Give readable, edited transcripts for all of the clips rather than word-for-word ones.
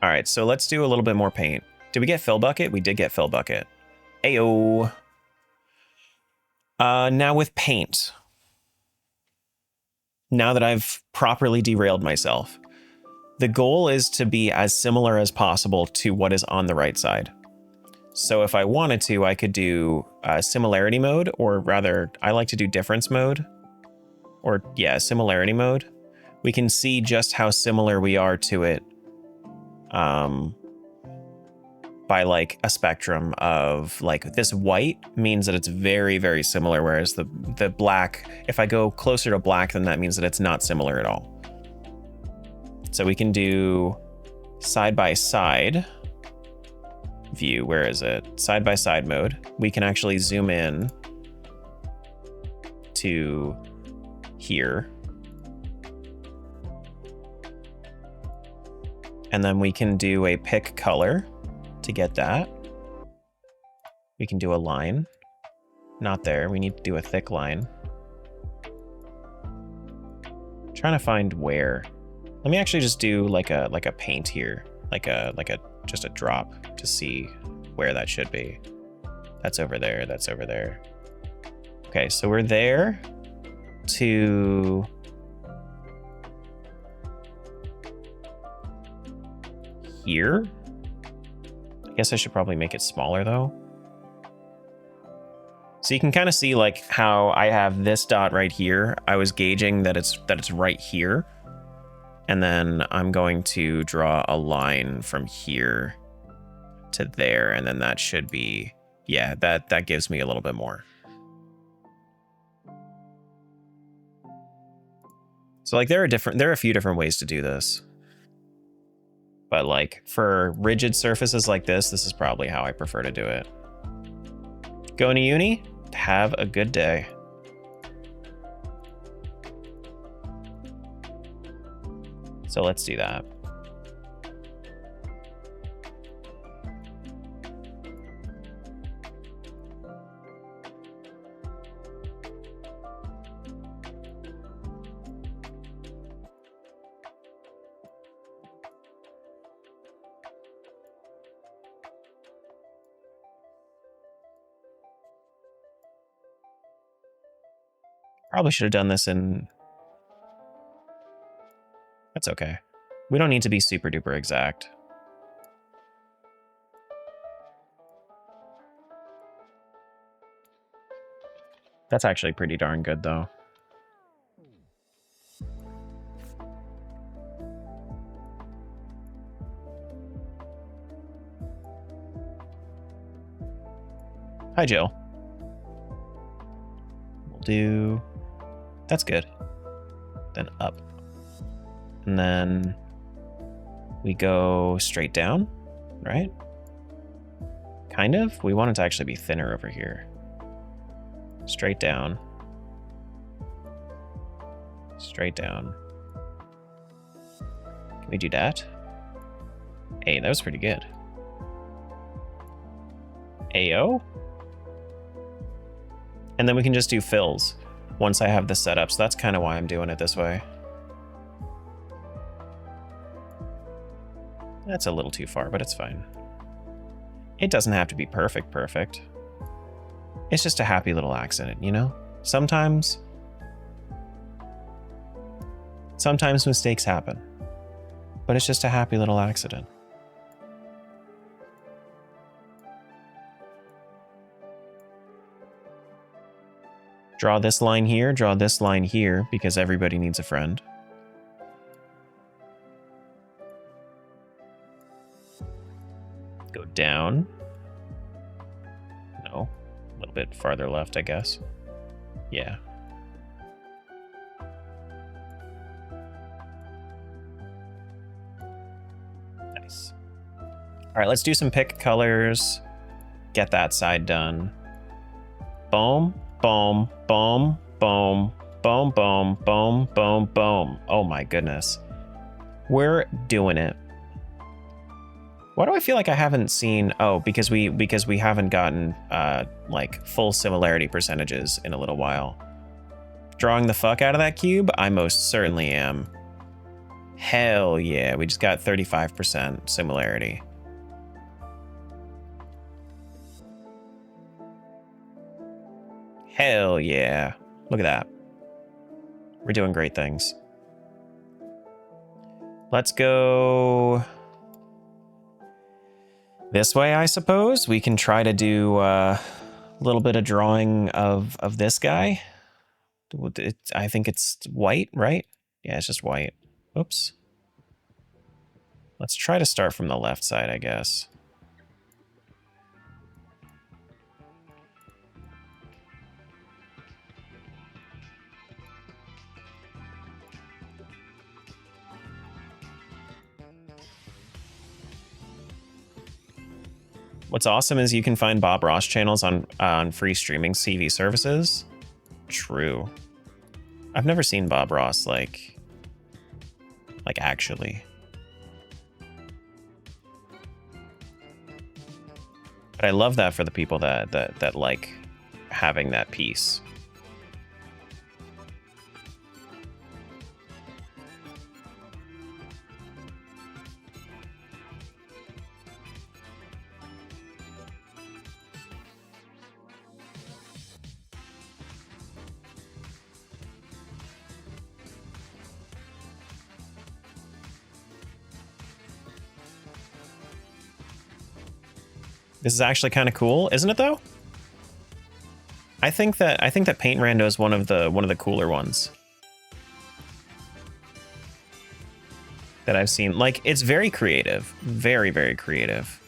All right, so let's do a little bit more paint. Did we get fill bucket? We did get fill bucket. Ayo. Now with paint. Now that I've properly derailed myself, the goal is to be as similar as possible to what is on the right side. So if I wanted to, I could do similarity mode, or rather, I like to do difference mode. Or yeah, similarity mode. We can see just how similar we are to it by like a spectrum of like this white means that it's very, very similar, whereas the black, if I go closer to black, then that means that it's not similar at all. So we can do side by side view. Where is it? Side by side mode. We can actually zoom in to here. And then we can do a pick color to get that. We can do a line. Not there. We need to do a thick line. I'm trying to find where. Let me actually just do like a paint here, just a drop to see where that should be. That's over there. That's over there. Okay, so we're there to here. I guess I should probably make it smaller though. So you can kind of see like how I have this dot right here. I was gauging that it's right here. And then I'm going to draw a line from here to there. And then that should be, yeah, that gives me a little bit more. So like there are a few different ways to do this. But like for rigid surfaces like this is probably how I prefer to do it. Going to uni? Have a good day. So let's do that. Probably should have done this in... That's okay. We don't need to be super duper exact. That's actually pretty darn good though. Hi, Jill. We'll do... That's good. Then up. And then we go straight down, right? Kind of. We want it to actually be thinner over here. Straight down. Straight down. Can we do that? Hey, that was pretty good. Ayo. And then we can just do fills once I have this set up. So that's kind of why I'm doing it this way. That's a little too far, but it's fine. It doesn't have to be perfect. It's just a happy little accident, you know? Sometimes mistakes happen, but it's just a happy little accident. Draw this line here, draw this line here, because everybody needs a friend. Go down. No, a little bit farther left, I guess. Yeah. Nice. All right, let's do some pick colors. Get that side done. Boom, boom, boom, boom, boom, boom, boom, boom, boom. Oh my goodness. We're doing it. Why do I feel like I haven't seen... Oh, because we haven't gotten like full similarity percentages in a little while. Drawing the fuck out of that cube? I most certainly am. Hell yeah, we just got 35% similarity. Hell yeah. Look at that. We're doing great things. Let's go this way, I suppose. We can try to do a little bit of drawing of this guy. I think it's white, right? Yeah, it's just white. Oops. Let's try to start from the left side, I guess. What's awesome is you can find Bob Ross channels on free streaming TV services. True. I've never seen Bob Ross like actually. But I love that for the people that like having that piece. This is actually kind of cool, isn't it though? I think that Paint Rando is one of the cooler ones that I've seen. Like, it's very creative, very, very creative.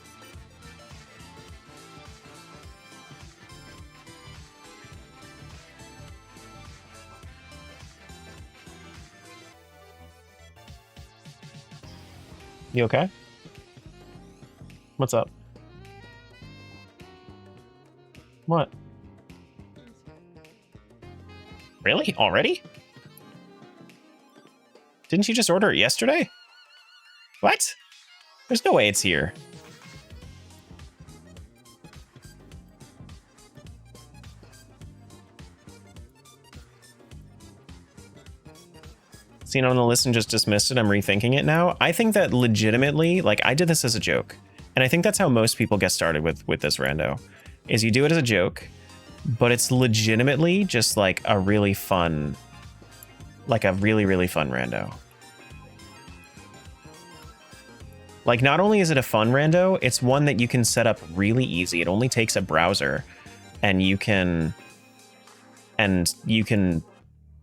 You okay? What's up? What? Really? Already? Didn't you just order it yesterday? What? There's no way it's here. Seen on the list and just dismissed it. I'm rethinking it now. I think that legitimately, like, I did this as a joke. And I think that's how most people get started with this rando. Is you do it as a joke, but it's legitimately just like a really fun, like a really, really fun rando. Like, not only is it a fun rando, it's one that you can set up really easy. It only takes a browser, and you can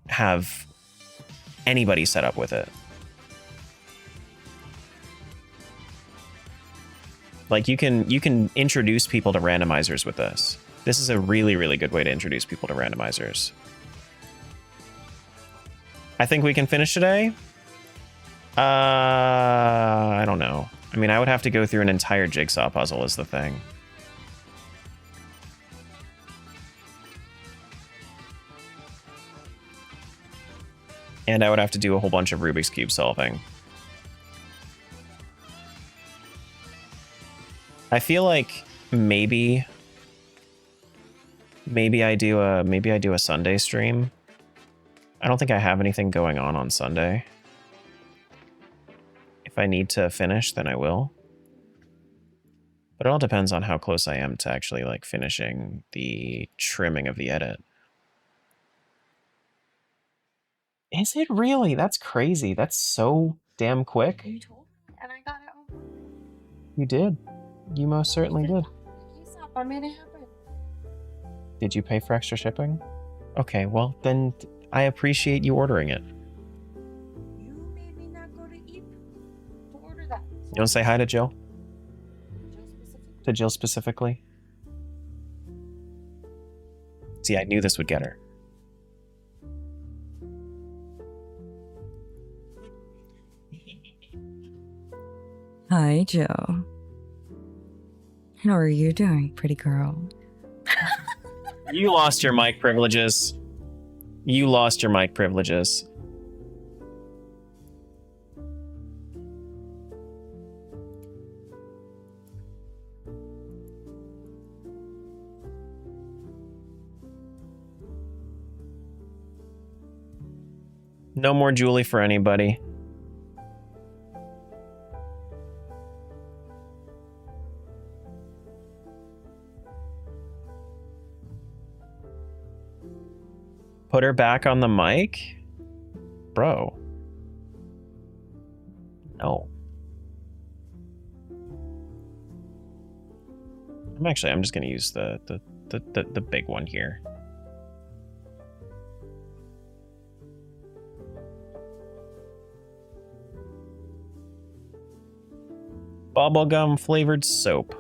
have anybody set up with it. Like, you can introduce people to randomizers with this. This is a really, really good way to introduce people to randomizers. I think we can finish today. I don't know. I mean, I would have to go through an entire jigsaw puzzle is the thing. And I would have to do a whole bunch of Rubik's Cube solving. I feel like maybe I do a Sunday stream. I don't think I have anything going on Sunday. If I need to finish, then I will. But it all depends on how close I am to actually like finishing the trimming of the edit. Is it really? That's crazy. That's so damn quick. You told me, and I got it home. You did. You most certainly did. I made it happen. Did you pay for extra shipping? Okay, well, then I appreciate you ordering it. You made me not go to eat to order that. You want to say hi to Jill? Jill specifically. To Jill specifically? See, I knew this would get her. Hi, Jill. How are you doing, pretty girl? You lost your mic privileges. You lost your mic privileges. No more Julie for anybody. Put her back on the mic? Bro. No. I'm just gonna use the big one here. Bubblegum flavored soap.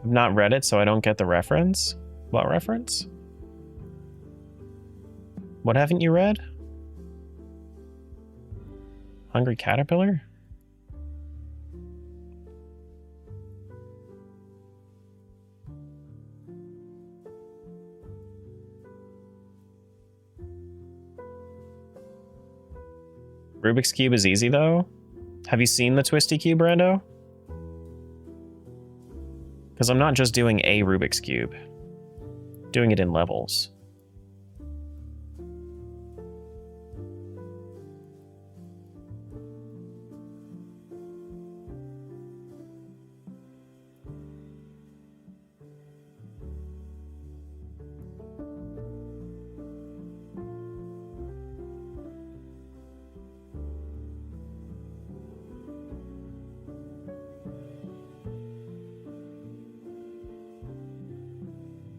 I've not read it, so I don't get the reference. What reference? What haven't you read? Hungry Caterpillar? Rubik's Cube is easy, though. Have you seen the Twisty Cube, Rando? Because I'm not just doing a Rubik's Cube. I'm doing it in levels.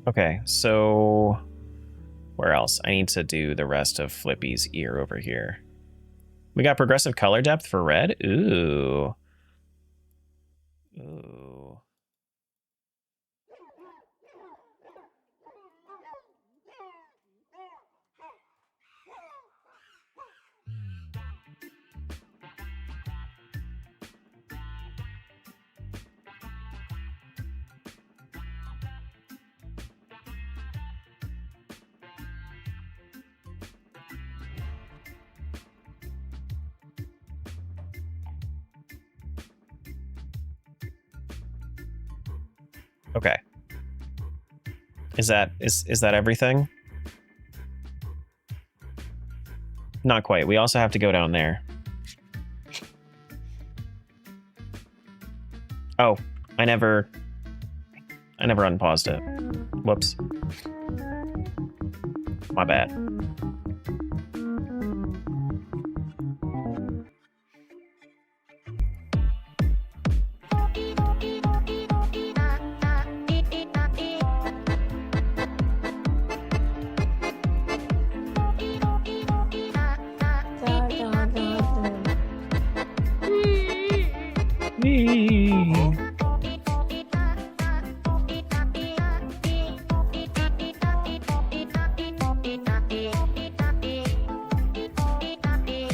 Okay, so where else? I need to do the rest of Flippy's ear over here. We got progressive color depth for red. Ooh. Ooh. Okay. Is that everything? Not quite. We also have to go down there. Oh, I never unpaused it. Whoops. My bad.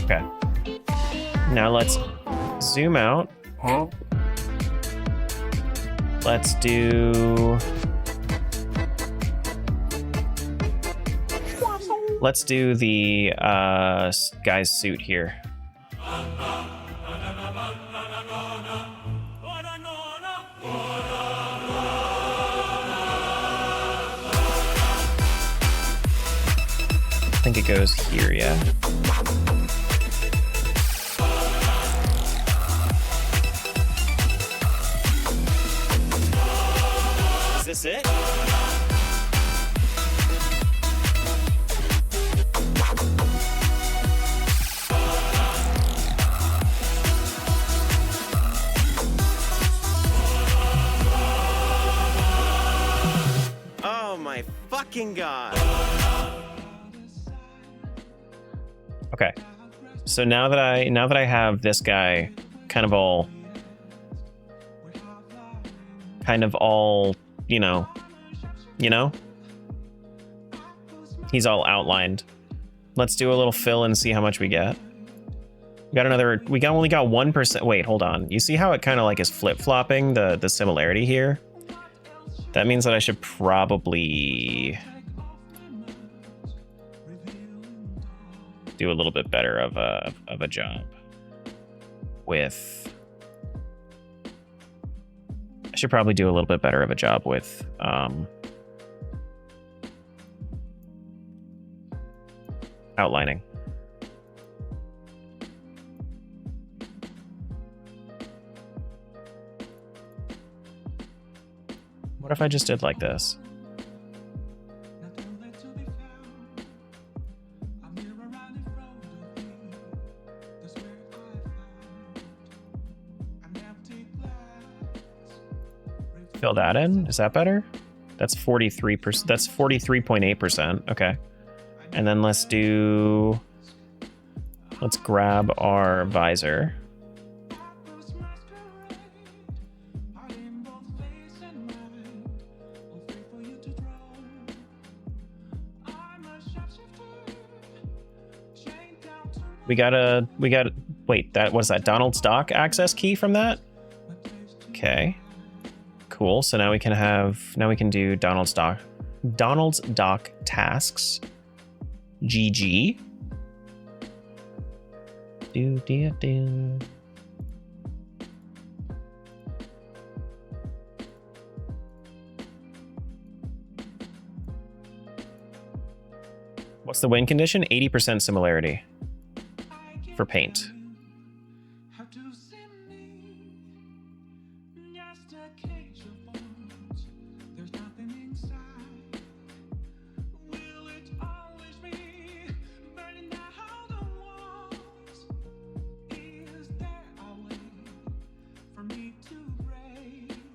Okay. Now let's zoom out. Let's do... Let's do the guy's suit here. I think it goes here, yeah. Is this it? Oh my fucking god. Okay. So now that I have this guy kind of all, you know, he's all outlined. Let's do a little fill and see how much we get. We only got 1%. Wait, hold on. You see how it kind of like is flip-flopping the similarity here? That means that I should probably do a little bit better of a job with. I should probably do a little bit better of a job with outlining. What if I just did like this? Fill that in. Is that better? That's 43%. That's 43.8%. Okay. And then let's grab our visor. We gotta, wait, what's that? Donald's dock access key from that? Okay. Cool. So now we can do Donald's dock tasks. GG. Do. What's the win condition? 80% similarity for paint.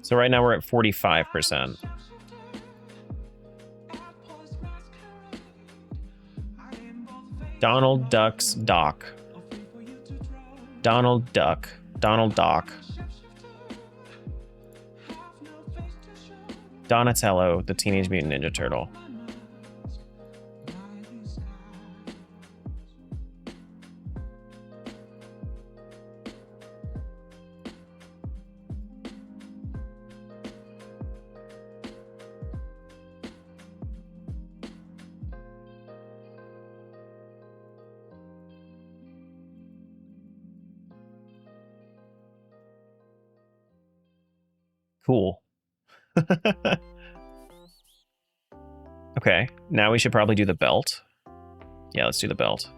So right now we're at 45%. Donald Duck's dock. Donald Duck. Donald Dock. Donatello, the Teenage Mutant Ninja Turtle. Cool. Okay, now we should probably do the belt. Yeah, let's do the belt.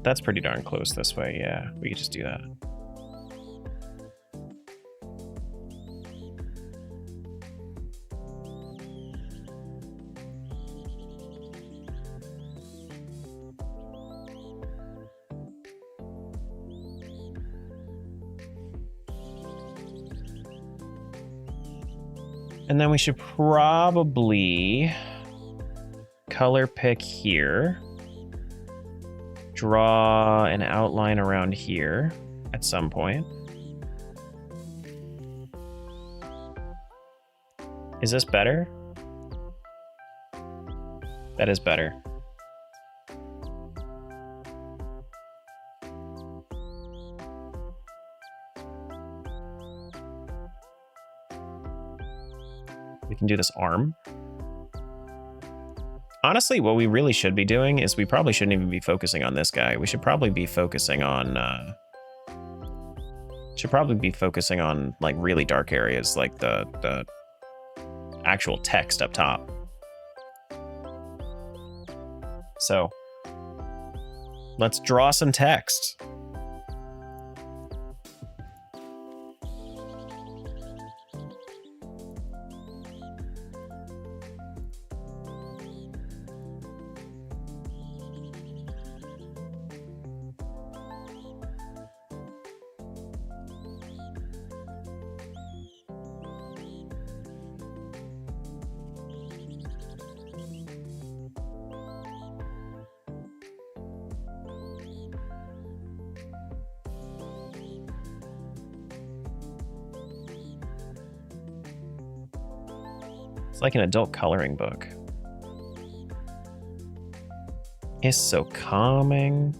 That's pretty darn close this way. Yeah, we could just do that. And then we should probably color pick here. Draw an outline around here at some point. Is this better? That is better. We can do this arm. Honestly, what we really should be doing is we probably shouldn't even be focusing on this guy. We should probably be focusing on like really dark areas, like the actual text up top. So let's draw some text. It's like an adult coloring book. It's so calming.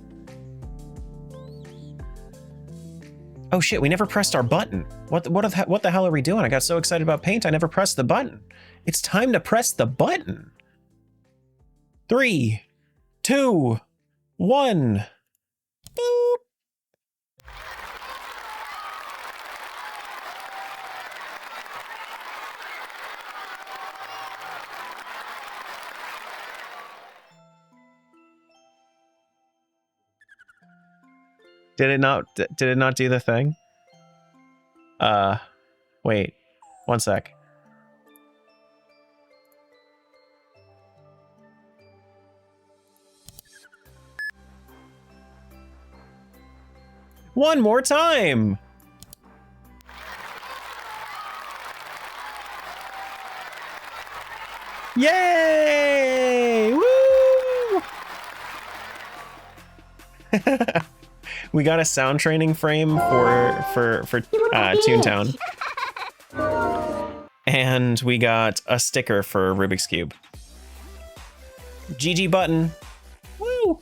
Oh shit, we never pressed our button. What the hell are we doing? I got so excited about paint, I never pressed the button. It's time to press the button. 3, 2, 1. Boop. Did it not do the thing? Wait. One sec. One more time. Yay! Woo! We got a sound training frame for Toontown. And we got a sticker for Rubik's Cube. GG button. Woo!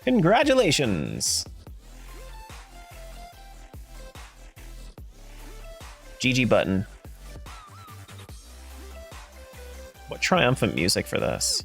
Congratulations. GG button. What triumphant music for this.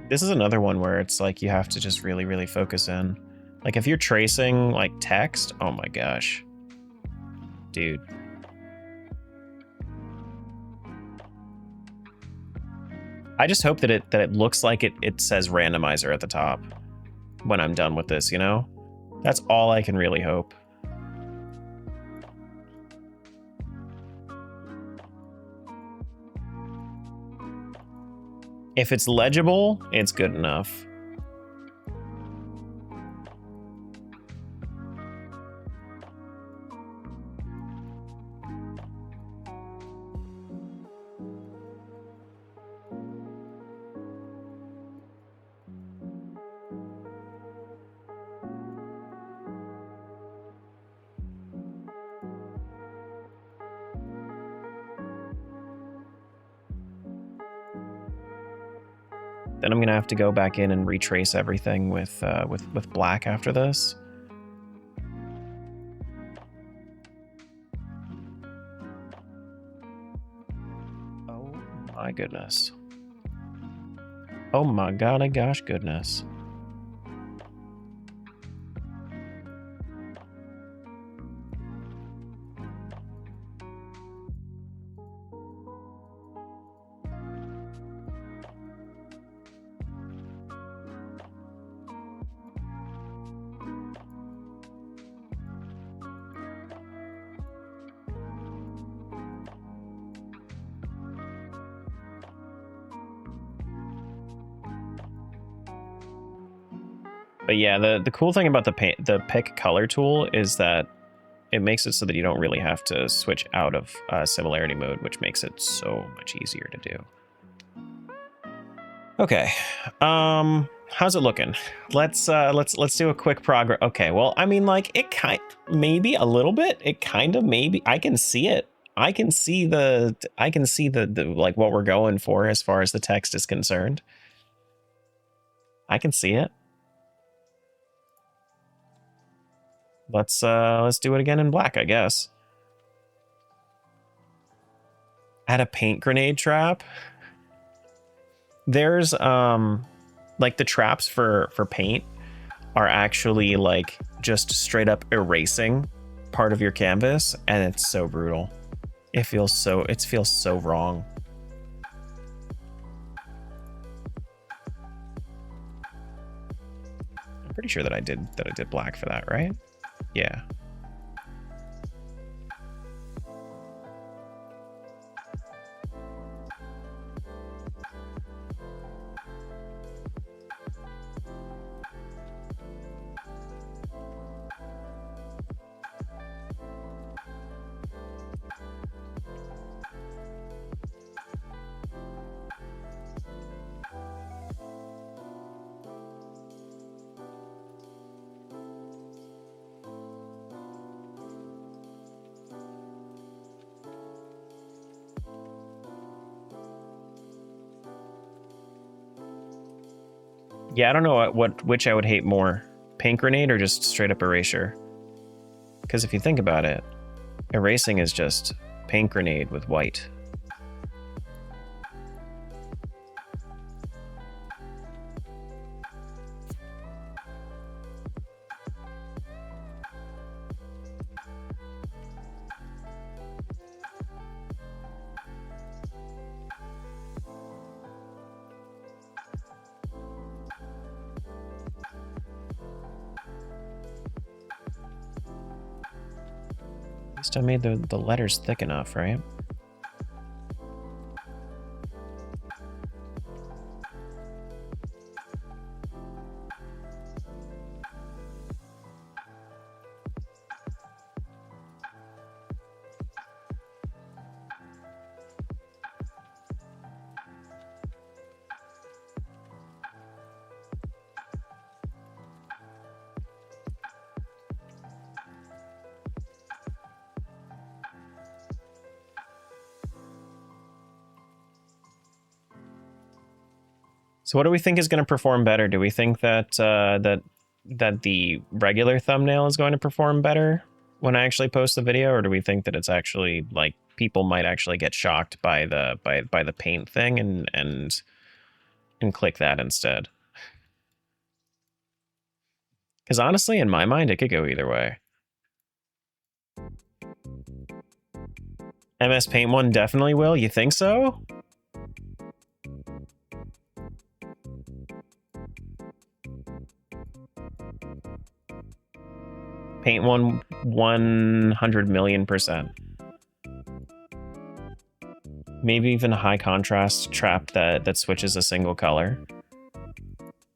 This is another one where it's like you have to just really, really focus in. Like if you're tracing like text, oh my gosh. Dude. I just hope that it looks like it says randomizer at the top when I'm done with this, you know? That's all I can really hope. If it's legible, it's good enough. Then I'm gonna have to go back in and retrace everything with black after this. Oh my goodness. Oh my golly gosh goodness. But yeah, the cool thing about the pick color tool is that it makes it so that you don't really have to switch out of similarity mode, which makes it so much easier to do. Okay, how's it looking? Let's do a quick progress. Okay, well, I mean, like, it maybe a little bit. It kind of maybe. I can see it. I can see the like what we're going for as far as the text is concerned. I can see it. Let's do it again in black, I guess. Add a paint grenade trap. There's like the traps for paint are actually like just straight up erasing part of your canvas, and it's so brutal. It feels so wrong. I'm pretty sure that I did black for that, right? Yeah. Yeah, I don't know which I would hate more, paint grenade or just straight up erasure. Because if you think about it, erasing is just paint grenade with white. At least I made the letters thick enough, right? So what do we think is going to perform better? Do we think that that the regular thumbnail is going to perform better when I actually post the video, or do we think that it's actually like people might actually get shocked by the paint thing and click that instead? Because honestly, in my mind, it could go either way. MS Paint 1 definitely will. You think so? Paint 1 100 million%. Maybe even a high contrast trap that switches a single color.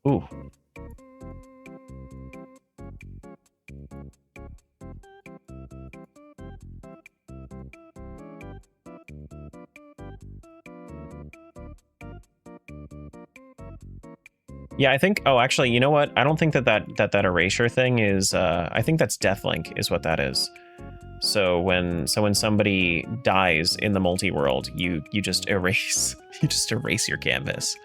Ooh. Yeah, I think, oh, actually, you know what? I don't think that erasure thing is, I think that's Deathlink is what that is. So when somebody dies in the multi-world, you just erase, you just erase your canvas.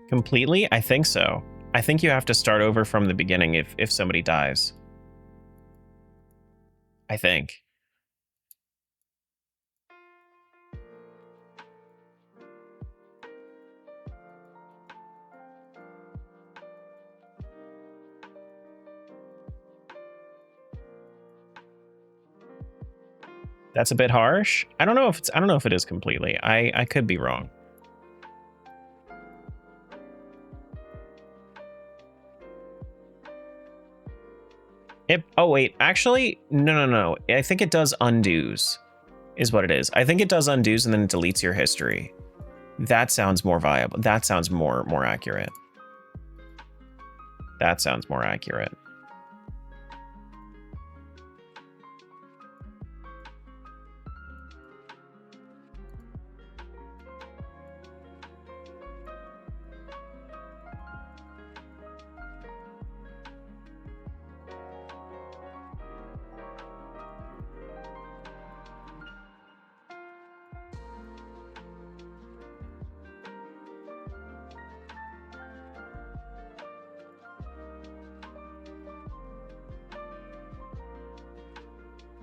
Completely? I think so. I think you have to start over from the beginning if somebody dies. I think. That's a bit harsh. I don't know if it is completely. I could be wrong. Oh wait, actually, no. I think it does undos, is what it is. I think it does undos and then it deletes your history. That sounds more viable. That sounds more accurate. That sounds more accurate.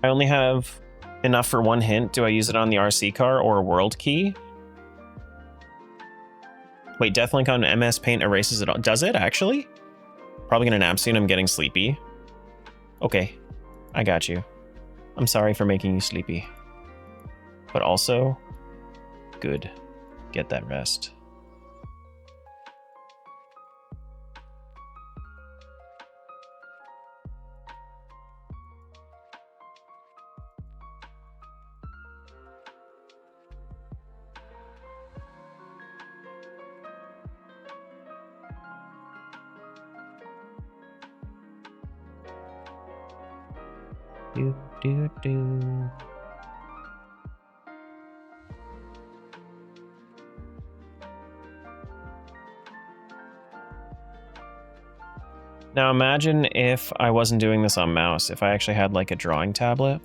I only have enough for one hint. Do I use it on the RC car or a world key? Wait, Deathlink on MS Paint erases it all. Does it actually? Probably gonna nap soon. I'm getting sleepy. Okay, I got you. I'm sorry for making you sleepy. But also, good. Get that rest. Do. Now imagine if I wasn't doing this on mouse, if I actually had like a drawing tablet.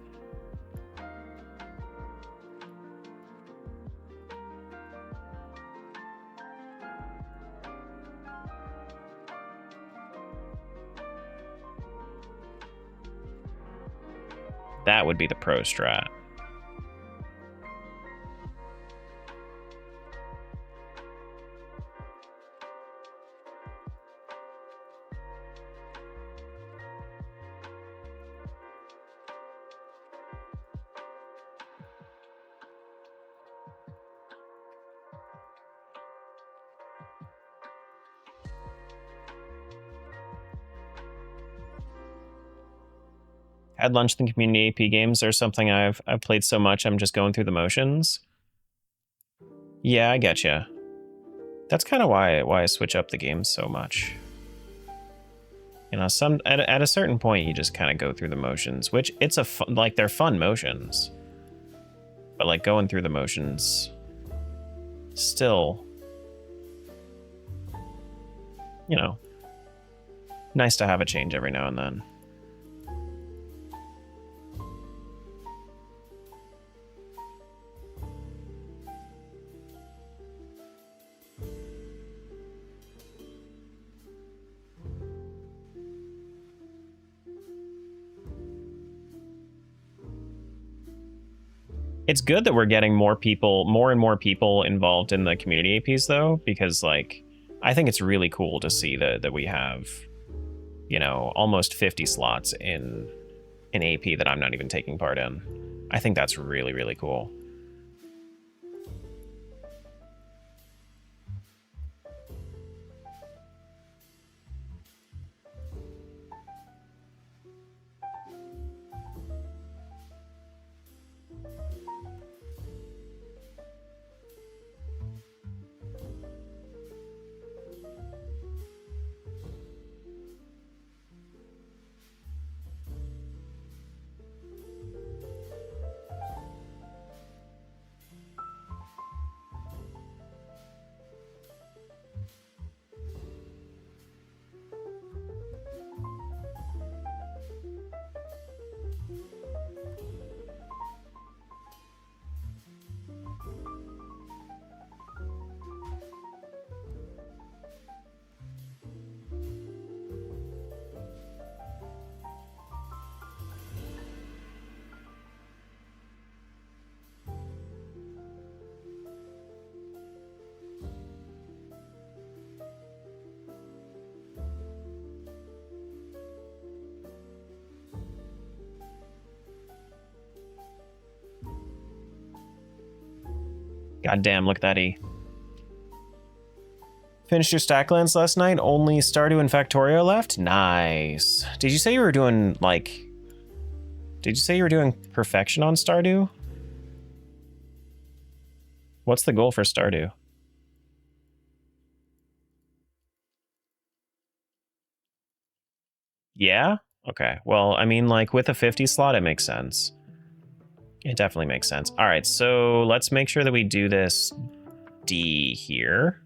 That would be the pro strat. Had lunch in the community AP games or something I've played so much I'm just going through the motions. Yeah, I get you. That's kind of why I switch up the games so much. You know, at a certain point you just kind of go through the motions, which it's like they're fun motions. But like going through the motions still, you know, nice to have a change every now and then. It's good that we're getting more and more people involved in the community APs though, because like, I think it's really cool to see that we have, you know, almost 50 slots in an AP that I'm not even taking part in. I think that's really, really cool. God damn, look at that E. Finished your stack lens last night? Only Stardew and Factorio left? Nice. Did you say you were doing, like... Did you say you were doing perfection on Stardew? What's the goal for Stardew? Yeah? Okay. Well, I mean, like, with a 50 slot, it makes sense. It definitely makes sense. All right, so let's make sure that we do this D here.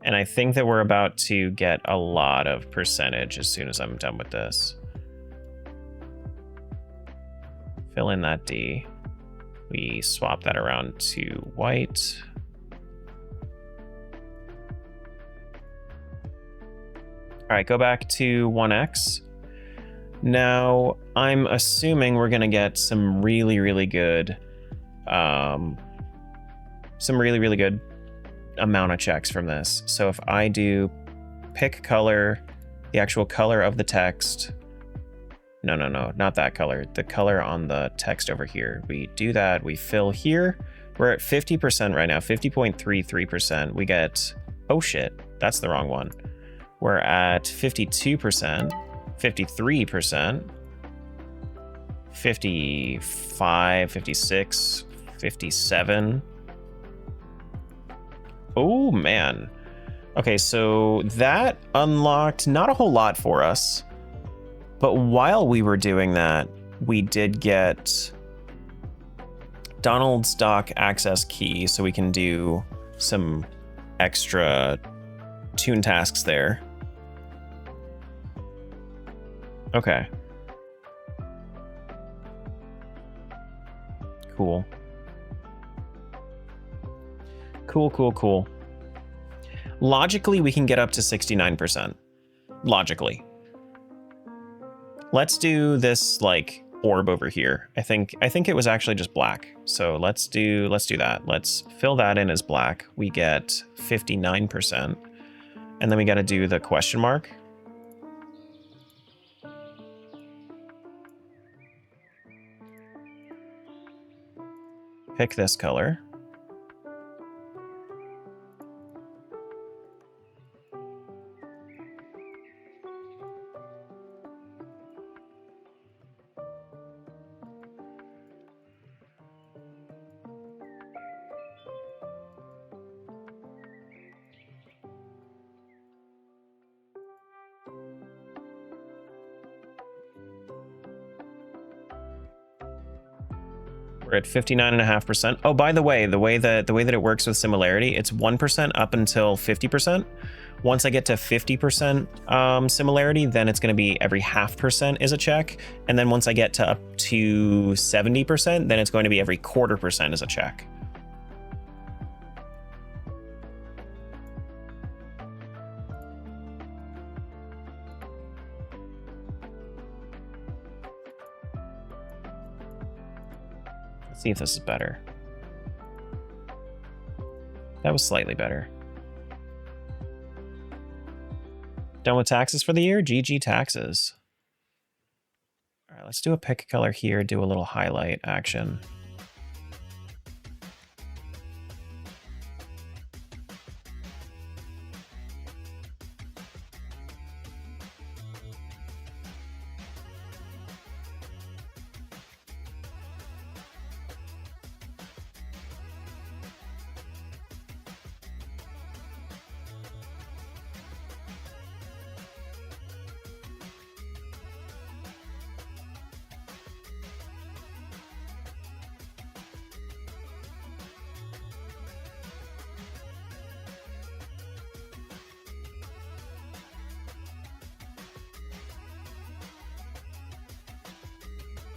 And I think that we're about to get a lot of percentage as soon as I'm done with this. Fill in that D. We swap that around to white. All right, go back to 1x. Now, I'm assuming we're gonna get some really, really good, amount of checks from this. So if I do pick color, the actual color of the text, no, not that color, the color on the text over here. We do that, we fill here. We're at 50% right now, 50.33%. We get, oh shit, that's the wrong one. We're at 52%, 53%, 55, 56, 57. Oh man. Okay, so that unlocked not a whole lot for us, but while we were doing that, we did get Donald's dock access key, so we can do some extra toon tasks there. Okay. Cool. Cool. Logically, we can get up to 69%. Logically. Let's do this, like, orb over here. I think it was actually just black. So let's do that. Let's fill that in as black. We get 59%. And then we got to do the question mark. Pick this color. We're at 59.5%. Oh, by the way that it works with similarity, it's 1% up until 50%. Once I get to 50% similarity, then it's going to be every 0.5% is a check. And then once I get to up to 70%, then it's going to be every 0.25% is a check. Let's see if this is better. That was slightly better. Done with taxes for the year? GG taxes. All right, let's do a pick color here, do a little highlight action.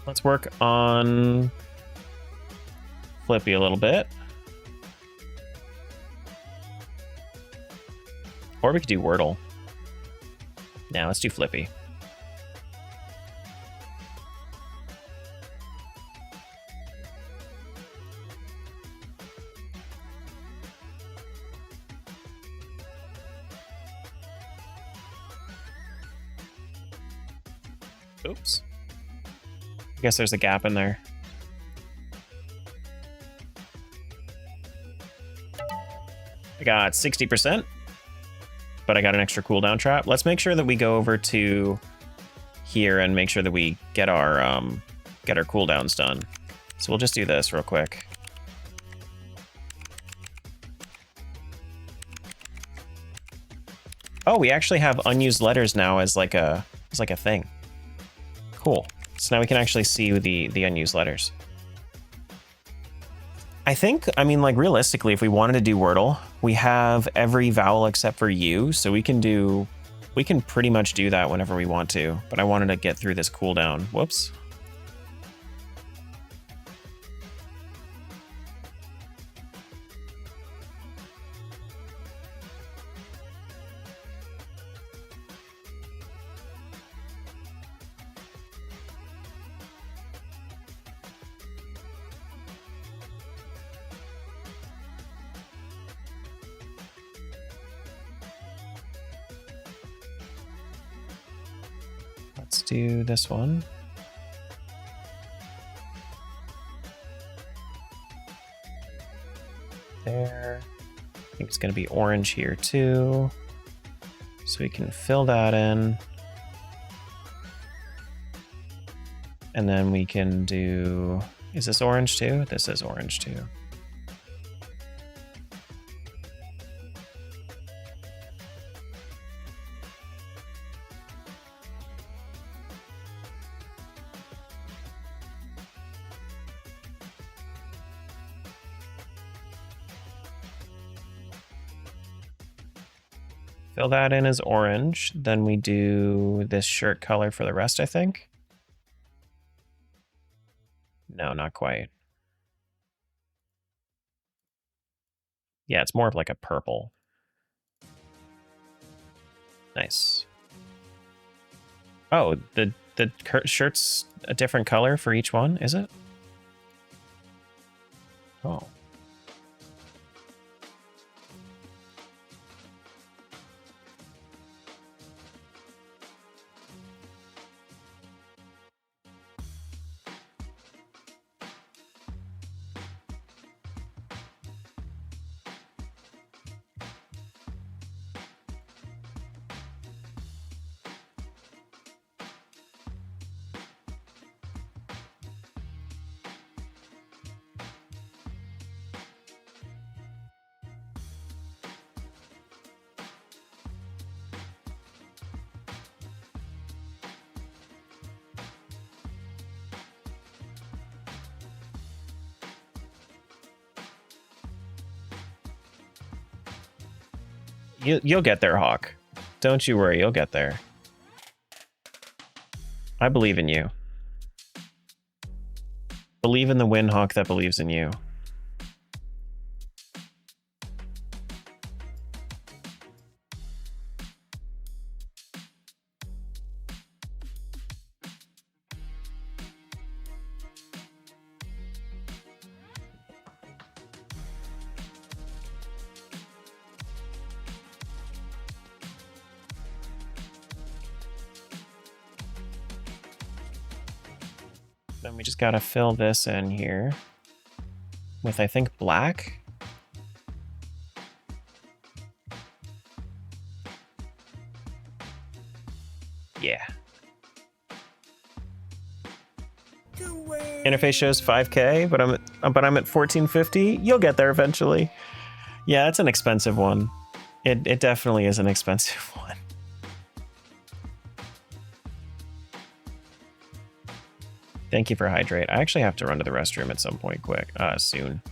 Let's work on Flippy a little bit. Or we could do Wordle. Now let's do Flippy. Oops. I guess there's a gap in there. I got 60%, but I got an extra cooldown trap. Let's make sure that we go over to here and make sure that we get our cooldowns done. So we'll just do this real quick. Oh, we actually have unused letters now as like a thing. Cool. So now we can actually see the unused letters. I mean, like realistically, if we wanted to do Wordle, we have every vowel except for U, so we can pretty much do that whenever we want to. But I wanted to get through this cooldown. Whoops. Let's do this one. There. I think it's going to be orange here too. So we can fill that in. And then we can do... Is this orange too? This is orange too. Fill that in as orange. Then we do this shirt color for the rest, I think. No, not quite. Yeah, it's more of like a purple. Nice. Oh, the shirt's a different color for each one, is it? Oh. You'll get there, Hawk. Don't you worry, you'll get there. I believe in you. Believe in the wind, Hawk, that believes in you. Then we just gotta fill this in here with, I think, black. Yeah. Interface shows 5K, but I'm at 1450. You'll get there eventually. Yeah, it's an expensive one. It definitely is an expensive one. Thank you for hydrate. I actually have to run to the restroom at some point soon.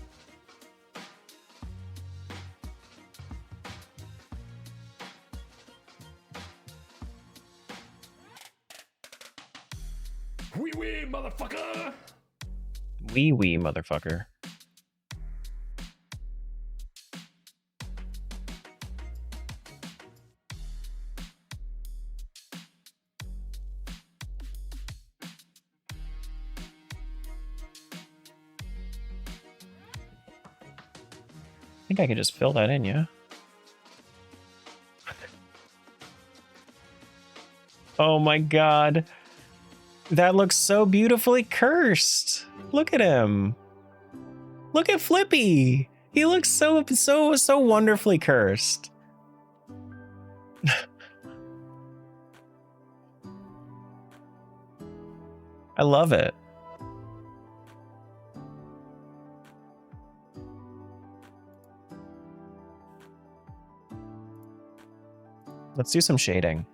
Wee wee, motherfucker! Wee wee, motherfucker. I think I could just fill that in, yeah? Oh my god. That looks so beautifully cursed. Look at him. Look at Flippy. He looks so wonderfully cursed. I love it. Let's do some shading.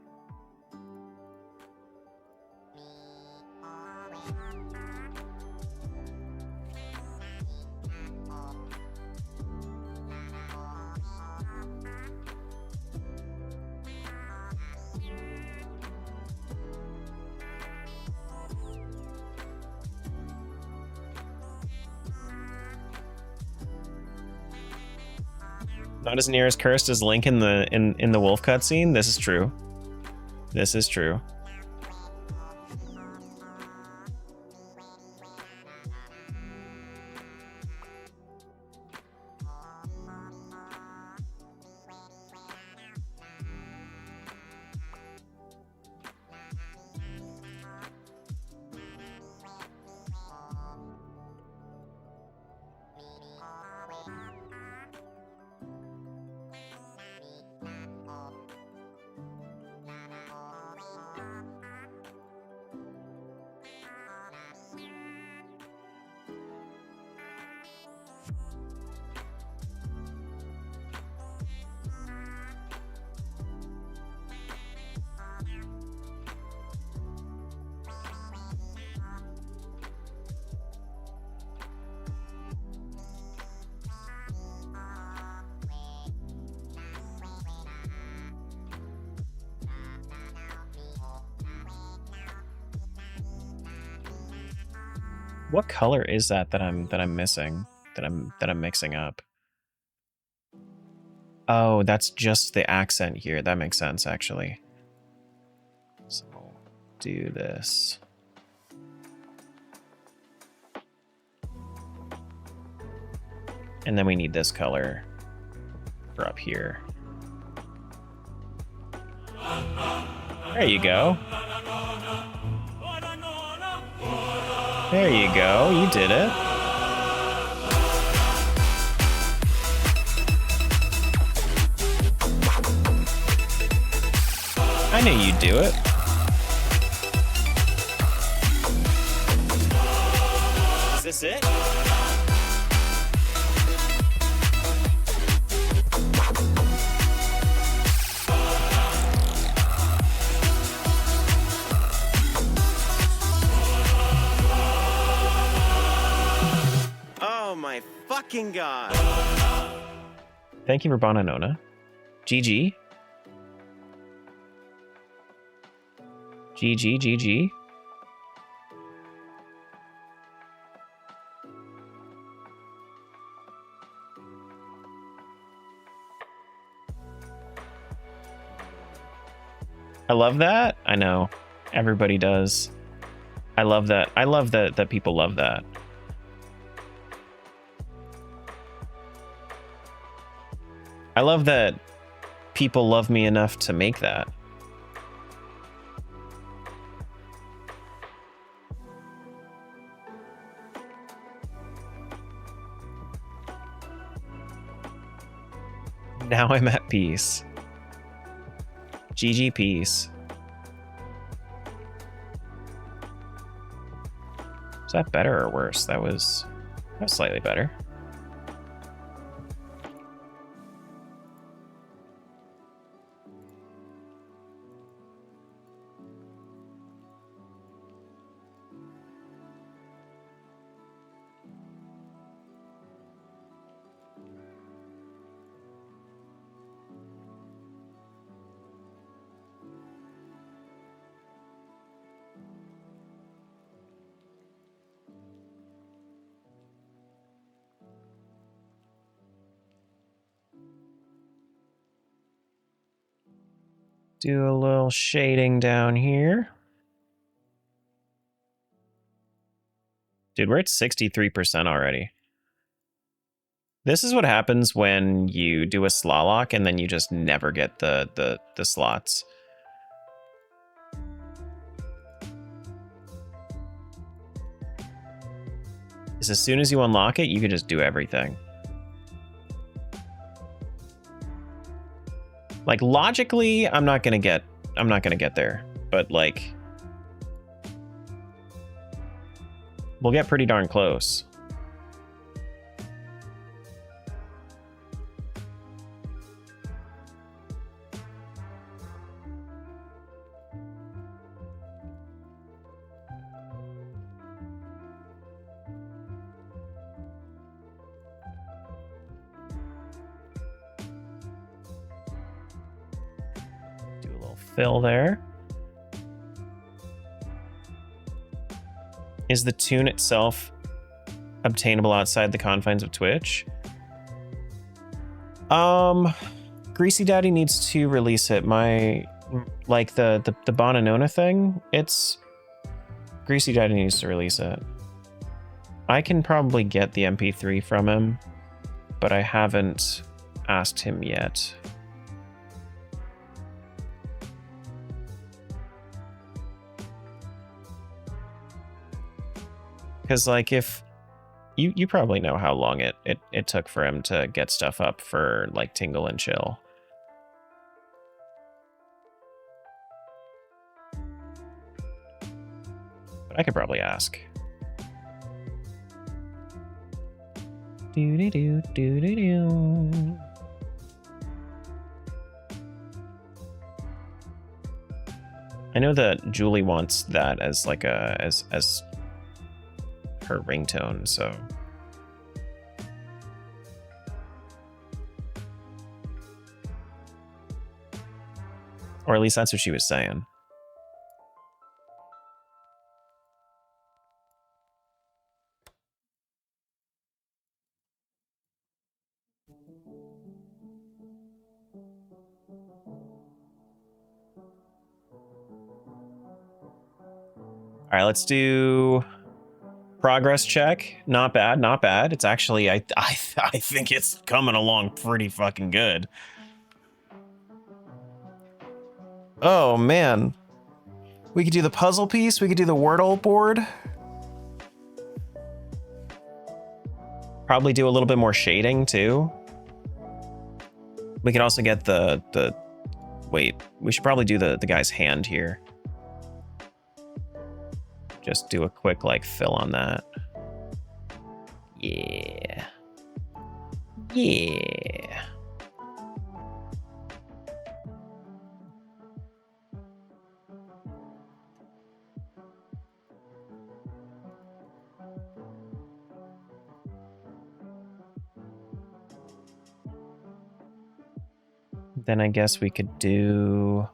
Not as near as cursed as Link in the wolf cutscene. This is true. This is true. What color is that I'm missing? That I'm mixing up? Oh, that's just the accent here. That makes sense actually. So do this. And then we need this color for up here. There you go. There you go. You did it. I knew you'd do it. Is this it? Oh my fucking god. Thank you for Bonanona. GG. GG. I love that. I know. Everybody does. I love that. I love that people love that. I love that people love me enough to make that. Now I'm at peace. GG peace. Is that better or worse? That was slightly better. Do a little shading down here. Dude, we're at 63% already. This is what happens when you do a Slotlock and then you just never get the slots. Is as soon as you unlock it, you can just do everything. Like logically, I'm not gonna get there, but like we'll get pretty darn close. Fill there. Is the tune itself obtainable outside the confines of Twitch? Greasy Daddy needs to release it. Like the Bonanona thing, it's Greasy Daddy needs to release it. I can probably get the MP3 from him, but I haven't asked him yet. Because, like, if you probably know how long it took for him to get stuff up for, like, Tingle and Chill. But I could probably ask. Do-do-do, do-do-do. I know that Julie wants that as, like, as her ringtone, so or at least that's what she was saying. All right, let's do progress check. Not bad, not bad. It's actually, I think it's coming along pretty fucking good. Oh, man. We could do the puzzle piece. We could do the Wordle board. Probably do a little bit more shading, too. We could also get the wait, we should probably do the guy's hand here. Just do a quick, like, fill on that. Yeah. Yeah. Then I guess we could do...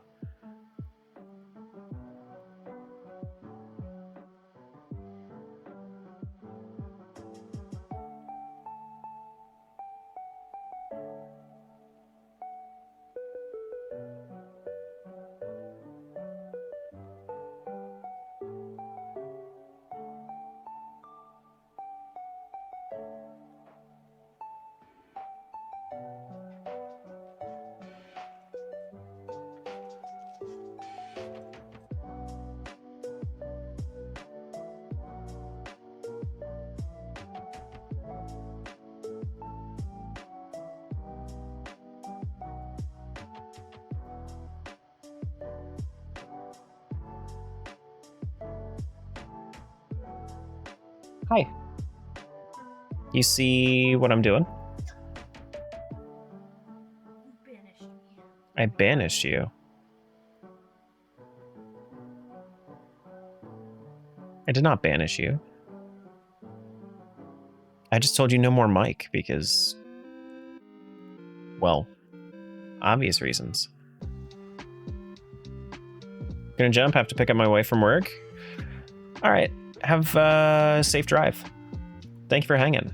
Hi. You see what I'm doing? You banished me. I banished you. I did not banish you. I just told you no more Mike because, well, obvious reasons. Gonna jump, have to pick up my wife from work. All right, have a safe drive. Thank you for hanging.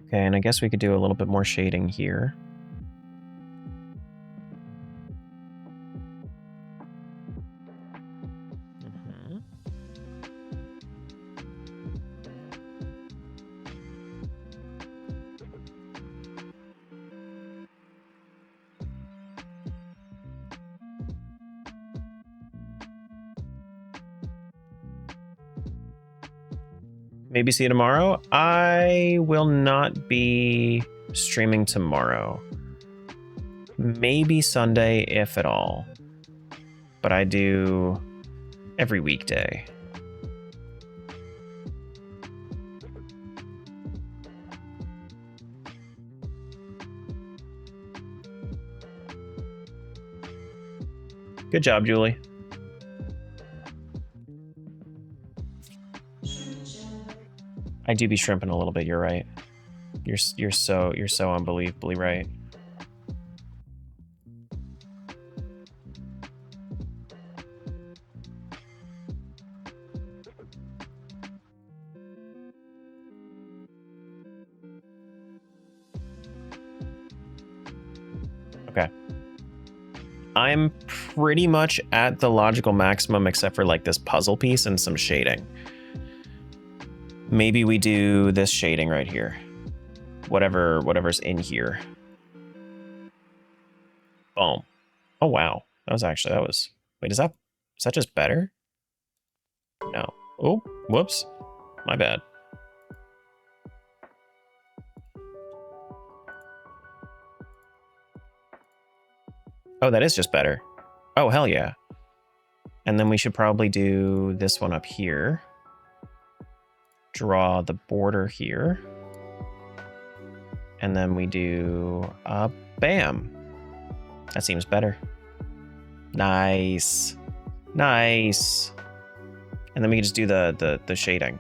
Okay, and I guess we could do a little bit more shading here. maybe see you tomorrow. I will not be streaming tomorrow. Maybe Sunday, if at all. But I do every weekday. Good job, Julie. I do be shrimping a little bit. You're right. You're so unbelievably right. Okay. I'm pretty much at the logical maximum except for like this puzzle piece and some shading. Maybe we do this shading right here. Whatever's in here. Boom. Oh wow. That was wait, is that just better? No. Oh, whoops. My bad. Oh, that is just better. Oh, hell yeah. And then we should probably do this one up here. Draw the border here. And then we do bam. That seems better. Nice. Nice. And then we can just do the shading.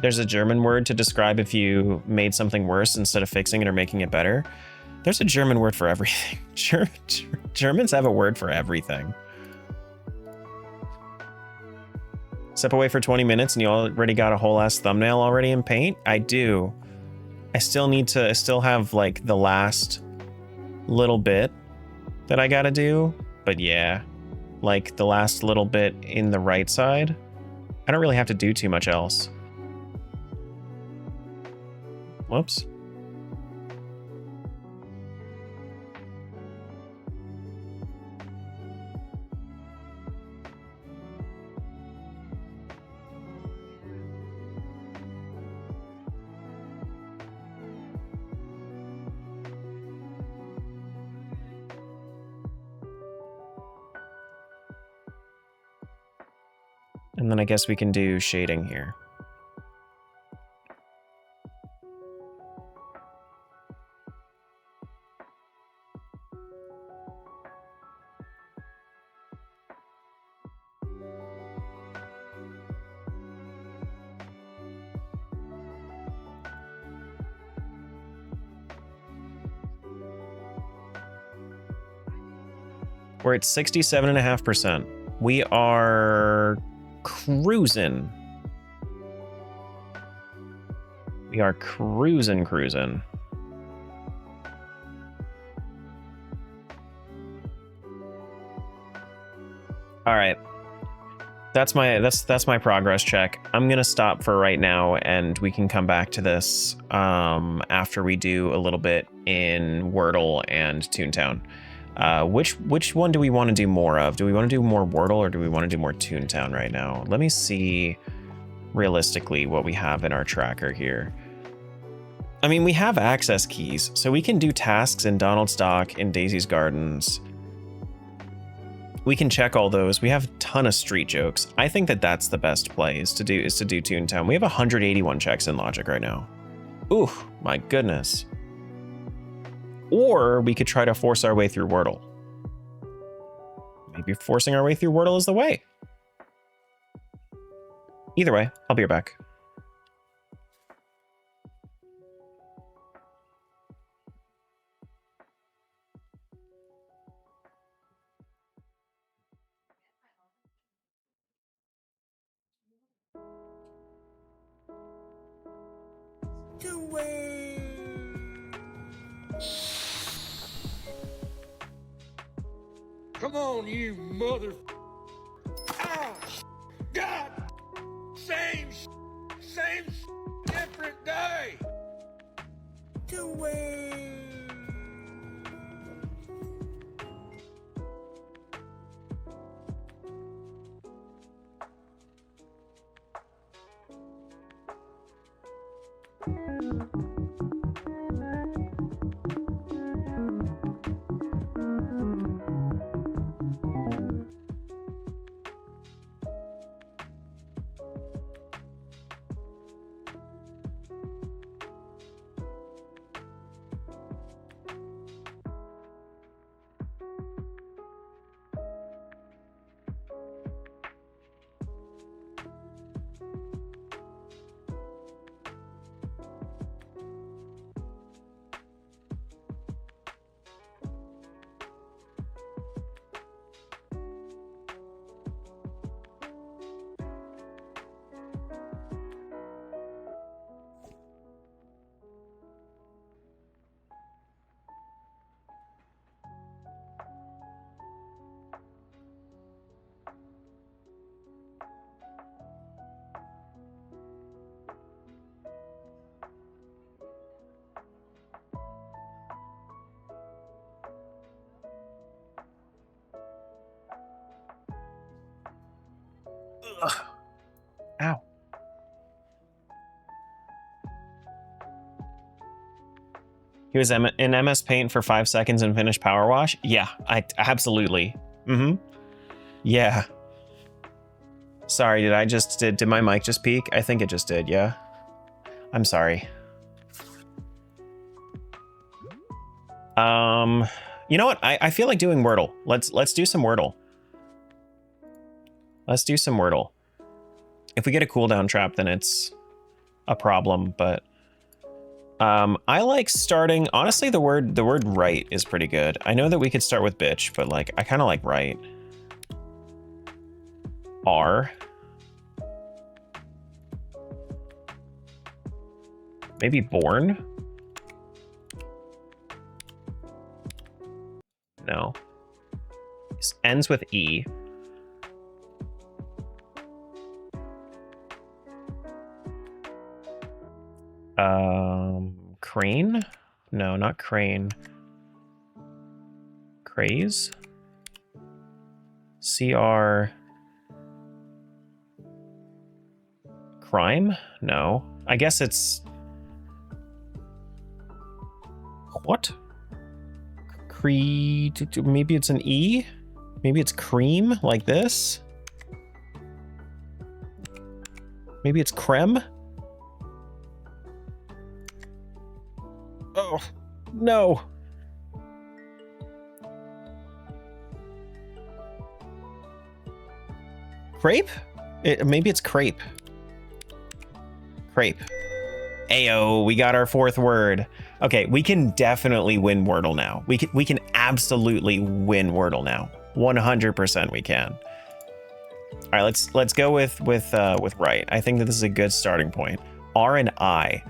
There's a German word to describe if you made something worse instead of fixing it or making it better. There's a German word for everything. Germans have a word for everything. Step away for 20 minutes and you already got a whole ass thumbnail already in paint? I do. I still have like the last little bit that I gotta do. But yeah, like the last little bit in the right side. I don't really have to do too much else. Whoops. And then I guess we can do shading here. We're at 67.5%. We are cruising. We are cruising. All right. That's my progress check. I'm gonna stop for right now, and we can come back to this after we do a little bit in Wordle and Toontown. Which one do we want to do more of? Do we want to do more Wordle or do we want to do more Toontown right now? Let me see realistically what we have in our tracker here. I mean, we have access keys, so we can do tasks in Donald's Dock, in Daisy's Gardens. We can check all those. We have a ton of street jokes. I think that that's the best play is to do Toontown. We have 181 checks in Logic right now. Ooh, my goodness. Or we could try to force our way through Wordle. Maybe forcing our way through Wordle is the way. Either way, I'll be right back. Come on, you mother... Ah! God! Same different day! Ugh. Ow. He was in MS Paint for 5 seconds and finished Powerwash? Yeah, absolutely. Yeah. Sorry, did my mic just peak? I think it just did, yeah. I'm sorry. You know what? I feel like doing Wordle. Let's do some Wordle. Let's do some Wordle. If we get a cooldown trap, then it's a problem, but I like starting, honestly, the word right is pretty good. I know that we could start with bitch, but like I kind of like right. R. Maybe born? No. This ends with E. Crane? No, not crane. Craze? CR. Crime? No. I guess it's... What? Maybe it's an E? Maybe it's cream, like this? Maybe it's creme? Oh, no. Crepe? Maybe it's crepe. Crepe. Ayo, we got our 4th word. Okay, we can definitely win Wordle now. We can absolutely win Wordle now. 100% we can. All right, let's go with right. I think that this is a good starting point. R and I.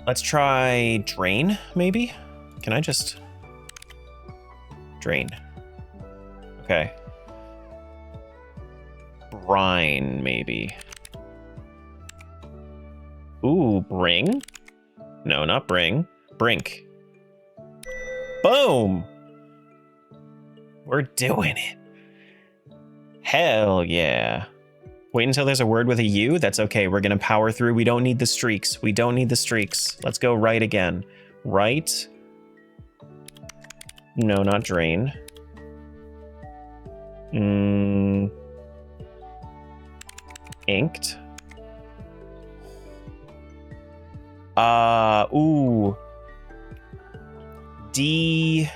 Let's try drain, maybe? Can I just... Drain. Okay. Brine, maybe. Ooh, bring? No, not bring. Brink. Boom! We're doing it. Hell yeah. Wait until there's a word with a U? That's okay, we're gonna power through. We don't need the streaks. We don't need the streaks. Let's go right again. Right. No, not drain. Inked. Ooh. D.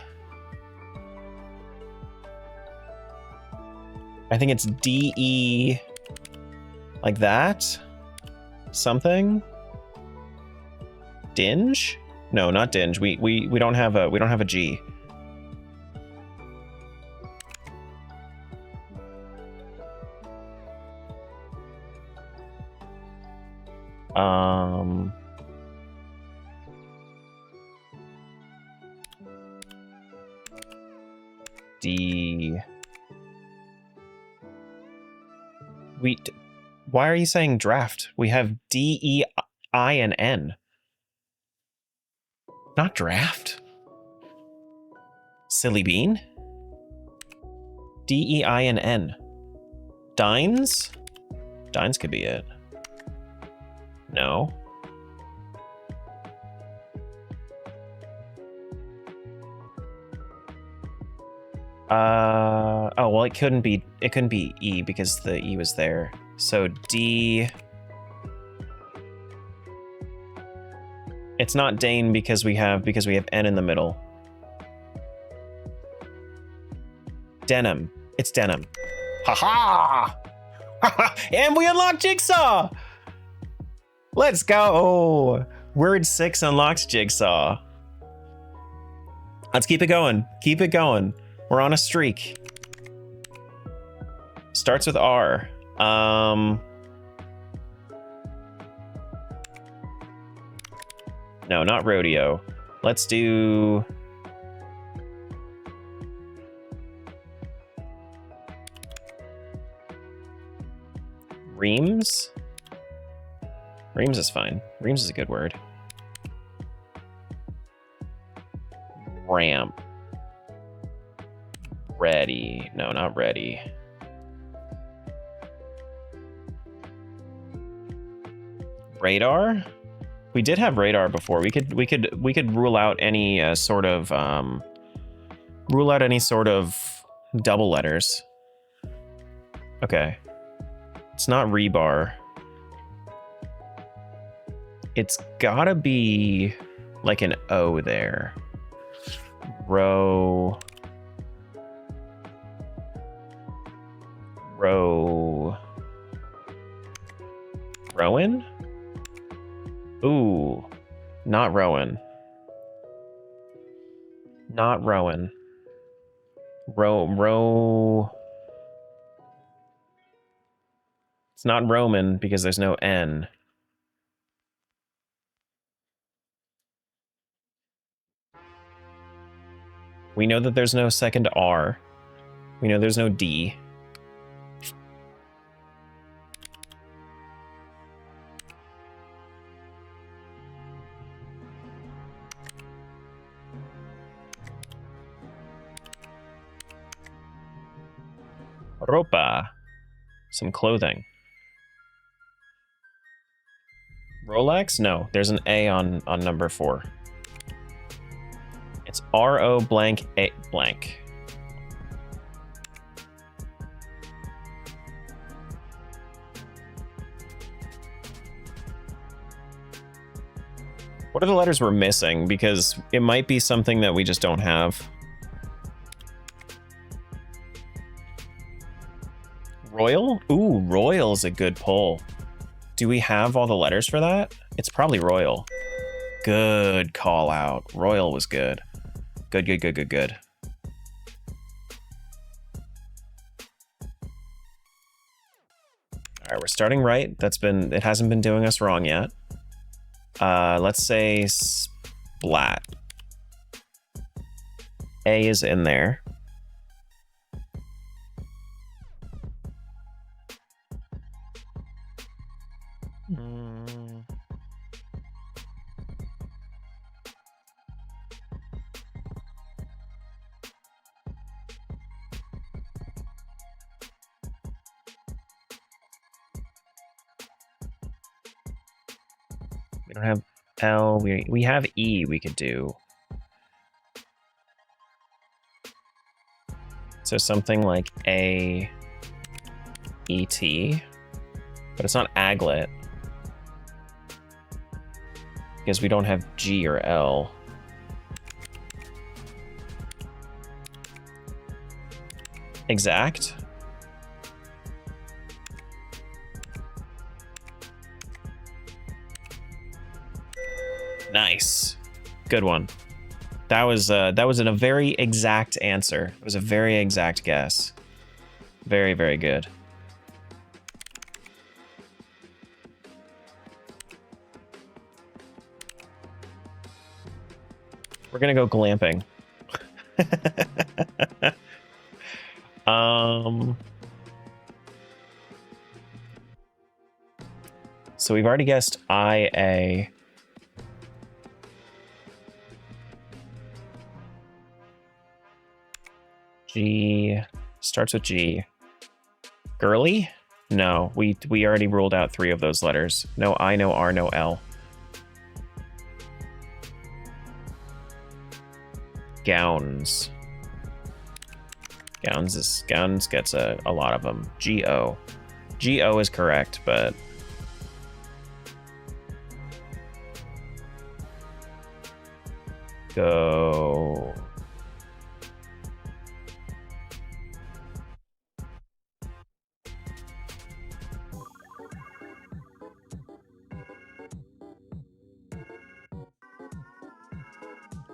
I think it's DE. Like that? Something? Dinge? No, not dinge. We don't have a G. D. Why are you saying draft? We have D, E, I, and N. Not draft. Silly bean? D, E, I, and N. Dines? Dines could be it. No. Oh, well, it couldn't be E because the E was there. So D. It's not Dane because we have N in the middle. Denim. It's denim. Haha! And we unlocked Jigsaw! Let's go! Word 6 unlocks Jigsaw. Let's keep it going. Keep it going. We're on a streak. Starts with R. No, not rodeo. Let's do... Reams? Reams is fine. Reams is a good word. Ramp. Ready. No, not ready. Radar? We did have radar before. We could rule out any sort of double letters. Okay. It's not rebar. It's gotta be like an O there. Row. Rowan? Ooh, not Rowan. Not Rowan. It's not Roman because there's no N. We know that there's no second R. We know there's no D. Ropa. Some clothing. Rolex? No, there's an A on number 4. It's R-O blank A blank. What are the letters we're missing? Because it might be something that we just don't have. Royal? Ooh, Royal's a good pull. Do we have all the letters for that? It's probably Royal. Good call out. Royal was good. Good. All right, we're starting right. It hasn't been doing us wrong yet. Let's say splat. A is in there. We don't have L. We have E we could do. So something like A, E, T, but it's not aglet because we don't have G or L. Exact. Nice. Good one. That was a very exact answer. It was a very exact guess. Very, very good. We're gonna go glamping. So we've already guessed IA. G starts with G. Girly? No, we already ruled out 3 of those letters. No I, no R, no L. Gowns. Gowns gets a lot of them. G-O. G-O is correct, but... Go...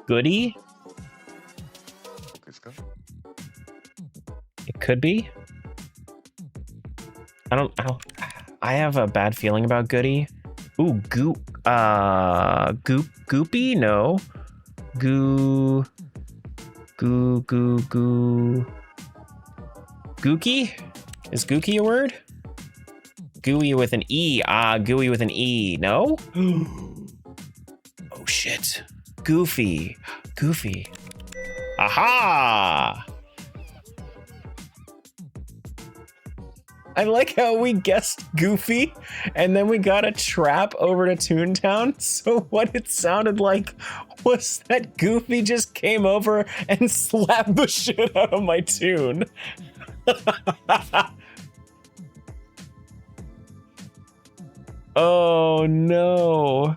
Goody? It could be. I have a bad feeling about Goody. Ooh, goopy? No. Gooky? Is gooky a word? Gooey with an E. Gooey with an E. No? Oh shit. Goofy. Aha! I like how we guessed Goofy, and then we got a trap over to Toontown. So what it sounded like was that Goofy just came over and slapped the shit out of my tune. Oh no.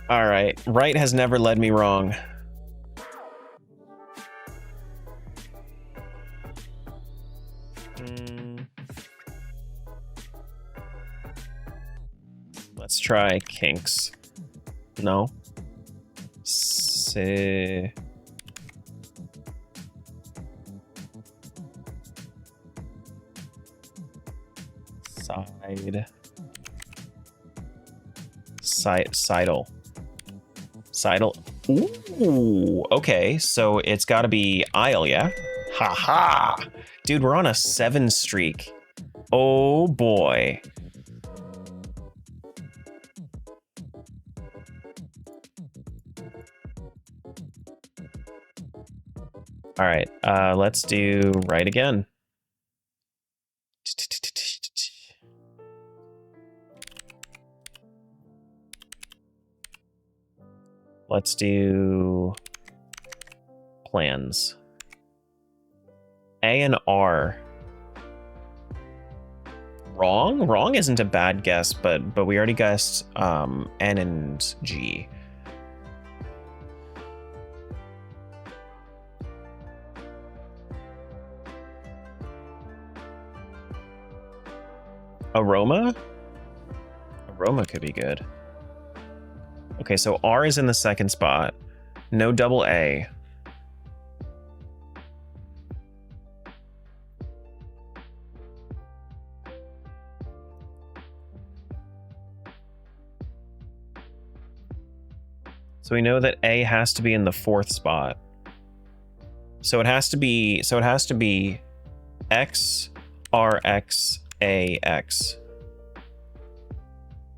All right, right has never led me wrong. Let's try kinks. No. Side. Sidle. Ooh, okay, so it's gotta be aisle, yeah? Haha! Dude, we're on a 7 streak. Oh boy. All right, let's do right again. Let's do plans. A and R. Wrong? Wrong isn't a bad guess, but we already guessed N and G. Aroma? Aroma could be good. Okay, so R is in the second spot. No double A. So we know that A has to be in the 4th spot. So it has to be X, R, X, A, X.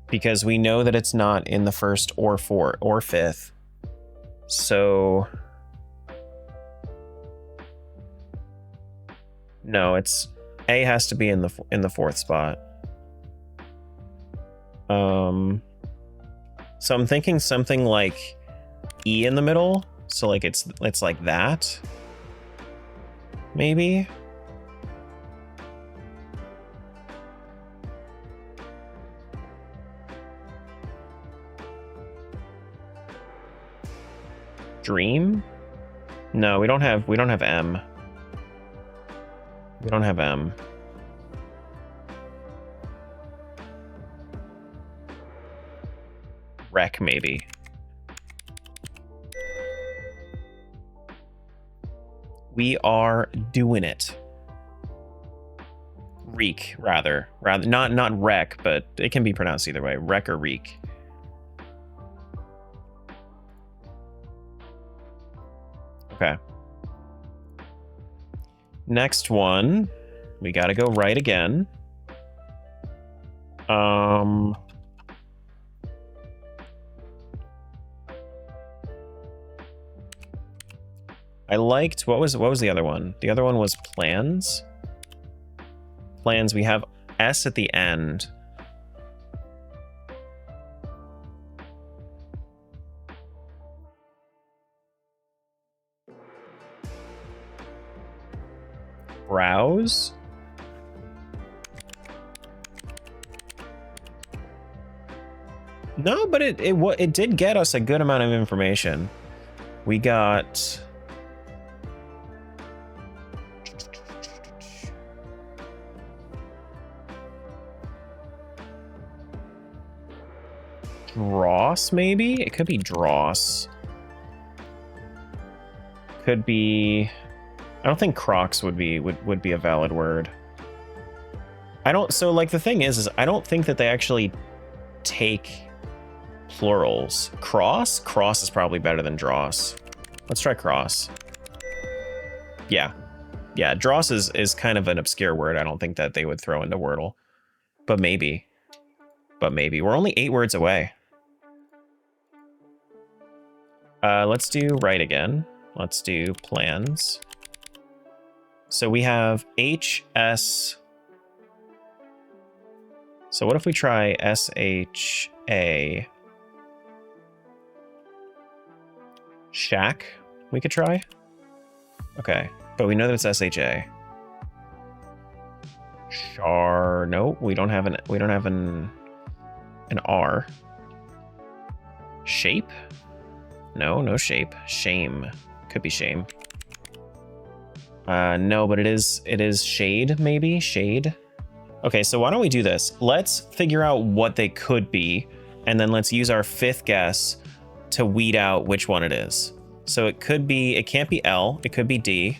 Because we know that it's not in the 1st or 4th or 5th. So no, it's A has to be in the 4th spot. So I'm thinking something like E in the middle. So like it's like that. Maybe. Dream? No, we don't have M. We don't have M. Wreck, maybe. We are doing it. Reek, rather not wreck, but it can be pronounced either way. Wreck or reek. Okay. Next one, we gotta go right again. I liked, what was the other one? The other one was plans. Plans, we have S at the end. Browse. No, but it did get us a good amount of information. We got Dross, maybe? It could be Dross. Could be... I don't think Crocs would be a valid word. I don't... So, like, the thing is I don't think that they actually take plurals. Cross? Cross is probably better than Dross. Let's try Cross. Yeah. Yeah, Dross is kind of an obscure word. I don't think that they would throw into Wordle. But maybe. But maybe. We're only 8 words away. Let's do write again. Let's do plans. So we have HS. So what if we try SHA? Shack, we could try. Okay, but we know that it's SHA. Char, no, we don't have an R. Shape? No, no shape. Shame. Could be shame. No, but it is shade, maybe? Shade? Okay, so why don't we do this? Let's figure out what they could be, and then let's use our 5th guess to weed out which one it is. So it could be, it can't be L, it could be D.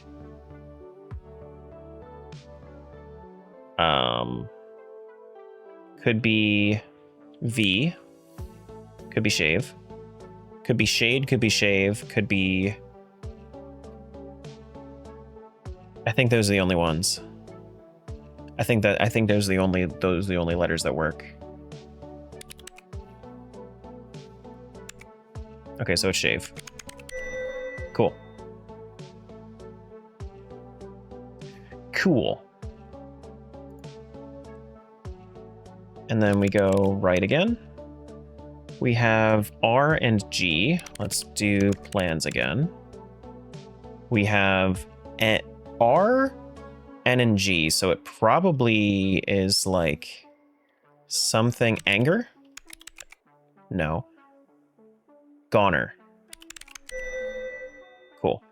Could be V. Could be shave. Could be shade, could be shave, could be... I think those are the only ones. I think those are the only letters that work. Okay, so it's shave. Cool. Cool. And then we go right again. We have R and G. Let's do plans again. We have R, N, and G. So it probably is like something anger? No. Goner. Cool.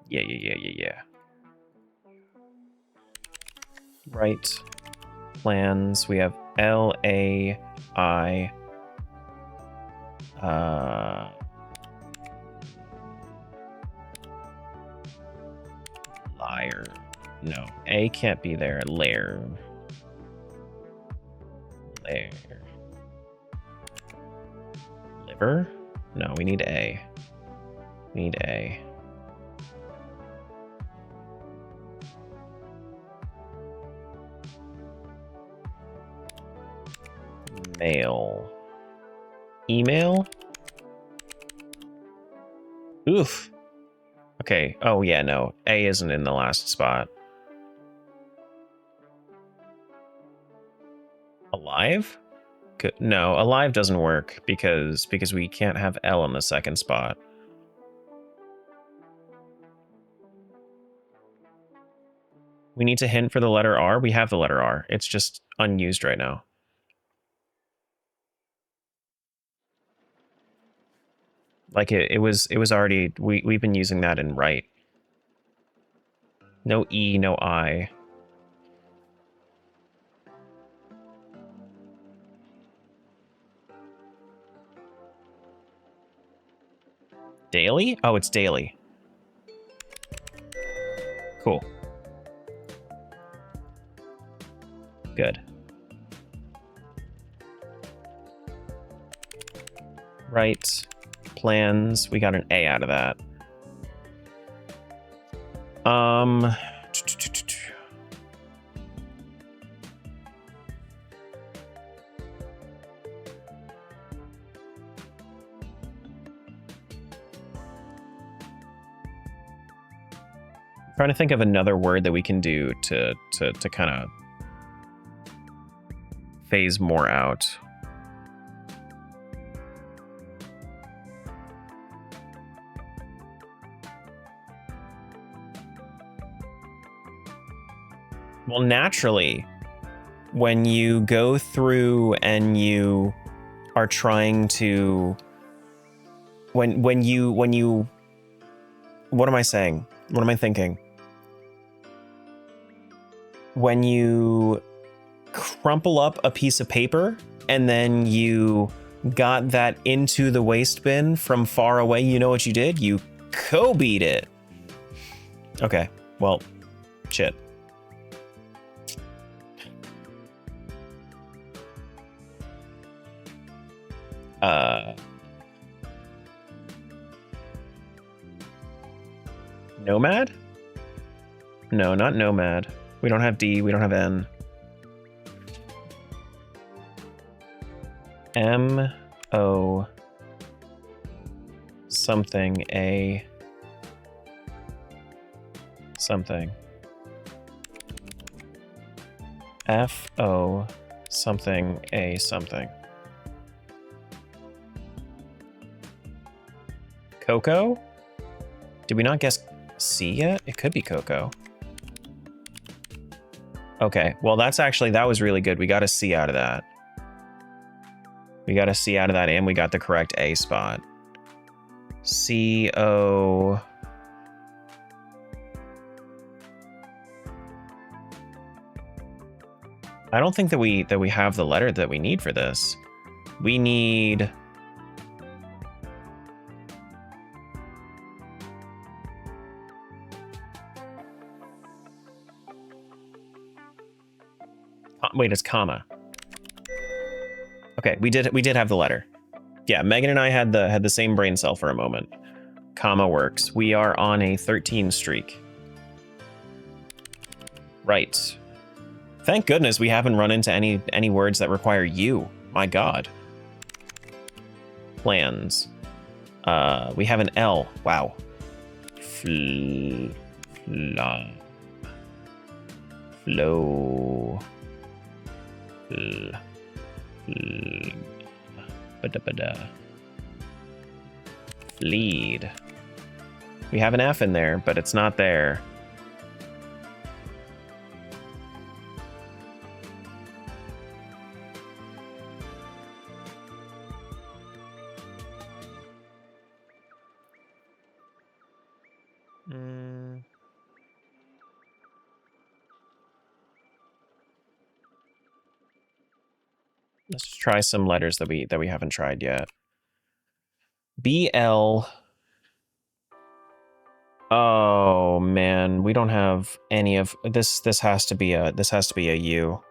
Yeah. Right. Plans. We have L-A-I. Liar. No. A can't be there. Lair. Liver? No, we need A. We need A. Mail. Email? Oof. Okay. Oh, yeah, no. A isn't in the last spot. Alive? No, alive doesn't work because we can't have L in the second spot. We need to hint for the letter R. We have the letter R. It's just unused right now. Like it was already, we've been using that in right. No E, no I. Daily? Oh, it's daily. Cool. Good. Right. Plans. We got an A out of that. Trying to think of another word that we can do to kind of phase more out. Well, naturally, when you go through and you are trying to, when you, what am I saying? What am I thinking? When you crumple up a piece of paper and then you got that into the waste bin from far away, you know what you did? You co-beat it. Okay, well, shit. Nomad? No, not Nomad. We don't have D, we don't have N. M-O something A something. F-O something A something. Coco? Did we not guess C yet? It could be Coco. Okay, well that was really good. We got a C out of that. We got a C out of that and we got the correct A spot. C-O... I don't think that we have the letter that we need for this. We need... Wait, it's comma. Okay, we did have the letter. Yeah, Megan and I had the same brain cell for a moment. Comma works. We are on a 13 streak. Right. Thank goodness we haven't run into any words that require you. My God. Plans. We have an L. Wow. Flow. Lead. We have an F in there, but it's not there. Let's just try some letters that we haven't tried yet. BL. Oh man, we don't have any of this. This has to be a U.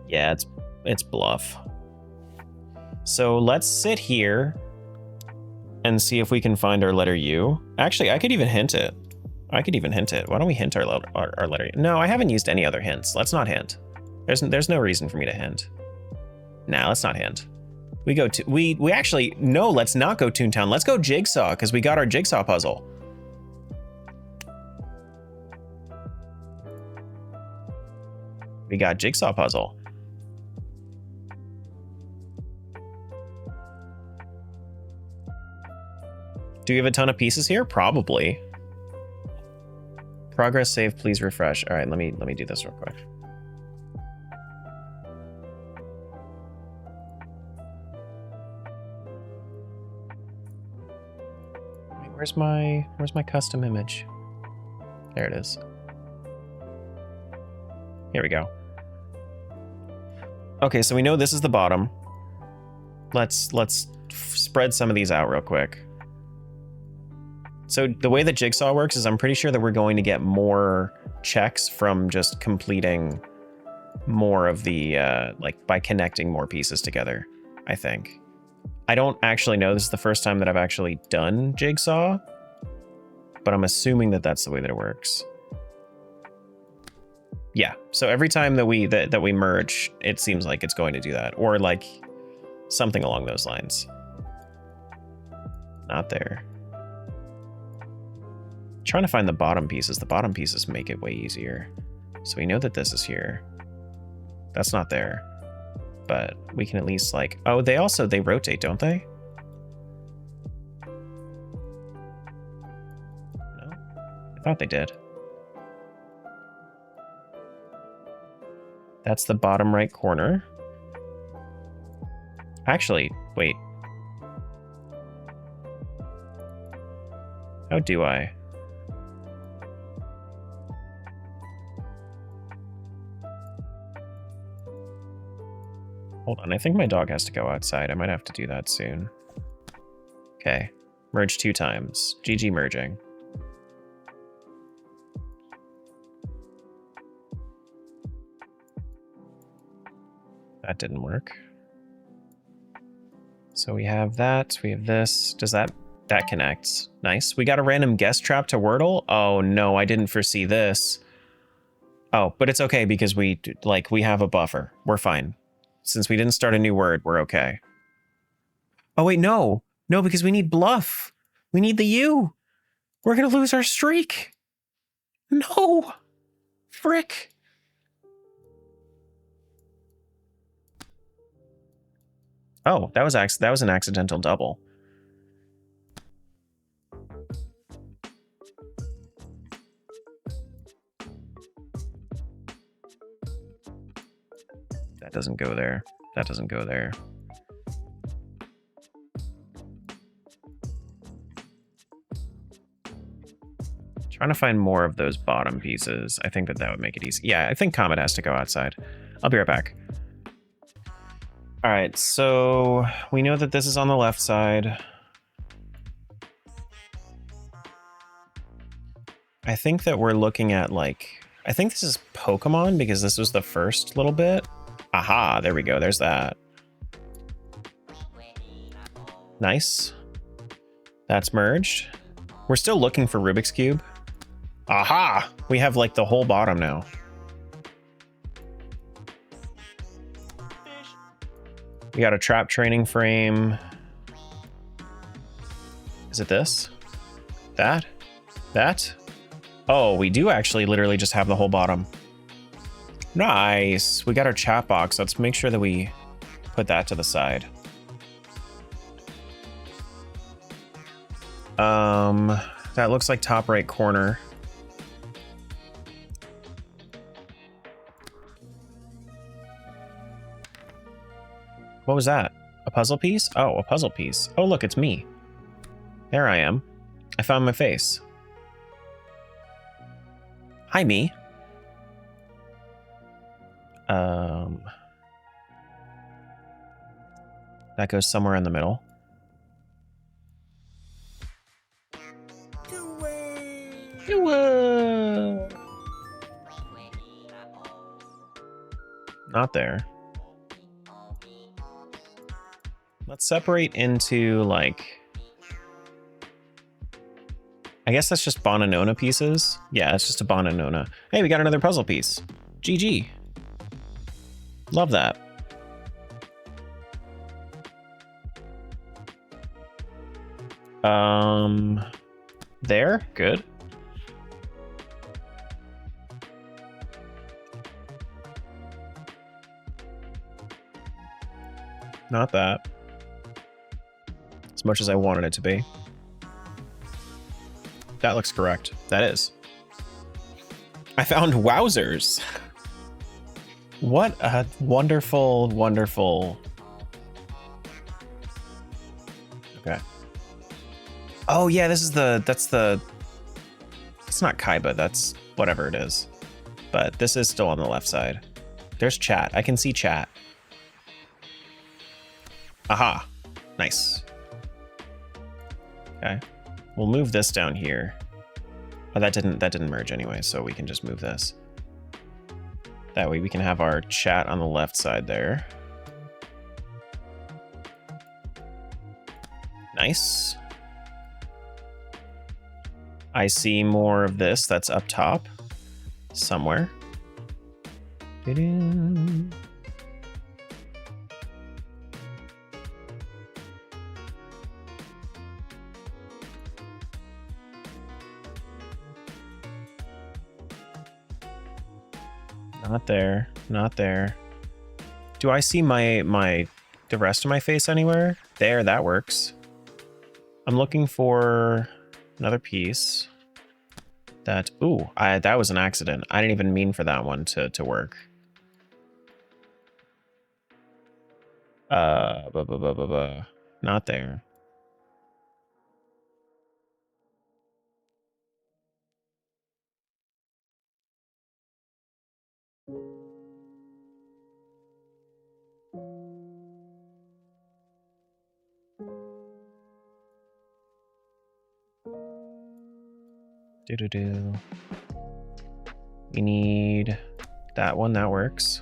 Yeah, it's bluff. So let's sit here and see if we can find our letter U. Actually, I could even hint it. Why don't we hint our letter? No, I haven't used any other hints. Let's not hint. There's no reason for me to hint. Nah, let's not hint. We actually, no, let's not go Toontown. Let's go Jigsaw, because we got our Jigsaw Puzzle. We got Jigsaw Puzzle. Do we have a ton of pieces here? Probably. Progress save, please refresh. All right, let me do this real quick. Wait, where's my custom image? There it is. Here we go. Okay, so we know this is the bottom. Let's spread some of these out real quick. So the way that Jigsaw works is I'm pretty sure that we're going to get more checks from just completing more of the, like by connecting more pieces together, I think. I don't actually know. This is the first time that I've actually done Jigsaw, but I'm assuming that that's the way that it works. Yeah, so every time that we merge, it seems like it's going to do that, or like something along those lines. Not there. Trying to find the bottom pieces. The bottom pieces make it way easier. So we know that this is here. That's not there. But we can at least like, oh, they rotate, don't they? Thought they did. That's the bottom right corner. Actually, wait. How do I? Hold on, I think my dog has to go outside. I might have to do that soon. Okay, merge 2 times. GG merging. That didn't work. So we have that, we have this. Does that connects? Nice. We got a random guest trap to Wordle. Oh no, I didn't foresee this. Oh, but it's okay because we have a buffer. We're fine. Since we didn't start a new word, we're okay. Oh wait, no. No, because we need bluff. We need the U. We're gonna lose our streak. No. Frick. Oh, that was an accidental double. That doesn't go there. That doesn't go there. Trying to find more of those bottom pieces. I think that would make it easy. Yeah, I think Comet has to go outside. I'll be right back. All right, so we know that this is on the left side. I think that we're looking at I think this is Pokemon because this was the first little bit. Aha, there we go. There's that. Nice. That's merged. We're still looking for Rubik's Cube. Aha! We have the whole bottom now. We got a trap training frame. Is it this? That? That? Oh, we do actually literally just have the whole bottom. Nice. We got our chat box. Let's make sure that we put that to the side. That looks like top right corner. What was that? A puzzle piece? Oh, a puzzle piece. Oh, look, it's me. There I am. I found my face. Hi, me. That goes somewhere in the middle. Not there. Let's separate into I guess that's just Bonanona pieces. Yeah, it's just a Bonanona. Hey, we got another puzzle piece. GG. Love that. There, good. Not that. As much as I wanted it to be. That looks correct. That is. I found wowzers. What a wonderful, wonderful. Okay. Oh yeah, this is that's not Kaiba, that's whatever it is. But this is still on the left side. There's chat. I can see chat. Aha. Nice. Okay. We'll move this down here. Oh, that didn't merge anyway, so we can just move this. That way we can have our chat on the left side there. Nice. I see more of this that's up top somewhere. Doo-doo. Not there, not there. Do I see the rest of my face anywhere? There, that works. I'm looking for another piece. That, ooh, that was an accident. I didn't even mean for that one to work. Not there. Do-do-do. We need that one, that works.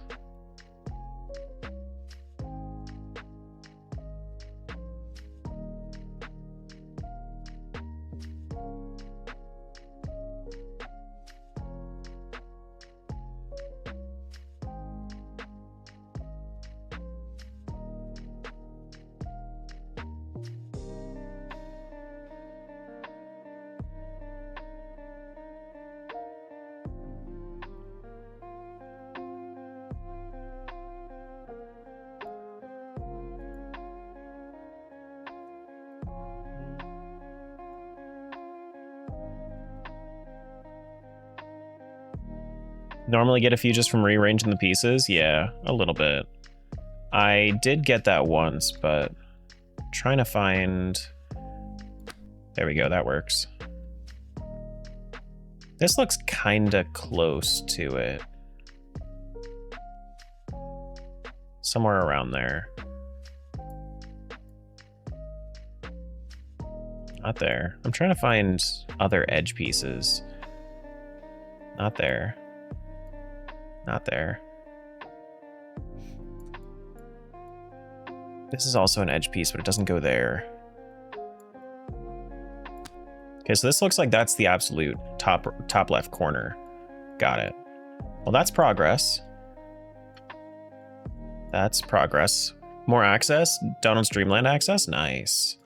Normally get a few just from rearranging the pieces? Yeah, a little bit. I did get that once, but I'm trying to find... There we go, that works. This looks kinda close to it. Somewhere around there. Not there. I'm trying to find other edge pieces. Not there. Not there. This is also an edge piece, but it doesn't go there. Okay, so this looks like that's the absolute top left corner. Got it. Well, that's progress. That's progress. More access? Donald's Dreamland access? Nice.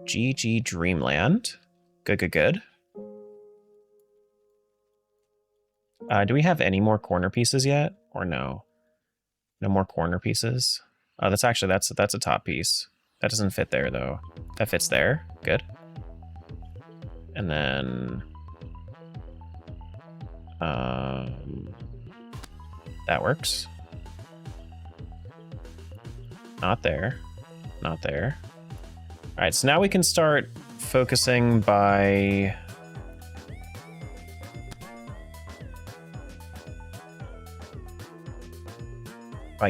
GG Dreamland. Good, good, good. Do we have any more corner pieces yet? Or no? No more corner pieces? Oh, that's actually, that's a top piece. That doesn't fit there, though. That fits there. Good. And then... that works. Not there. Not there. All right, so now we can start focusing by...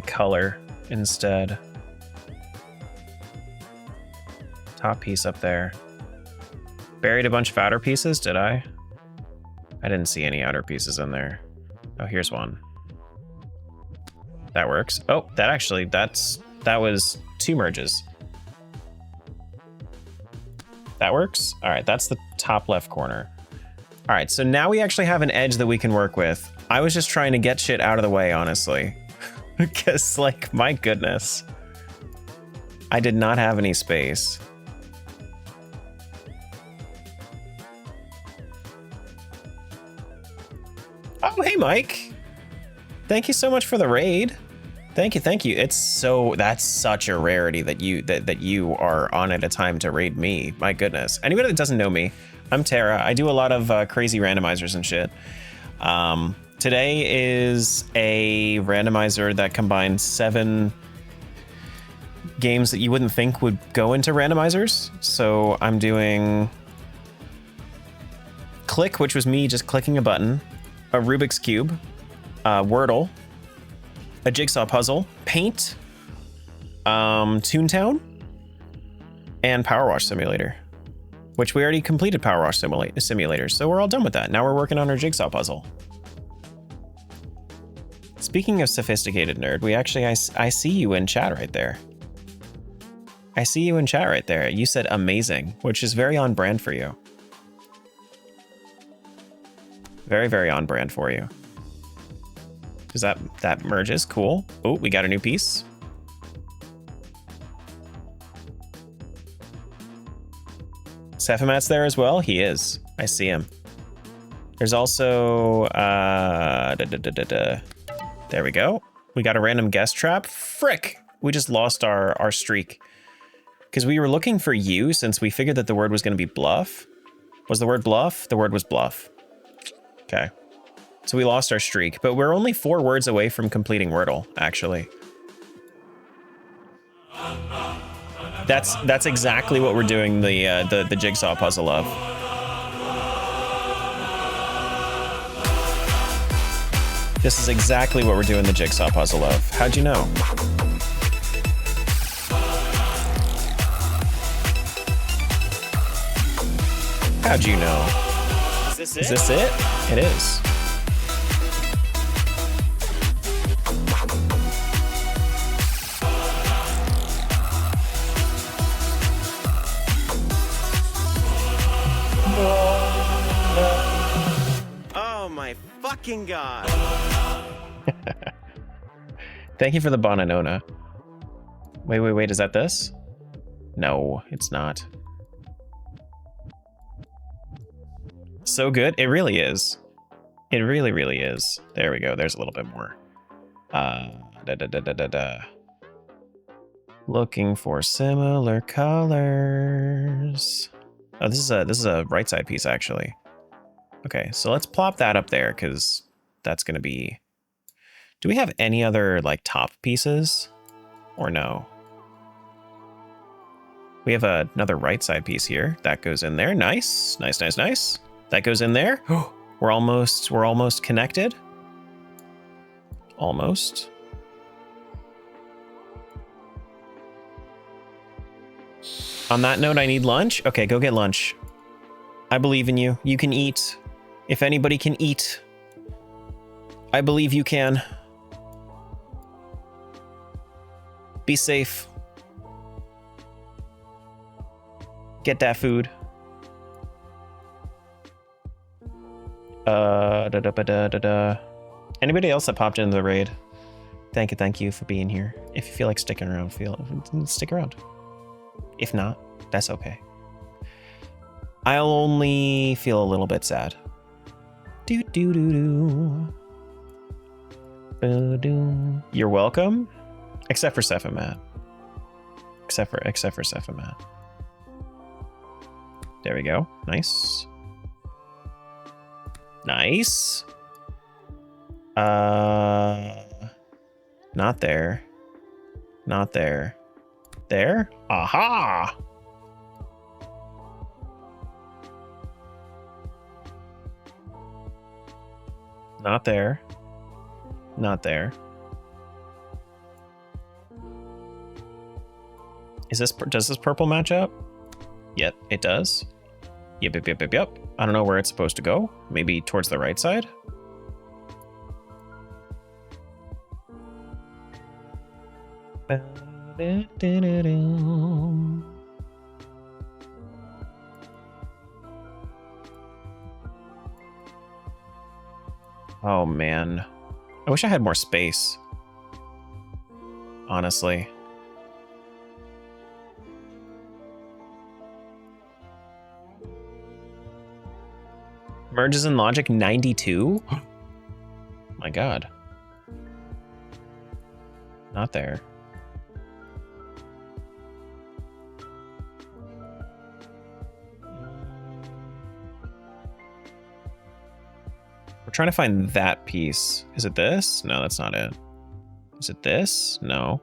color instead. Top piece up there. Buried a bunch of outer pieces, did I? I didn't see any outer pieces in there. Oh, here's one. That works. Oh, that actually, that was 2 merges. That works? All right, that's the top left corner. All right, so now we actually have an edge that we can work with. I was just trying to get shit out of the way, honestly. Because, like, my goodness. I did not have any space. Oh, hey, Mike. Thank you so much for the raid. Thank you, thank you. It's so, that's such a rarity that you are on at a time to raid me. My goodness. Anybody that doesn't know me, I'm Tara. I do a lot of crazy randomizers and shit. Today is a randomizer that combines 7 games that you wouldn't think would go into randomizers. So I'm doing Clique, which was me just clicking a button, a Rubik's Cube, Wordle, a Jigsaw Puzzle, Paint, Toontown, and Powerwash Simulator, which we already completed Powerwash Simulator, so we're all done with that. Now we're working on our Jigsaw Puzzle. Speaking of sophisticated nerd, we actually, I see you in chat right there. I see you in chat right there. You said amazing, which is very on brand for you. Very, very on brand for you. Does that merges? Cool. Oh, we got a new piece. Sephimat's there as well? He is. I see him. There's also... There we go. We got a random guest trap. Frick! We just lost our streak. Because we were looking for you since we figured that the word was going to be bluff. Was the word bluff? The word was bluff. Okay. So we lost our streak, but we're only 4 words away from completing Wordle, actually. That's exactly what we're doing the Jigsaw Puzzle of. This is exactly what we're doing the Jigsaw Puzzle of. How'd you know? How'd you know? Is this it? It is. Oh my fucking god. Thank you for the Bonanona. Wait, is that this? No, it's not. So good. It really is. It really, really is. There we go. There's a little bit more. Looking for similar colors. Oh, this is a right side piece actually. Okay, so let's plop that up there because that's gonna be. Do we have any other like top pieces, or no? We have another right side piece here that goes in there. Nice. That goes in there. We're almost connected. Almost. On that note, I need lunch. Okay, go get lunch. I believe in you. You can eat. If anybody can eat, I believe you can. Be safe. Get that food. Anybody else that popped into the raid? Thank you for being here. If you feel like sticking around, stick around. If not, that's okay. I'll only feel a little bit sad. You're welcome. Except for Sephimat. Except for Sephimat. There we go. Nice. Nice. Not there. Not there. There? Aha! Not there. Not there. Does this purple match up? Yep, it does. Yep. I don't know where it's supposed to go. Maybe towards the right side? Oh man. I wish I had more space. Honestly. Merges in logic 92? My god. Not there. We're trying to find that piece. Is it this? No, that's not it. Is it this? No.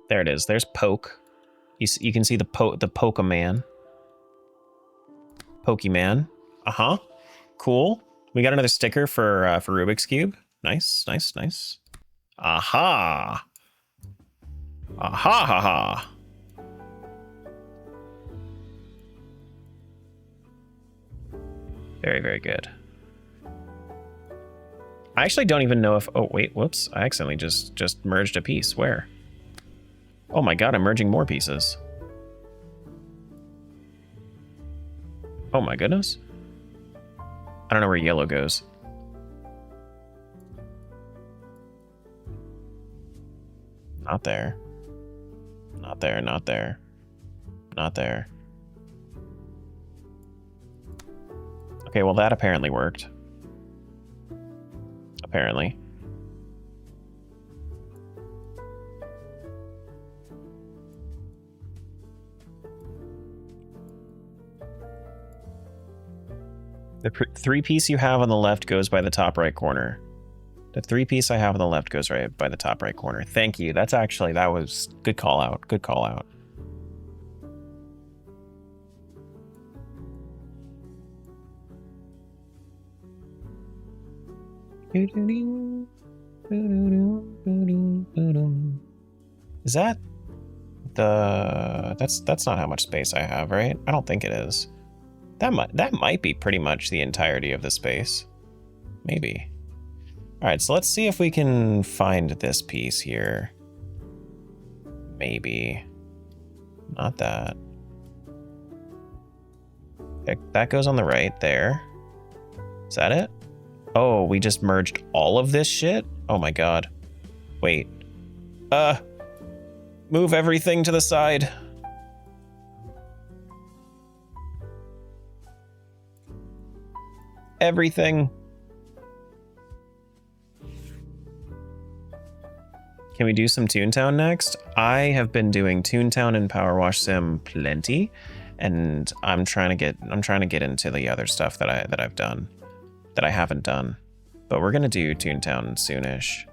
There it is. There's poke. You can see the Pokemon. Pokemon. Uh-huh. Cool. We got another sticker for Rubik's Cube. Nice. Aha. Aha ha ha. Very, very good. I actually don't even know if... Oh, wait. Whoops. I accidentally just merged a piece. Where? Oh my god, I'm merging more pieces. Oh my goodness. I don't know where yellow goes. Not there. Not there, not there. Not there. Okay, well that apparently worked. Apparently. The 3-piece you have on the left goes by the top right corner. The 3-piece I have on the left goes right by the top right corner. Thank you. That was good call out. Good call out. Is that that's not how much space I have, right? I don't think it is. That might be pretty much the entirety of the space. Maybe. All right, so let's see if we can find this piece here. Maybe. Not that. That goes on the right there. Is that it? Oh, we just merged all of this shit? Oh my god. Wait. Move everything to the side. Everything. Can we do some Toontown next? I have been doing Toontown and Powerwash Sim plenty, and I'm trying to get into the other stuff that I've done, that I haven't done. But we're gonna do Toontown soonish.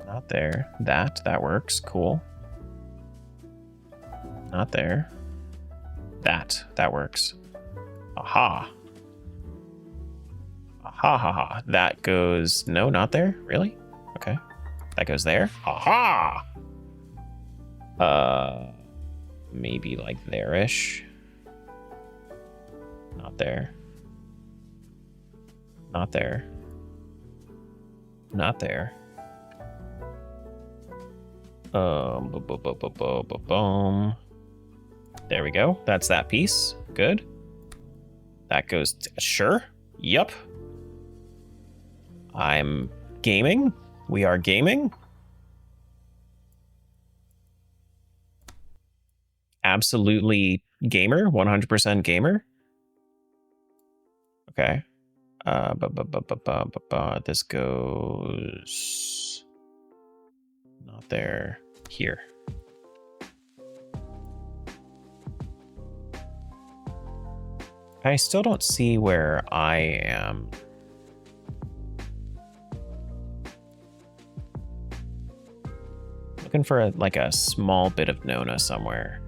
Not there. That works. Cool. Not there. That works. Aha. Aha ha ha. That goes... No, not there? Really? Okay. That goes there. Aha! Maybe like there-ish. Not there. Not there. Not there. Boom. There we go. That's that piece. Good. That goes... Sure. Yup. I'm gaming. We are gaming. Absolutely gamer. 100% gamer. Okay. This goes... Not there. Here. I still don't see where I am. Looking for like a small bit of Nona somewhere.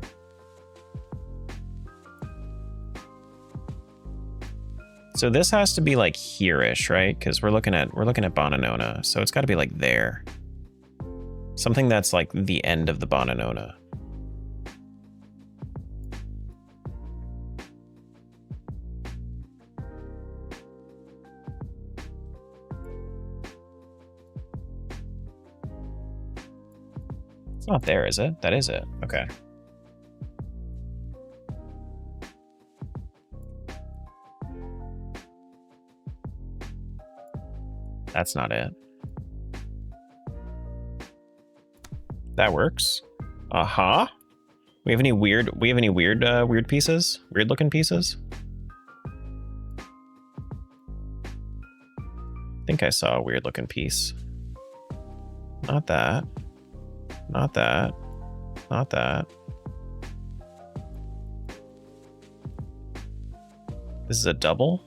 So this has to be like here-ish, right? Because we're looking at Bonanona, so it's got to be like there. Something that's like the end of the Bonanona. It's not there, is it? That is it. Okay. That's not it. That works. Aha. We have any weird pieces? Weird looking pieces? I think I saw a weird looking piece. Not that. Not that. Not that. This is a double?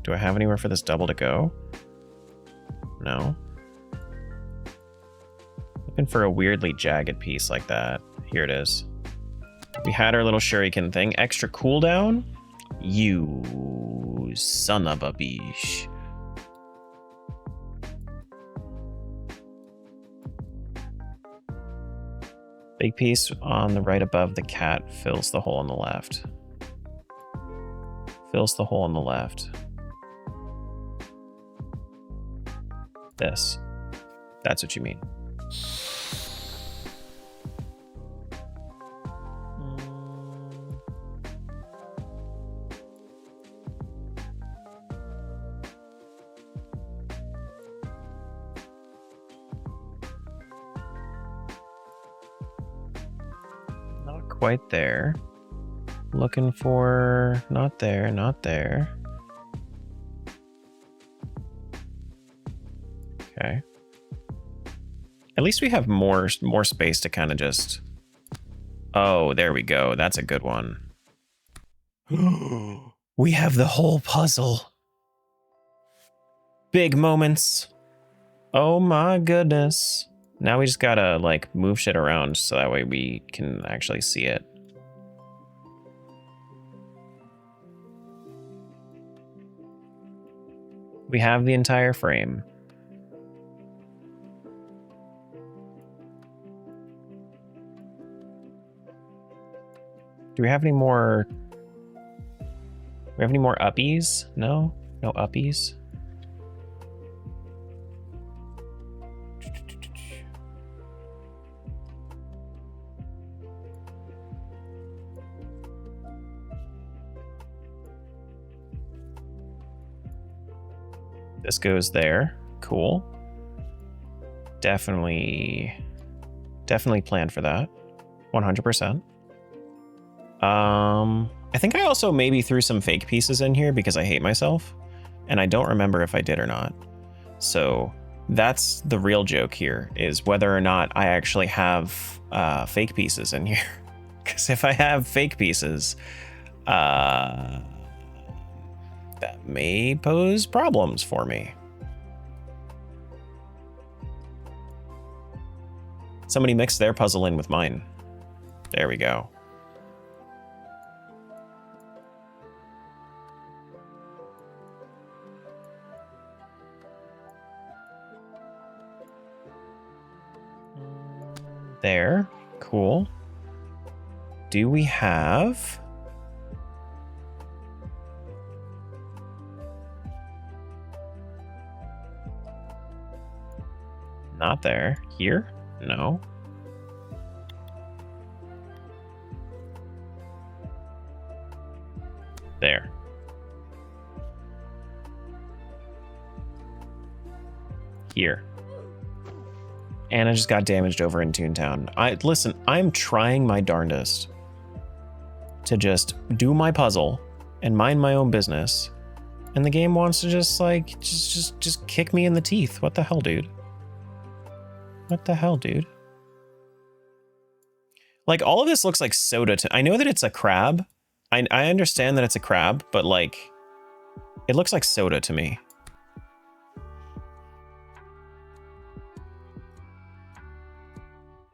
Do I have anywhere for this double to go? No. Looking for a weirdly jagged piece like that. Here it is. We had our little shuriken thing. Extra cooldown? You son of a bitch. Big piece on the right above the cat fills the hole on the left. Fills the hole on the left. This. That's what you mean. Not quite there. Looking for... Not there, not there. Okay. At least we have more space to kind of just... Oh, there we go. That's a good one. We have the whole puzzle. Big moments. Oh my goodness. Now we just gotta, like, move shit around so that way we can actually see it. We have the entire frame. Do we have any more? Do we have any more uppies? No? No uppies? This goes there. Cool. Definitely planned for that. 100%. I think I also maybe threw some fake pieces in here because I hate myself, and I don't remember if I did or not. So that's the real joke here, is whether or not I actually have fake pieces in here. Because if I have fake pieces, that may pose problems for me. Somebody mixed their puzzle in with mine. There we go. There. Cool. Do we have... Not there. Here? No. There. Here. And I just got damaged over in Toontown. Listen, I'm trying my darndest to just do my puzzle and mind my own business. And the game wants to just like, just kick me in the teeth. What the hell, dude? What the hell, dude? Like, all of this looks like soda to... I know that it's a crab. I understand that it's a crab, but like, it looks like soda to me.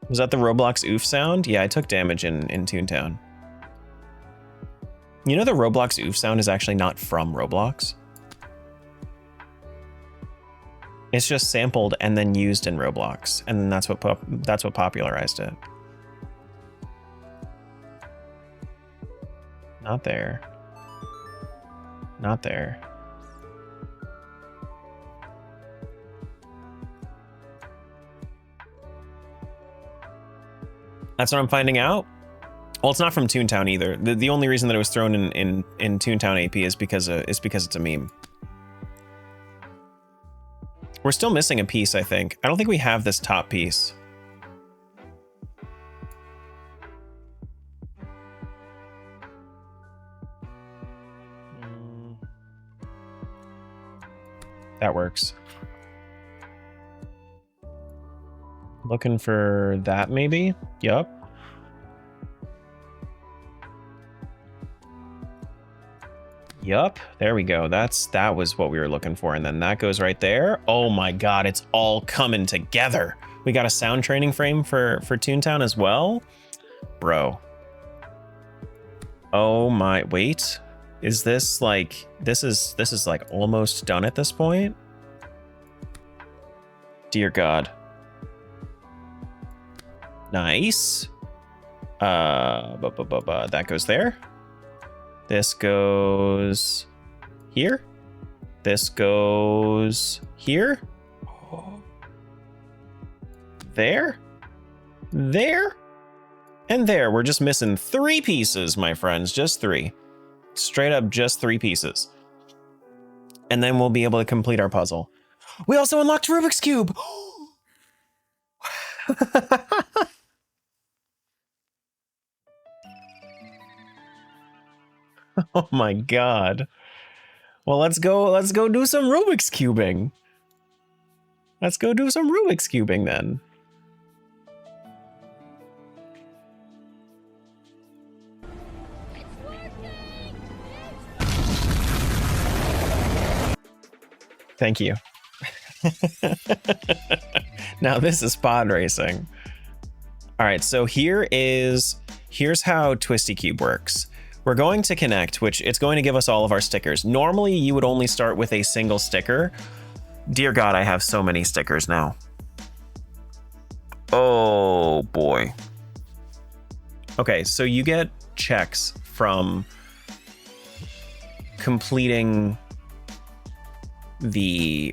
Was that the Roblox oof sound? Yeah, I took damage in Toontown. You know the Roblox oof sound is actually not from Roblox. It's just sampled and then used in Roblox, and then that's what popularized it. Not there. Not there. That's what I'm finding out. Well, it's not from Toontown either. The only reason that it was thrown in Toontown AP is because it's a meme. We're still missing a piece, I think. I don't think we have this top piece. That works. Looking for that, maybe? Yup. Yup, there we go. That was what we were looking for, and then that goes right there. Oh my god, it's all coming together. We got a sound training frame for Toontown as well. Bro. Oh my, wait. Is this like, this is like almost done at this point? Dear God. Nice. That goes there. This goes here. This goes here. There. There. And there. We're just missing 3 pieces, my friends. Just 3. Straight up just 3 pieces. And then we'll be able to complete our puzzle. We also unlocked Rubik's Cube. Oh my god. Well, let's go do some Rubik's cubing. Let's go do some Rubik's Cubing then. Thank you. Now this is pod racing. All right, so here's how Twisty Cube works. We're going to connect, which it's going to give us all of our stickers. Normally you would only start with a single sticker. Dear God, I have so many stickers now. Oh boy. Okay, so you get checks from completing the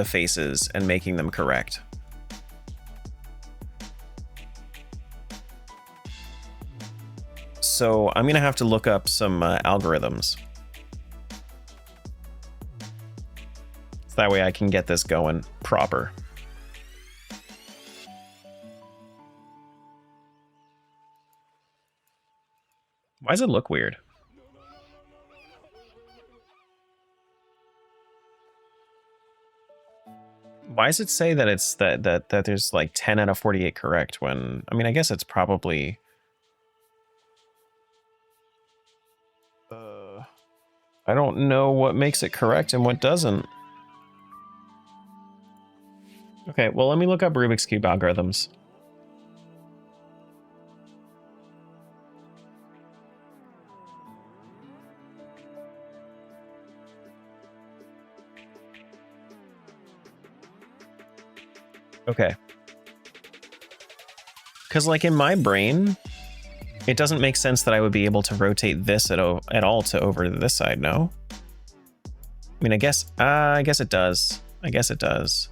faces and making them correct. So I'm gonna have to look up some algorithms. So that way I can get this going proper. Why does it look weird? Why does it say that it's that there's like 10 out of 48 correct when, I mean, I guess it's probably I don't know what makes it correct and what doesn't. Okay, well, let me look up Rubik's Cube algorithms. Okay. Because, like, in my brain, it doesn't make sense that I would be able to rotate this at all to over to this side, no? I mean, I guess it does. I guess it does.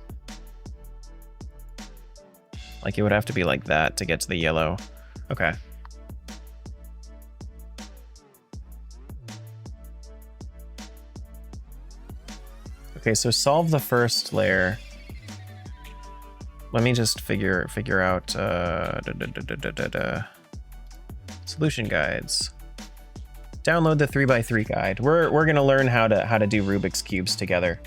Like, it would have to be like that to get to the yellow. Okay. Okay, so solve the first layer. Let me just figure out solution guides. Download the 3x3 guide. We're gonna learn how to do Rubik's cubes together.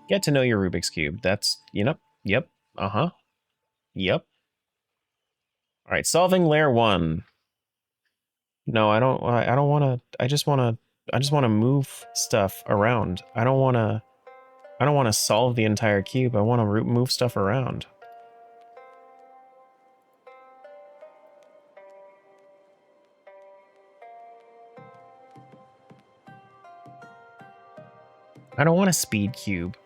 Get to know your Rubik's cube. That's, you know, yep, uh-huh, yep. All right, solving layer 1. No, I don't want to. I just want to move stuff around. I don't want to solve the entire cube. I want to move stuff around. I don't want a speed cube.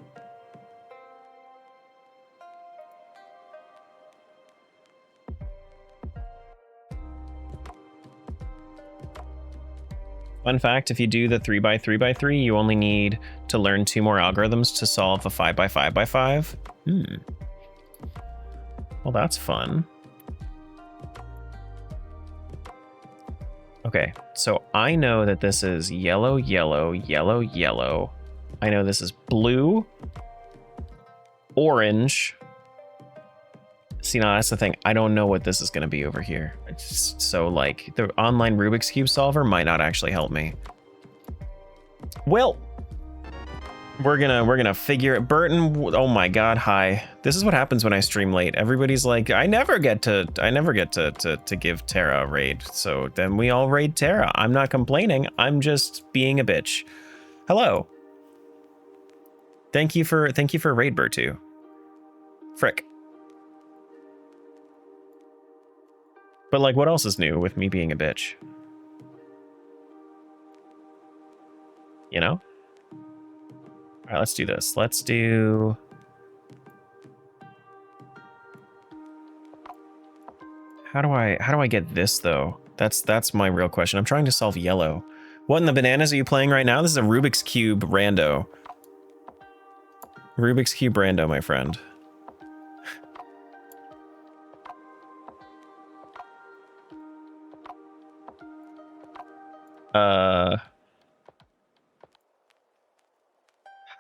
Fun fact, if you do the 3x3x3, you only need to learn 2 more algorithms to solve a 5x5x5. Well, that's fun. Okay, so I know that this is yellow, yellow, yellow, yellow. I know this is blue, orange. See, now that's the thing. I don't know what this is going to be over here. So, like, the online Rubik's Cube solver might not actually help me. Well, we're gonna figure it. Burton, oh my God, hi. This is what happens when I stream late. Everybody's like, I never get to give Tara a raid. So then we all raid Tara. I'm not complaining. I'm just being a bitch. Hello. Thank you for raid, Bertu. Frick. But, like, what else is new with me being a bitch? You know? All right, let's do this. Let's do... How do I get this, though? That's my real question. I'm trying to solve yellow. What in the bananas are you playing right now? This is a Rubik's Cube rando. Rubik's Cube rando, my friend.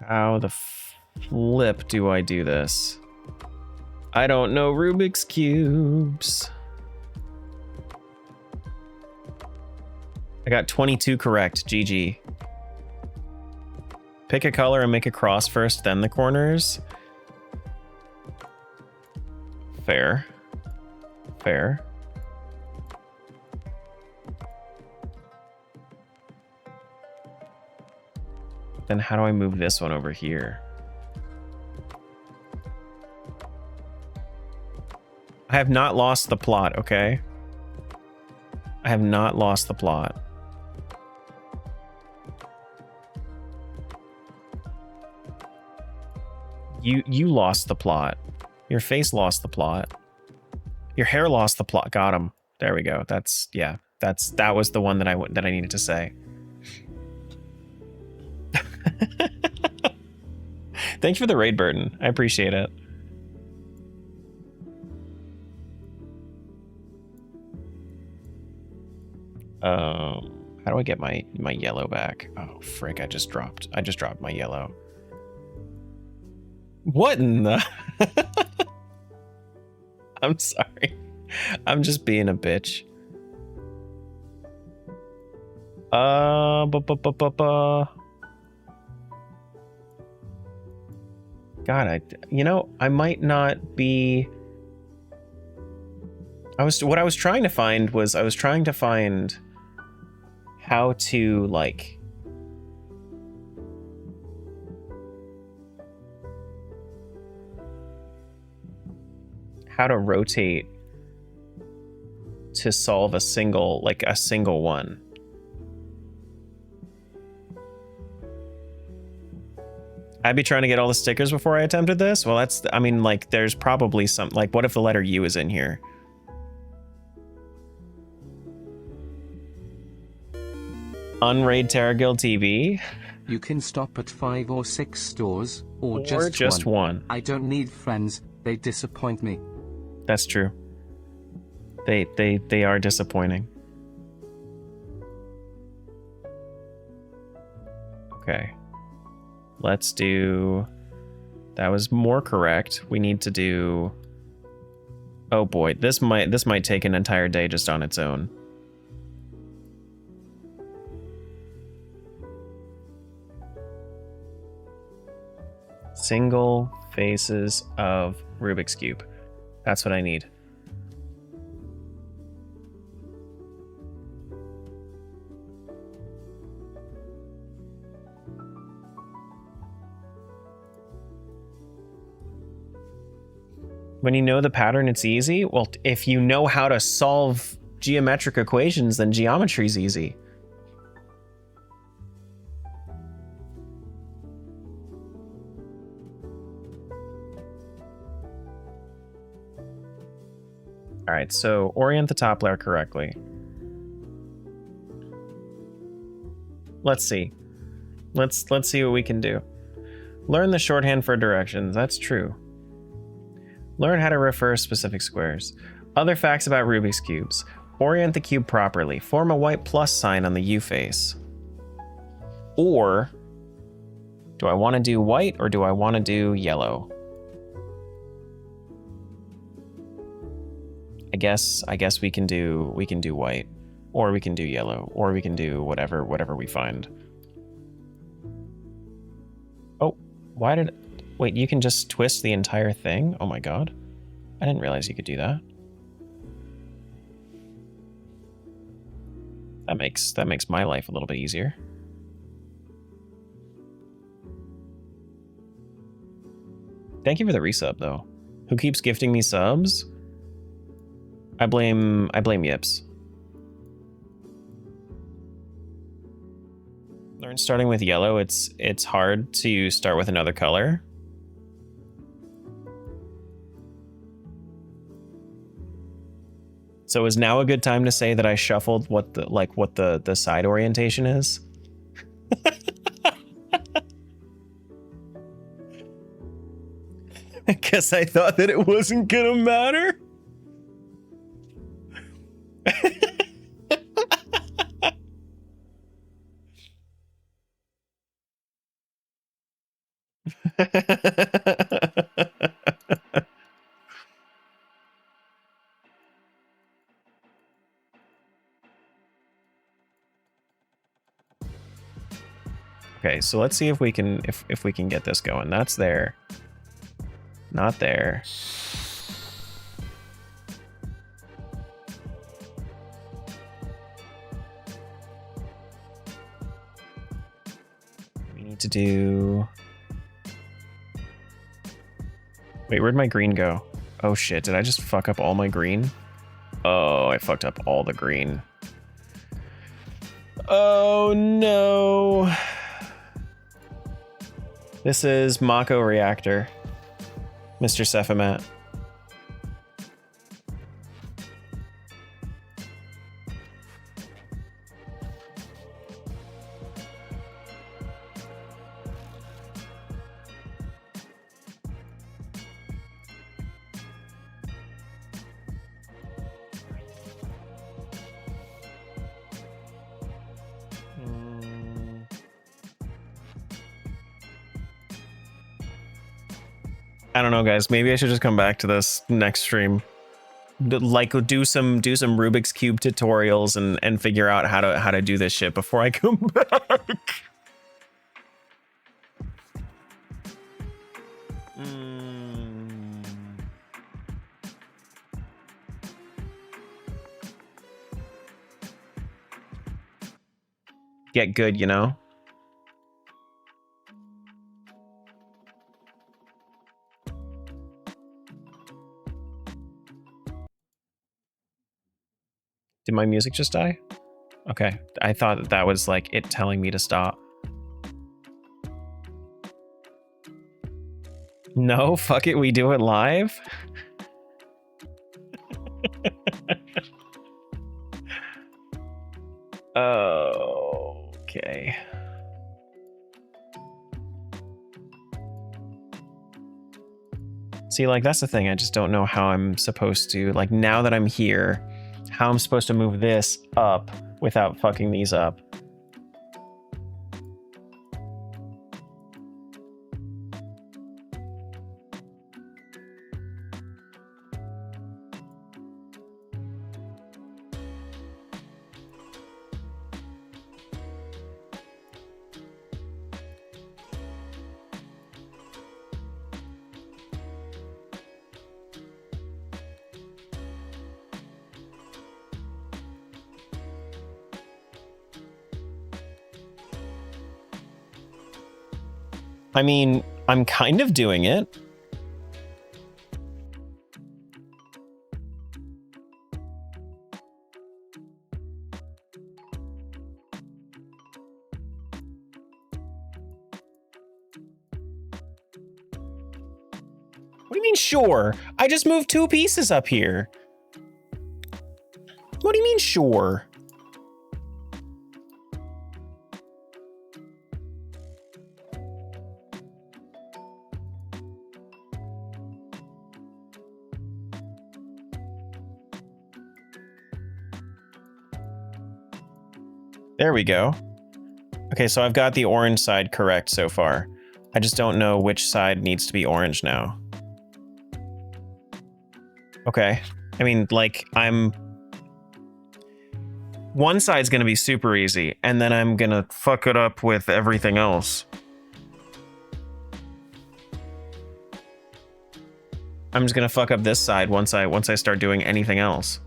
How the flip do I do this? I don't know Rubik's Cubes. I got 22 correct, GG. Pick a color and make a cross first, then the corners. Fair. Fair. Then how do I move this one over here? I have not lost the plot, okay? I have not lost the plot. You lost the plot. Your face lost the plot. Your hair lost the plot. Got him. There we go. That's yeah. That was the one that I needed to say. Thanks for the raid, Burton. I appreciate it. How do I get my yellow back? Oh frick! I just dropped my yellow. What in the? I'm sorry. I'm just being a bitch. God, I might not be. What I was trying to find was how to like. How to rotate to solve a single one. I'd be trying to get all the stickers before I attempted this. Well, there's probably some, like, what if the letter U is in here? Unraid Terra Guild TV. You can stop at 5 or 6 stores, or just one. I don't need friends, they disappoint me. That's true. They are disappointing. Okay. Let's do... That was more correct. We need to do... Oh boy, this might take an entire day just on its own. Single faces of Rubik's Cube. That's what I need. When you know the pattern, it's easy. Well, if you know how to solve geometric equations, then geometry's easy. All right, so orient the top layer correctly. Let's see. Let's see what we can do. Learn the shorthand for directions. That's true. Learn how to refer specific squares. Other facts about Rubik's Cubes. Orient the cube properly. Form a white plus sign on the U face. Or, do I want to do white or do I want to do yellow? I guess we can do white, or we can do yellow, or we can do whatever we find. Oh, why did... Wait, you can just twist the entire thing? Oh my god. I didn't realize you could do that. That makes my life a little bit easier. Thank you for the resub though. Who keeps gifting me subs? I blame Yips. Learn starting with yellow. It's hard to start with another color. So is now a good time to say that I shuffled what the side orientation is? I guess I thought that it wasn't gonna matter. Okay, so let's see if we can if we can get this going. That's there. Not there. We need to do... Wait, where'd my green go? Oh shit, did I just fuck up all my green? Oh, I fucked up all the green. Oh no. This is Mako Reactor, Mr. Sephimat. I don't know, guys. Maybe I should just come back to this next stream. Like, do some Rubik's Cube tutorials and figure out how to do this shit before I come back. Get good, you know? Did my music just die? Okay, I thought that was like it telling me to stop. No, fuck it, we do it live? Okay. See, like, that's the thing. I just don't know how I'm supposed to, like, now that I'm here, how I'm supposed to move this up without fucking these up. I mean, I'm kind of doing it. What do you mean, sure? I just moved 2 pieces up here. What do you mean, sure? There we go. Okay, so I've got the orange side correct so far. I just don't know which side needs to be orange now. Okay. I mean, like, one side's gonna be super easy, and then I'm gonna fuck it up with everything else. I'm just gonna fuck up this side once I start doing anything else.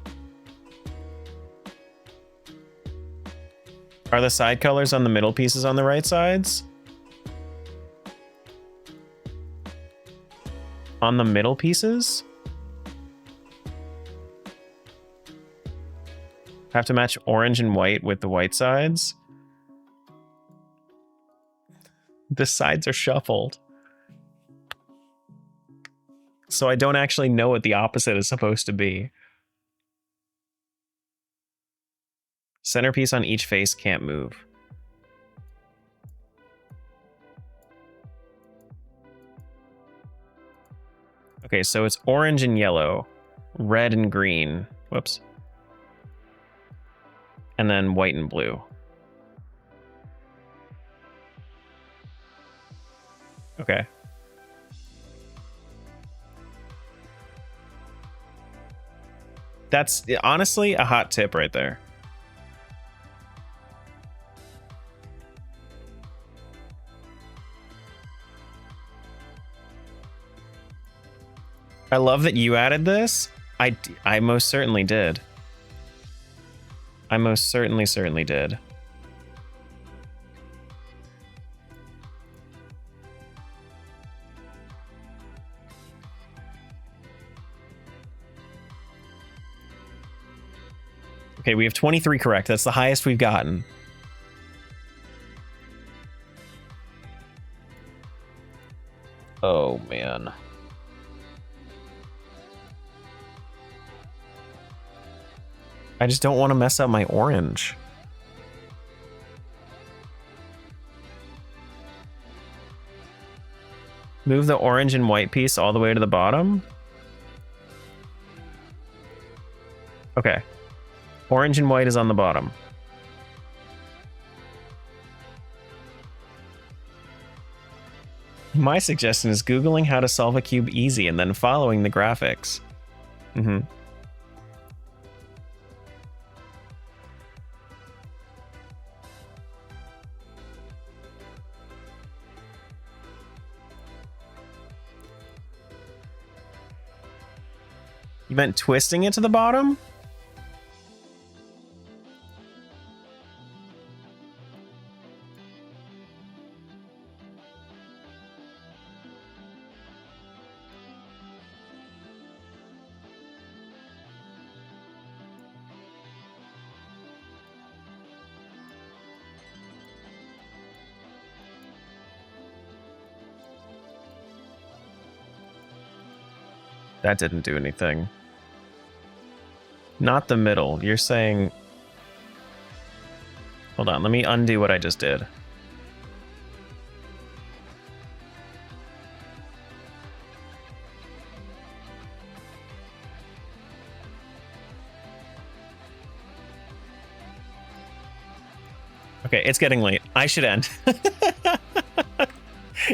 Are the side colors on the middle pieces on the right sides? On the middle pieces? Have to match orange and white with the white sides? The sides are shuffled. So I don't actually know what the opposite is supposed to be. Centerpiece on each face can't move. Okay, so it's orange and yellow, red and green. Whoops. And then white and blue. Okay. That's honestly a hot tip right there. I love that you added this. I most certainly did. I most certainly did. Okay, we have 23 correct. That's the highest we've gotten. Oh, man. I just don't want to mess up my orange. Move the orange and white piece all the way to the bottom. Okay. Orange and white is on the bottom. My suggestion is Googling how to solve a cube easy and then following the graphics. Mm-hmm. You meant twisting it to the bottom? That didn't do anything. Not the middle. You're saying... Hold on, let me undo what I just did. Okay, it's getting late. I should end.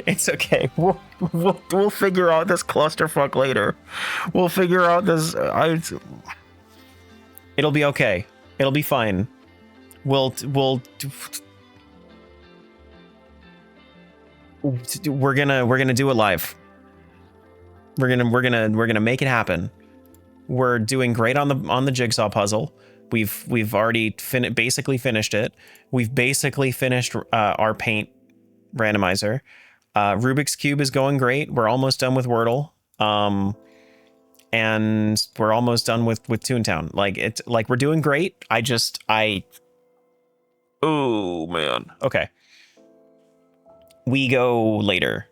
It's okay. We'll figure out this clusterfuck later. We'll figure out this. It'll be okay. It'll be fine. We're gonna do it live. We're gonna make it happen. We're doing great on the jigsaw puzzle. We've already basically finished it. We've basically finished our paint randomizer. Rubik's Cube is going great. We're almost done with Wordle. And we're almost done with Toontown. Like we're doing great. Oh man. Okay. We go later.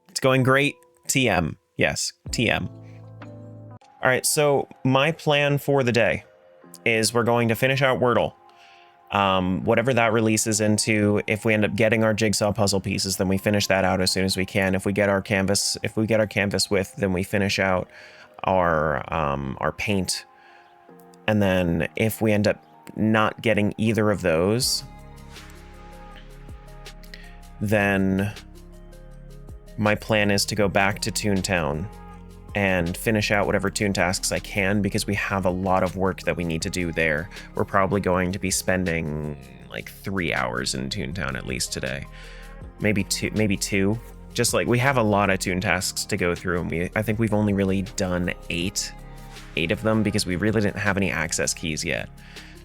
It's going great. TM. Yes, TM. All right, so my plan for the day is we're going to finish out Wordle. Whatever that releases into, if we end up getting our jigsaw puzzle pieces, then we finish that out as soon as we can. If we get our canvas width, then we finish out our paint. And then if we end up not getting either of those, then my plan is to go back to Toontown and finish out whatever toon tasks I can, because we have a lot of work that we need to do there. We're probably going to be spending like 3 hours in Toontown at least today. Maybe two. Just like, we have a lot of toon tasks to go through, and I think we've only really done eight of them because we really didn't have any access keys yet.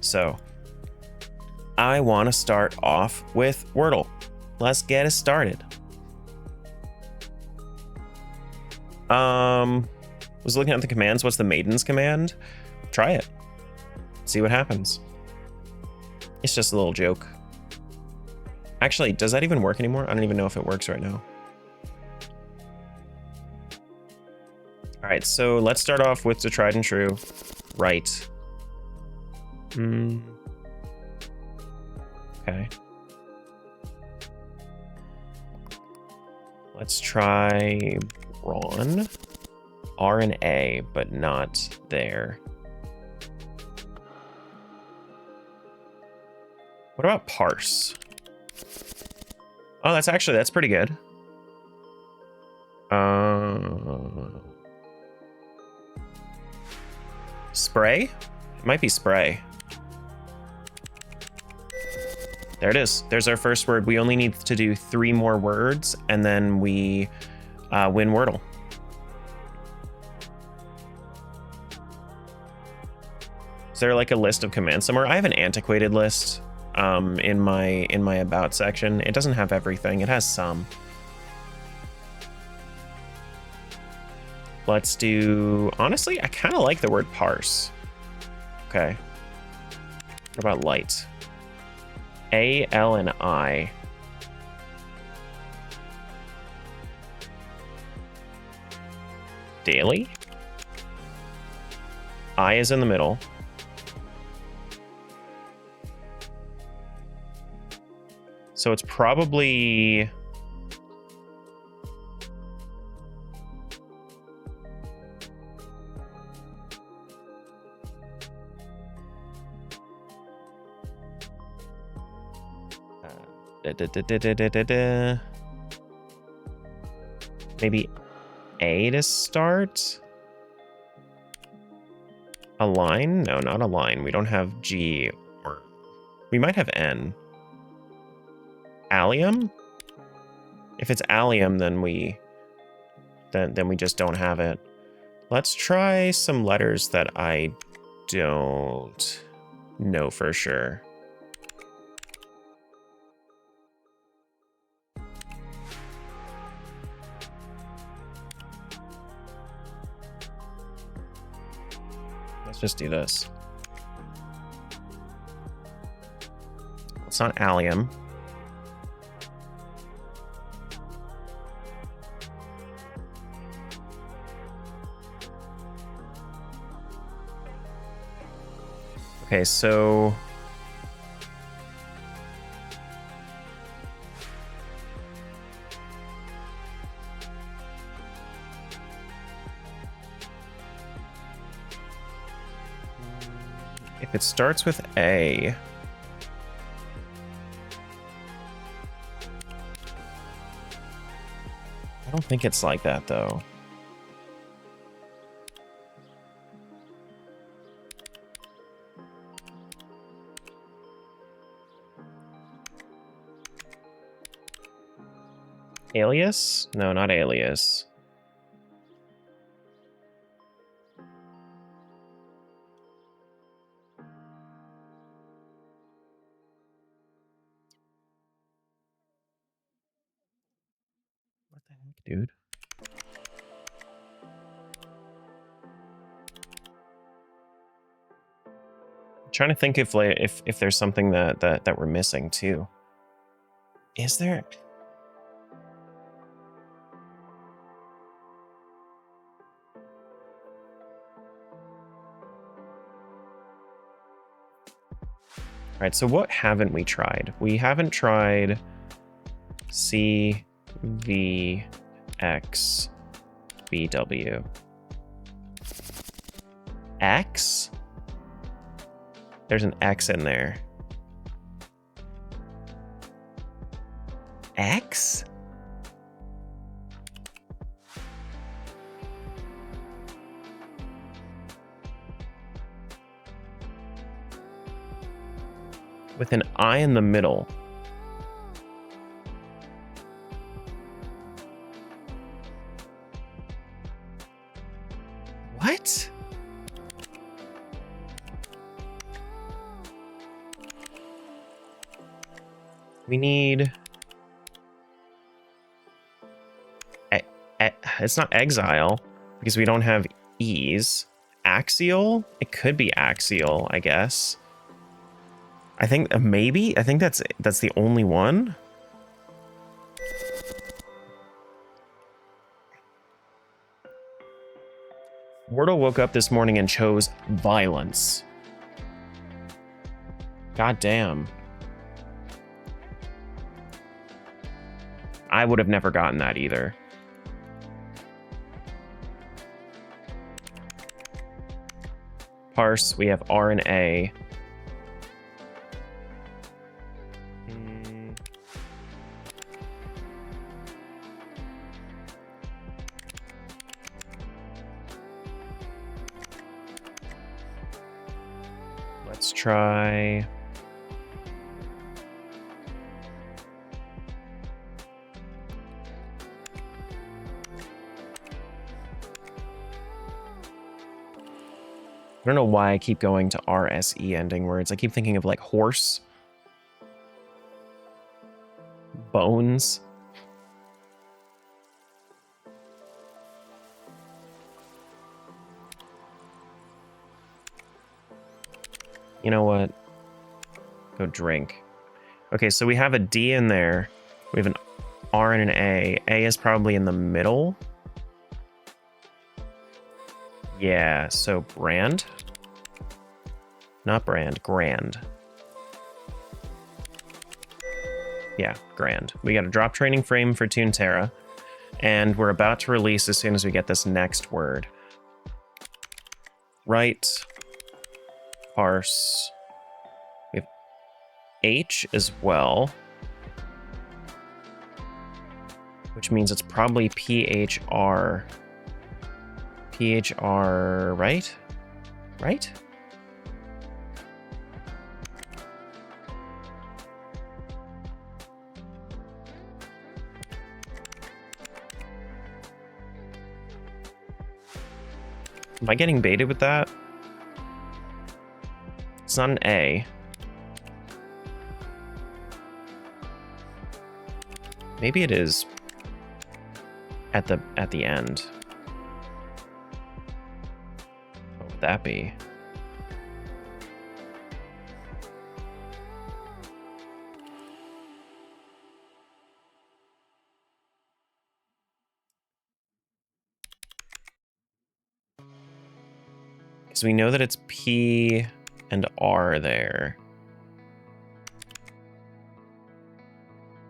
So I want to start off with Wordle. Let's get it started. Was looking at the commands. What's the maiden's command? Try it. See what happens. It's just a little joke. Actually, does that even work anymore? I don't even know if it works right now. All right, so let's start off with the tried and true. Right. Okay. Let's try Brawn. R and A, but not there. What about parse? Oh, that's pretty good. Spray? It might be spray. There it is. There's our first word. We only need to do 3 more words, and then we win Wordle. Is there like a list of commands somewhere? I have an antiquated list in my about section. It doesn't have everything. It has some. Let's do, honestly, I kind of like the word parse. Okay. What about light? A, L, and I. Daily? I is in the middle. So it's probably... maybe A to start? A line? No, not a line. We don't have G, or we might have N. Allium? If it's allium, then we just don't have it. Let's try some letters that I don't know for sure. Let's just do this. It's not allium. Okay, so if it starts with A, I don't think it's like that though. Alias? No, not alias. What the heck, dude? I'm trying to think if like if there's something that we're missing too. Is there? All right, so what haven't we tried? We haven't tried C, V, X, B, W. X? There's an X in there. X? With an I in the middle. What? We need... It's not exile, because we don't have E's. Axial? It could be axial, I guess. I think maybe. I think that's the only one. Wordle woke up this morning and chose violence. God damn. I would have never gotten that either. Parse, we have R and A. Let's try... I don't know why I keep going to RSE ending words. I keep thinking of like horse, bones. You know what? Go drink. Okay, so we have a D in there. We have an R and an A. A is probably in the middle. Yeah, so brand. Not brand, grand. Yeah, grand. We got a drop training frame for Toontown, and we're about to release as soon as we get this next word. Write, parse. We have H as well, which means it's probably PHR. PHR, right? Right? Am I getting baited with that? It's not an A. Maybe it is at the end. What would that be? Because we know that it's P and R there.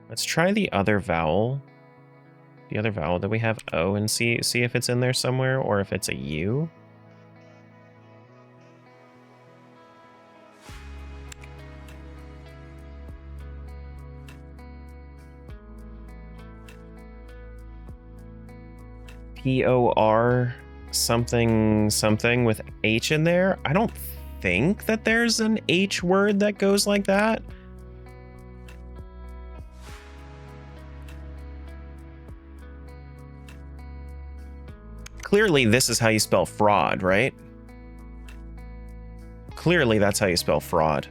Let's try the other vowel. The other vowel that we have, O, and see if it's in there somewhere or if it's a U. POR something something with H in there. I don't think that there's an H word that goes like that. Clearly, this is how you spell fraud, right? Clearly, that's how you spell fraud.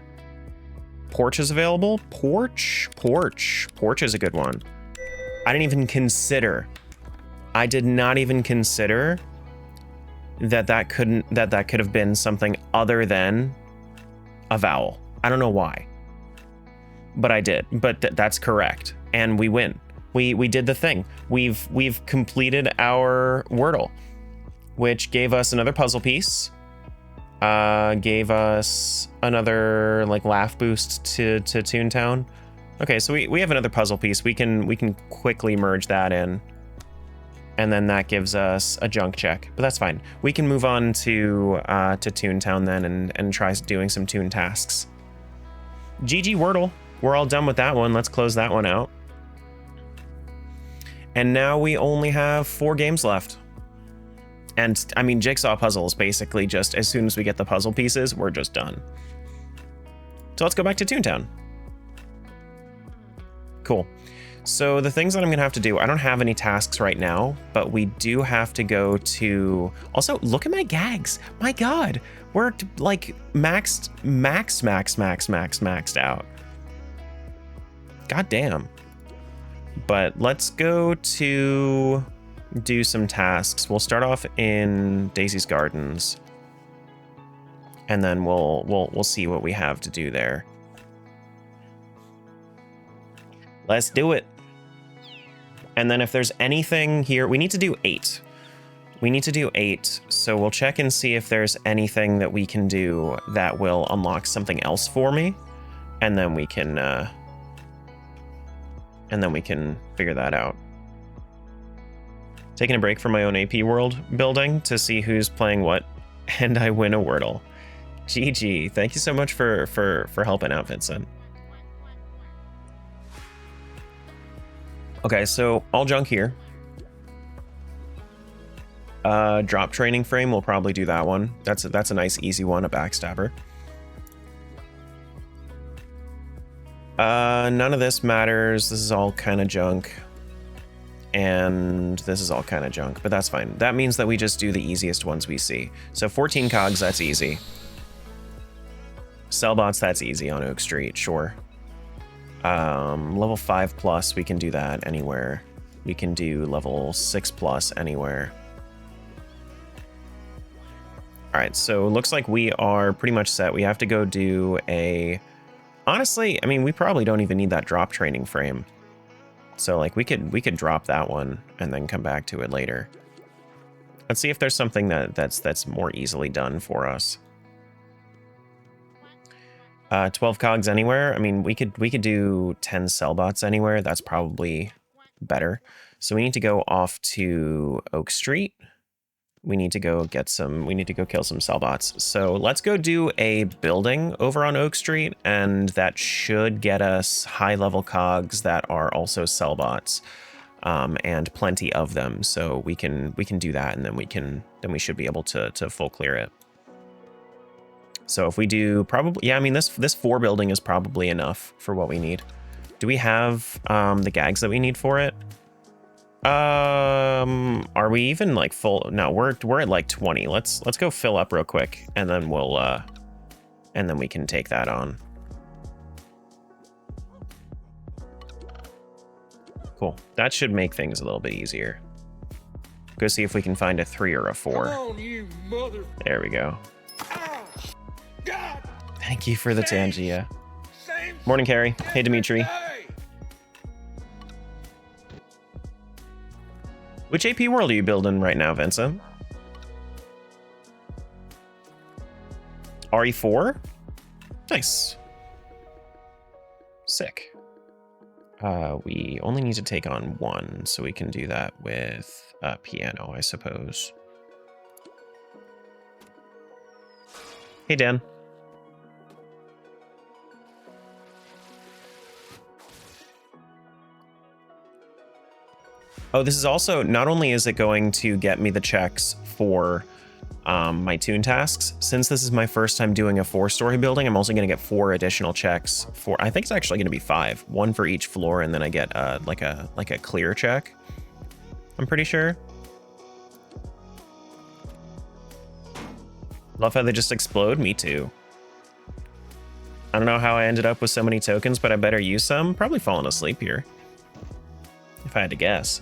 Porch is available? Porch is a good one. I didn't even consider. I did not even consider that could have been something other than a vowel. I don't know why, but I did. But that's correct, and we win. We did the thing. We've completed our Wordle, which gave us another puzzle piece. Gave us another like laugh boost to Toontown. Okay, so we have another puzzle piece. We can quickly merge that in. And then that gives us a junk check, but that's fine. We can move on to Toontown then and try doing some Toon tasks. GG Wordle. We're all done with that one. Let's close that one out. And now we only have 4 games left. And I mean, Jigsaw Puzzle is basically just as soon as we get the puzzle pieces, we're just done. So let's go back to Toontown. Cool. So the things that I'm gonna have to do, I don't have any tasks right now, but we do have to go to, also look at my gags. My God, we're like maxed out. God damn. But let's go to do some tasks. We'll start off in Daisy's Gardens, and then we'll see what we have to do there. Let's do it. And then if there's anything here, we need to do 8. We need to do 8. So we'll check and see if there's anything that we can do that will unlock something else for me, and then we can figure that out. Taking a break from my own AP world building to see who's playing what, and I win a Wordle. GG. Thank you so much for helping out, Vincent. Okay, so all junk here. Drop training frame, we'll probably do that one. That's a nice easy one, a backstabber. None of this matters. This is all kind of junk. And this is all kind of junk, but that's fine. That means that we just do the easiest ones we see. So 14 cogs, that's easy. Cellbots, that's easy on Oak Street, sure. Level 5 plus, we can do that anywhere. We can do level 6 plus anywhere. All right, so it looks like we are pretty much set. We have to go do a... Honestly, I mean, we probably don't even need that drop training frame. So like we could drop that one and then come back to it later. Let's see if there's something that's more easily done for us. 12 cogs anywhere. I mean, we could do 10 cellbots anywhere. That's probably better. So we need to go off to Oak Street. We need to go kill some cellbots. So let's go do a building over on Oak Street, and that should get us high level cogs that are also cellbots, and plenty of them. So we can do that, and then we should be able to full clear it. So if we do yeah, I mean this 4 building is probably enough for what we need. Do we have the gags that we need for it? Are we even like full? No, we're at like 20. Let's go fill up real quick, and then we'll and then we can take that on. Cool. That should make things a little bit easier. Go see if we can find a 3 or a 4. Come on, you mother... There we go. Ow! God! Thank you for the Tangia. Same Morning, Carrie. Hey, Dimitri. day. Which AP world are you building right now, Vincent? RE4? Nice. Sick. We only need to take on 1, so we can do that with piano, I suppose. Hey, Dan. Oh, this is also, not only is it going to get me the checks for my Toon tasks, since this is my first time doing a 4-story building, I'm also going to get 4 additional checks for, I think it's actually going to be 5, 1 for each floor, and then I get like a clear check, I'm pretty sure. Love how they just explode, me too. I don't know how I ended up with so many tokens, but I better use some. Probably falling asleep here, if I had to guess.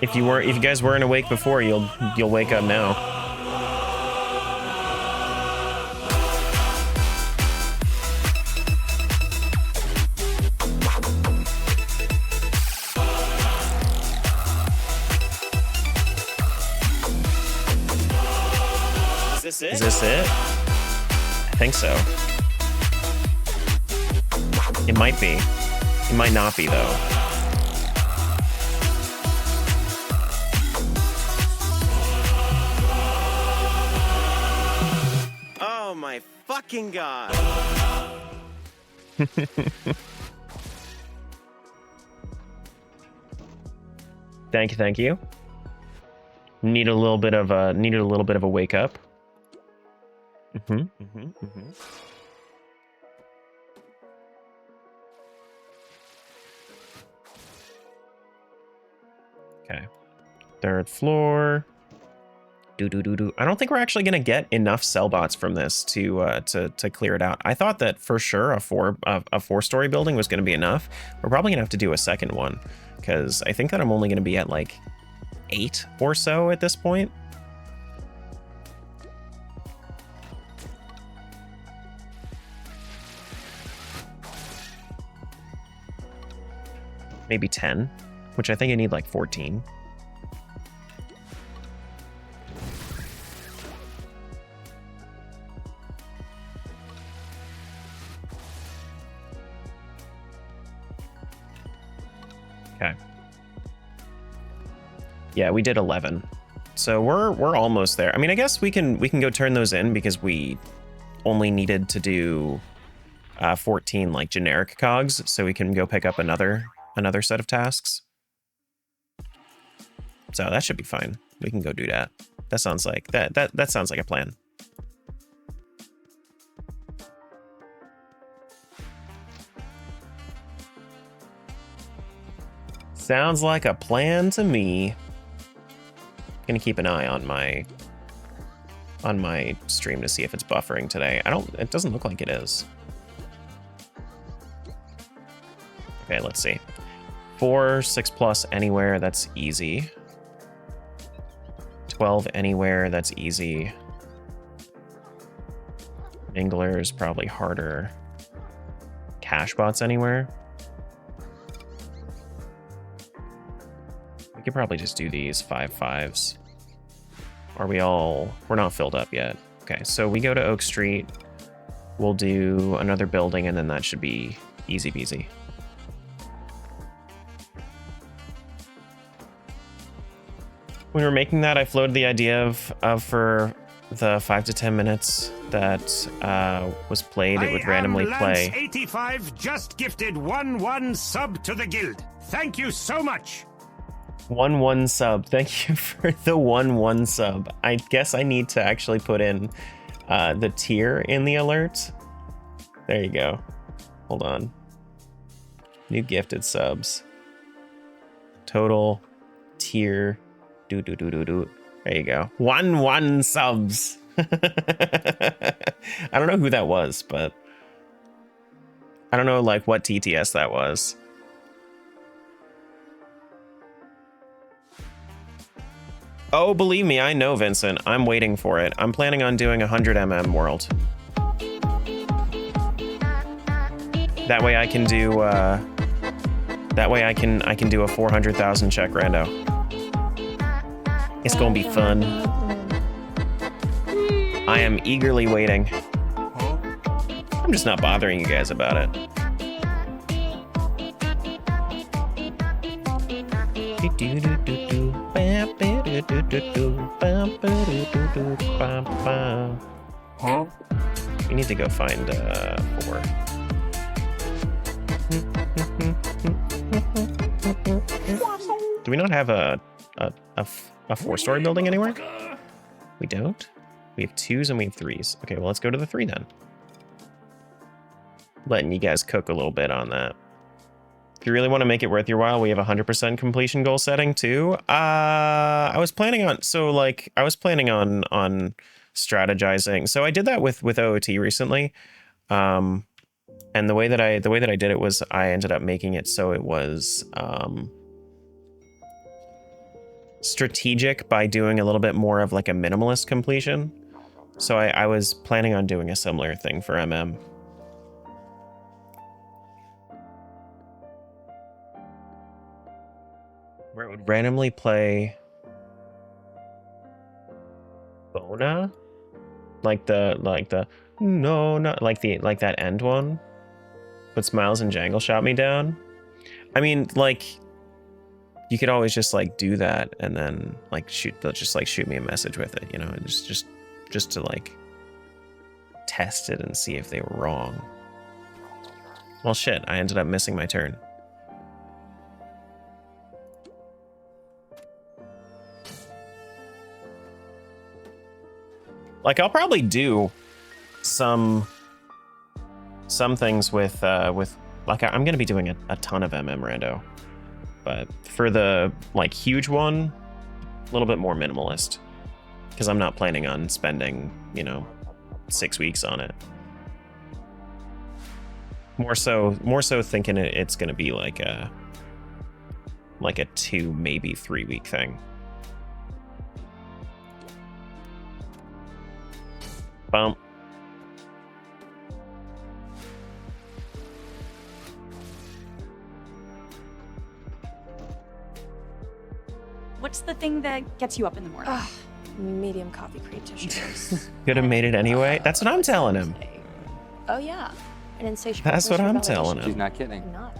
If you guys weren't awake before, you'll wake up now. Is this it? I think so. It might be. It might not be though. Oh my fucking god. Thank you. Needed a little bit of a wake up. Okay. 3rd floor. I don't think we're actually gonna get enough cellbots from this to clear it out. I thought that for sure a 4-story building was gonna be enough. We're probably gonna have to do a second one, because I think that I'm only gonna be at like 8 or so at this point. Maybe 10, which I think I need like 14. Okay. Yeah, we did 11. So we're almost there. I mean, I guess we can go turn those in, because we only needed to do 14 like generic cogs, so we can go pick up another set of tasks. So that should be fine. We can go do that. That sounds like that sounds like a plan. Sounds like a plan to me. Gonna keep an eye on my stream to see if it's buffering today. It doesn't look like it is. Okay, let's see. 4, 6+ anywhere, that's easy. 12 anywhere, that's easy. Mingler is probably harder. Cashbots anywhere. We could probably just do these 5 5s. We're not filled up yet. Okay, so we go to Oak Street. We'll do another building and then that should be easy peasy. When we were making that, I floated the idea of for the 5 to 10 minutes that was played, it would randomly play. 85 just gifted 1 sub to the guild. Thank you so much. 1 sub. Thank you for the 1 sub. I guess I need to actually put in the tier in the alert. There you go. Hold on. New gifted subs. Total tier. Do. There you go. 1 subs. I don't know who that was, but I don't know like what TTS that was. Oh, believe me, I know, Vincent. I'm waiting for it. I'm planning on doing 100mm world. That way I can do I can do a 400,000 check rando. It's gonna be fun. I am eagerly waiting. I'm just not bothering you guys about it. We need to go find 4. Do we not have a 4-story building anywhere? We don't? We have 2s and we have 3s. Okay, well, let's go to the 3 then. Letting you guys cook a little bit on that. If you really want to make it worth your while, we have 100% completion goal setting too. I was planning on strategizing. So I did that with OOT recently. And the way that I did it was I ended up making it so it was strategic by doing a little bit more of like a minimalist completion. So I was planning on doing a similar thing for MM. Where it would randomly play Bona? Like that end one. But Smiles and Jangle shot me down. I mean, like, you could always just like do that and then like they'll just like shoot me a message with it, you know, just to like test it and see if they were wrong. Well, shit, I ended up missing my turn. Like, I'll probably do some things with like, I'm gonna be doing a ton of MM rando, but for the like huge one, a little bit more minimalist, because I'm not planning on spending, you know, 6 weeks on it. More so thinking it's gonna be like a 2, maybe 3 week thing. Bump. What's the thing that gets you up in the morning? Medium coffee practitioners. Could have made it anyway. That's what I'm telling him. Oh yeah, an insatiable. That's what I'm telling him. She's not kidding. I'm not.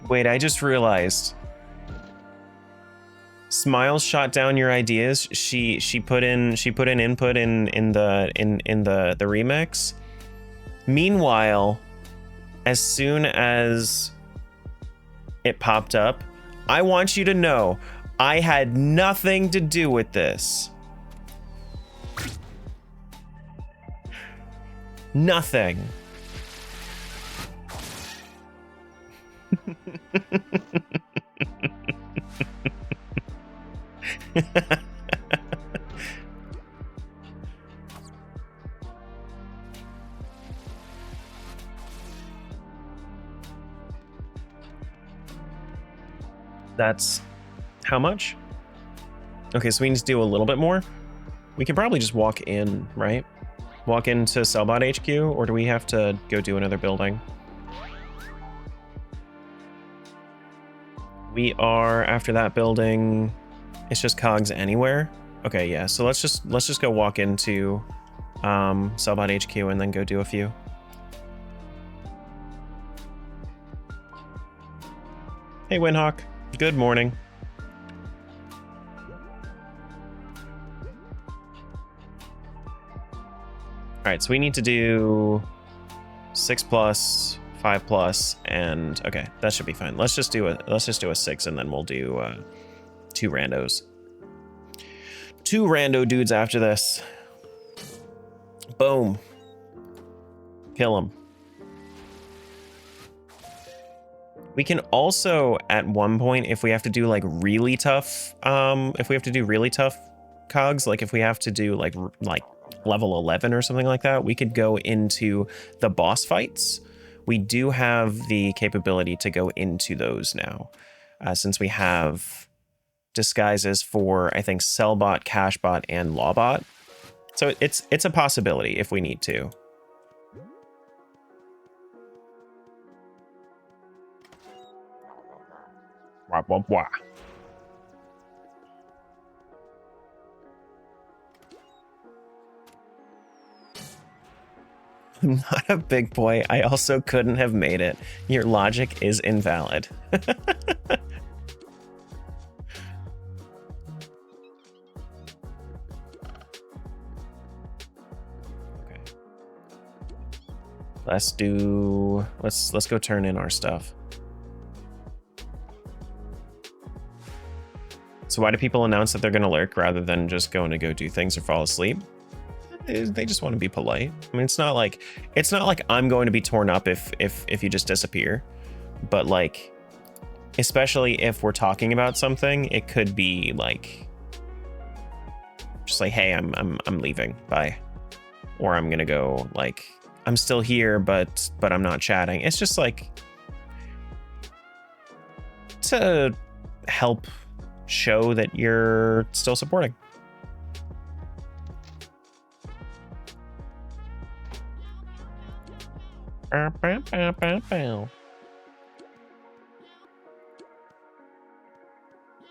Wait, I just realized. Smiles shot down your ideas. She put in input in the remix. Meanwhile, as soon as it popped up, I want you to know I had nothing to do with this. Nothing. That's how much? Okay, so we need to do a little bit more. We can probably just walk in, right? Walk into Cellbot HQ, or do we have to go do another building? We are after that building. It's just cogs anywhere. Okay, yeah. So let's just go walk into Cellbot HQ and then go do a few. Hey, Windhawk. Good morning. All right, so we need to do 6+, 5+, and okay, that should be fine. Let's just do a 6, and then we'll do 2 randos. 2 rando dudes after this. Boom. Kill him. We can also, at one point, if we have to do like really tough, if we have to do really tough cogs, like if we have to do like level 11 or something like that, we could go into the boss fights. We do have the capability to go into those now, since we have disguises for, I think, Cellbot, Cashbot, and Lawbot. So it's a possibility if we need to. Wah, wah, wah. I'm not a big boy. I also couldn't have made it. Your logic is invalid. Okay. Let's go turn in our stuff. So why do people announce that they're going to lurk rather than just going to go do things or fall asleep? They just want to be polite. I mean, it's not like I'm going to be torn up if you just disappear. But like, especially if we're talking about something, it could be like just like, hey, I'm leaving. Bye. Or I'm going to go like, I'm still here, but I'm not chatting. It's just like to help show that you're still supporting.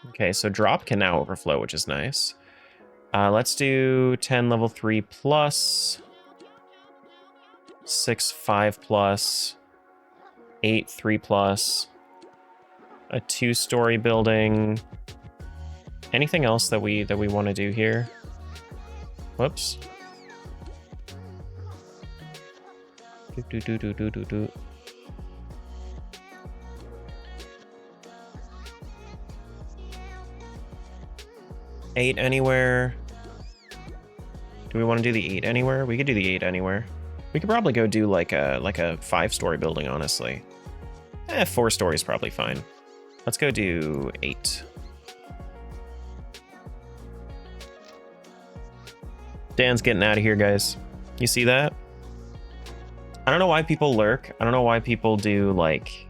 Okay, so drop can now overflow, which is nice. Let's do 10 level 3 plus, 6 5 plus, 8 3 plus, a 2-story building. Anything else that we want to do here? Whoops. Do. 8 anywhere. Do we want to do the 8 anywhere? We could do the 8 anywhere. We could probably go do like a 5-story building, honestly. 4 stories probably fine. Let's go do 8. Dan's getting out of here, guys. You see that? I don't know why people lurk. I don't know why people do like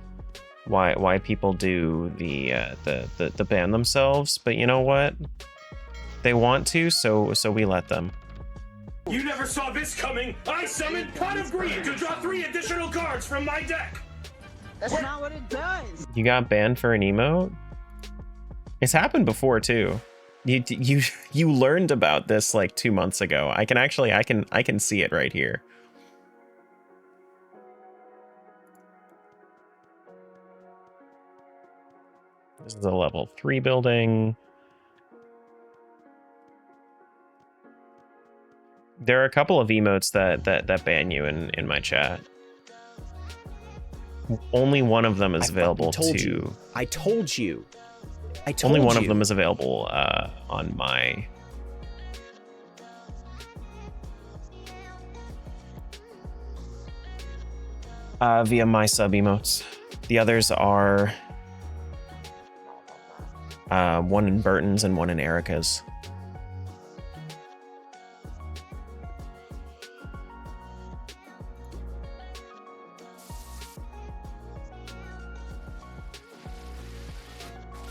why people do the ban themselves, but you know what? They want to, so we let them. You never saw this coming. I summoned Pot of Greed to draw 3 additional cards from my deck. That's not what it does. You got banned for an emote? It's happened before too. You learned about this like 2 months ago. I can see it right here. This is a level 3 building. There are a couple of emotes that ban you in my chat. Only one of them is available to. I told you. Only one of them is available on my. via my sub emotes. The others are one in Burton's and one in Erica's.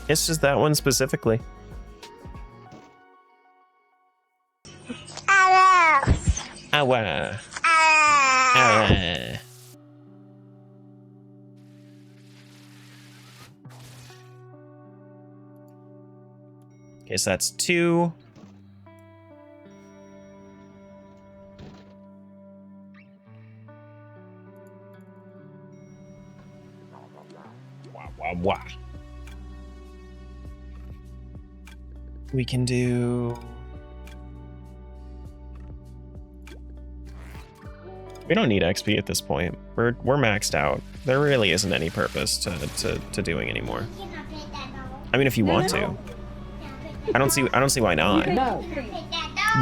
It's just that one specifically. Awa. Awa. Okay, so that's 2. Wah. We can do... We don't need XP at this point. We're maxed out. There really isn't any purpose to doing anymore. I mean, if you want to. I don't see why not. No.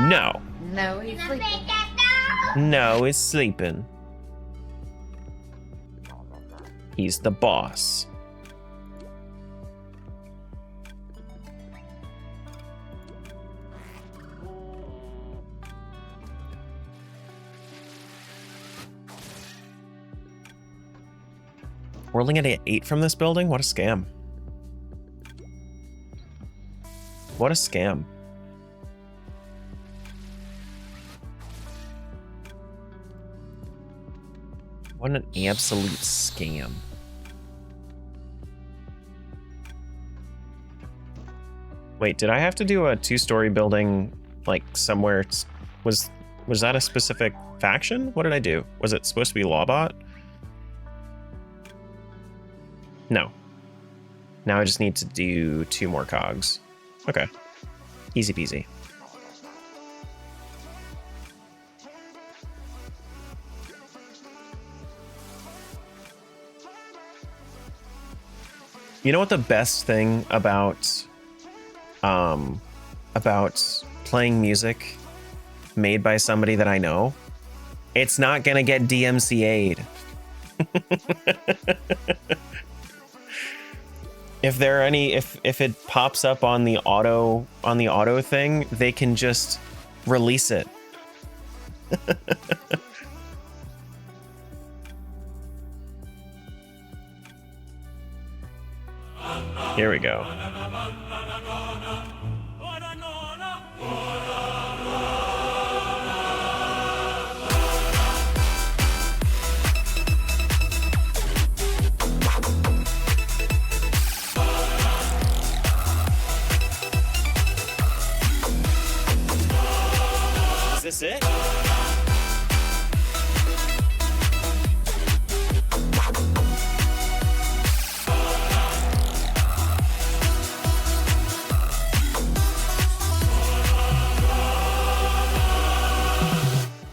No. No, he's sleeping. No, he's sleeping. He's the boss. We're only gonna get 8 from this building? What a scam. What a scam. What an absolute scam. Wait, did I have to do a 2-story building like somewhere? Was that a specific faction? What did I do? Was it supposed to be Lawbot? No. Now I just need to do 2 more cogs. Okay. Easy peasy. You know what the best thing about playing music made by somebody that I know? It's not gonna get DMCA'd. If it pops up on the auto thing, they can just release it. Here we go. Is this it?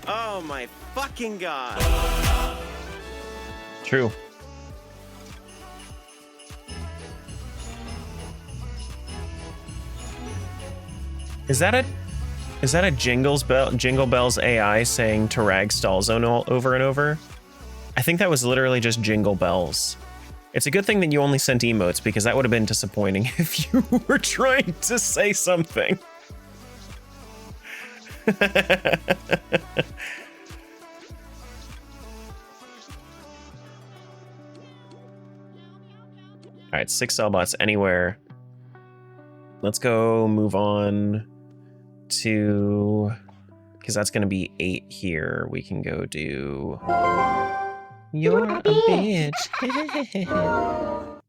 Oh my fucking god. True. Is that a Jingle Bells AI saying Tarag stall zone over and over? I think that was literally just Jingle Bells. It's a good thing that you only sent emotes, because that would have been disappointing if you were trying to say something. All right, 6 Cellbots anywhere. Let's go move on to, because that's going to be 8 here. We can go do You're a bitch. All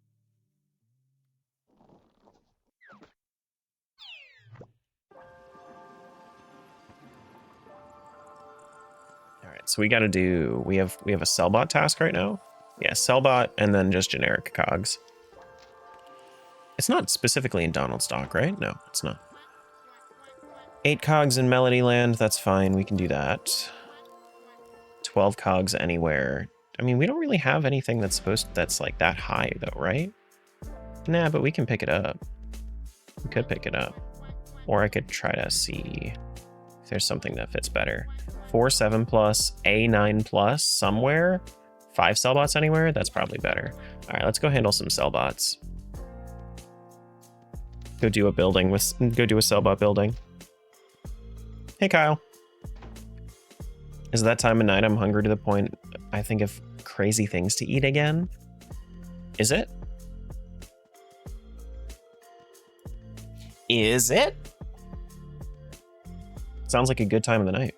right, so we got to do, we have a Cellbot task right now. Yeah, Cellbot and then just generic cogs. It's not specifically in Donald's dock, right? No, it's not. 8 cogs in Melodyland, that's fine, we can do that. 12 cogs anywhere. I mean, we don't really have anything that's like that high though, right? Nah, but we can pick it up. We could pick it up. Or I could try to see if there's something that fits better. 4, 7 plus, A9 plus, somewhere. 5 cell bots anywhere? That's probably better. All right, let's go handle some cell bots. Go do a building with, go do a cell bot building. Hey, Kyle. Is that time of night I'm hungry to the point I think of crazy things to eat again? Is it? Is it? Sounds like a good time of the night.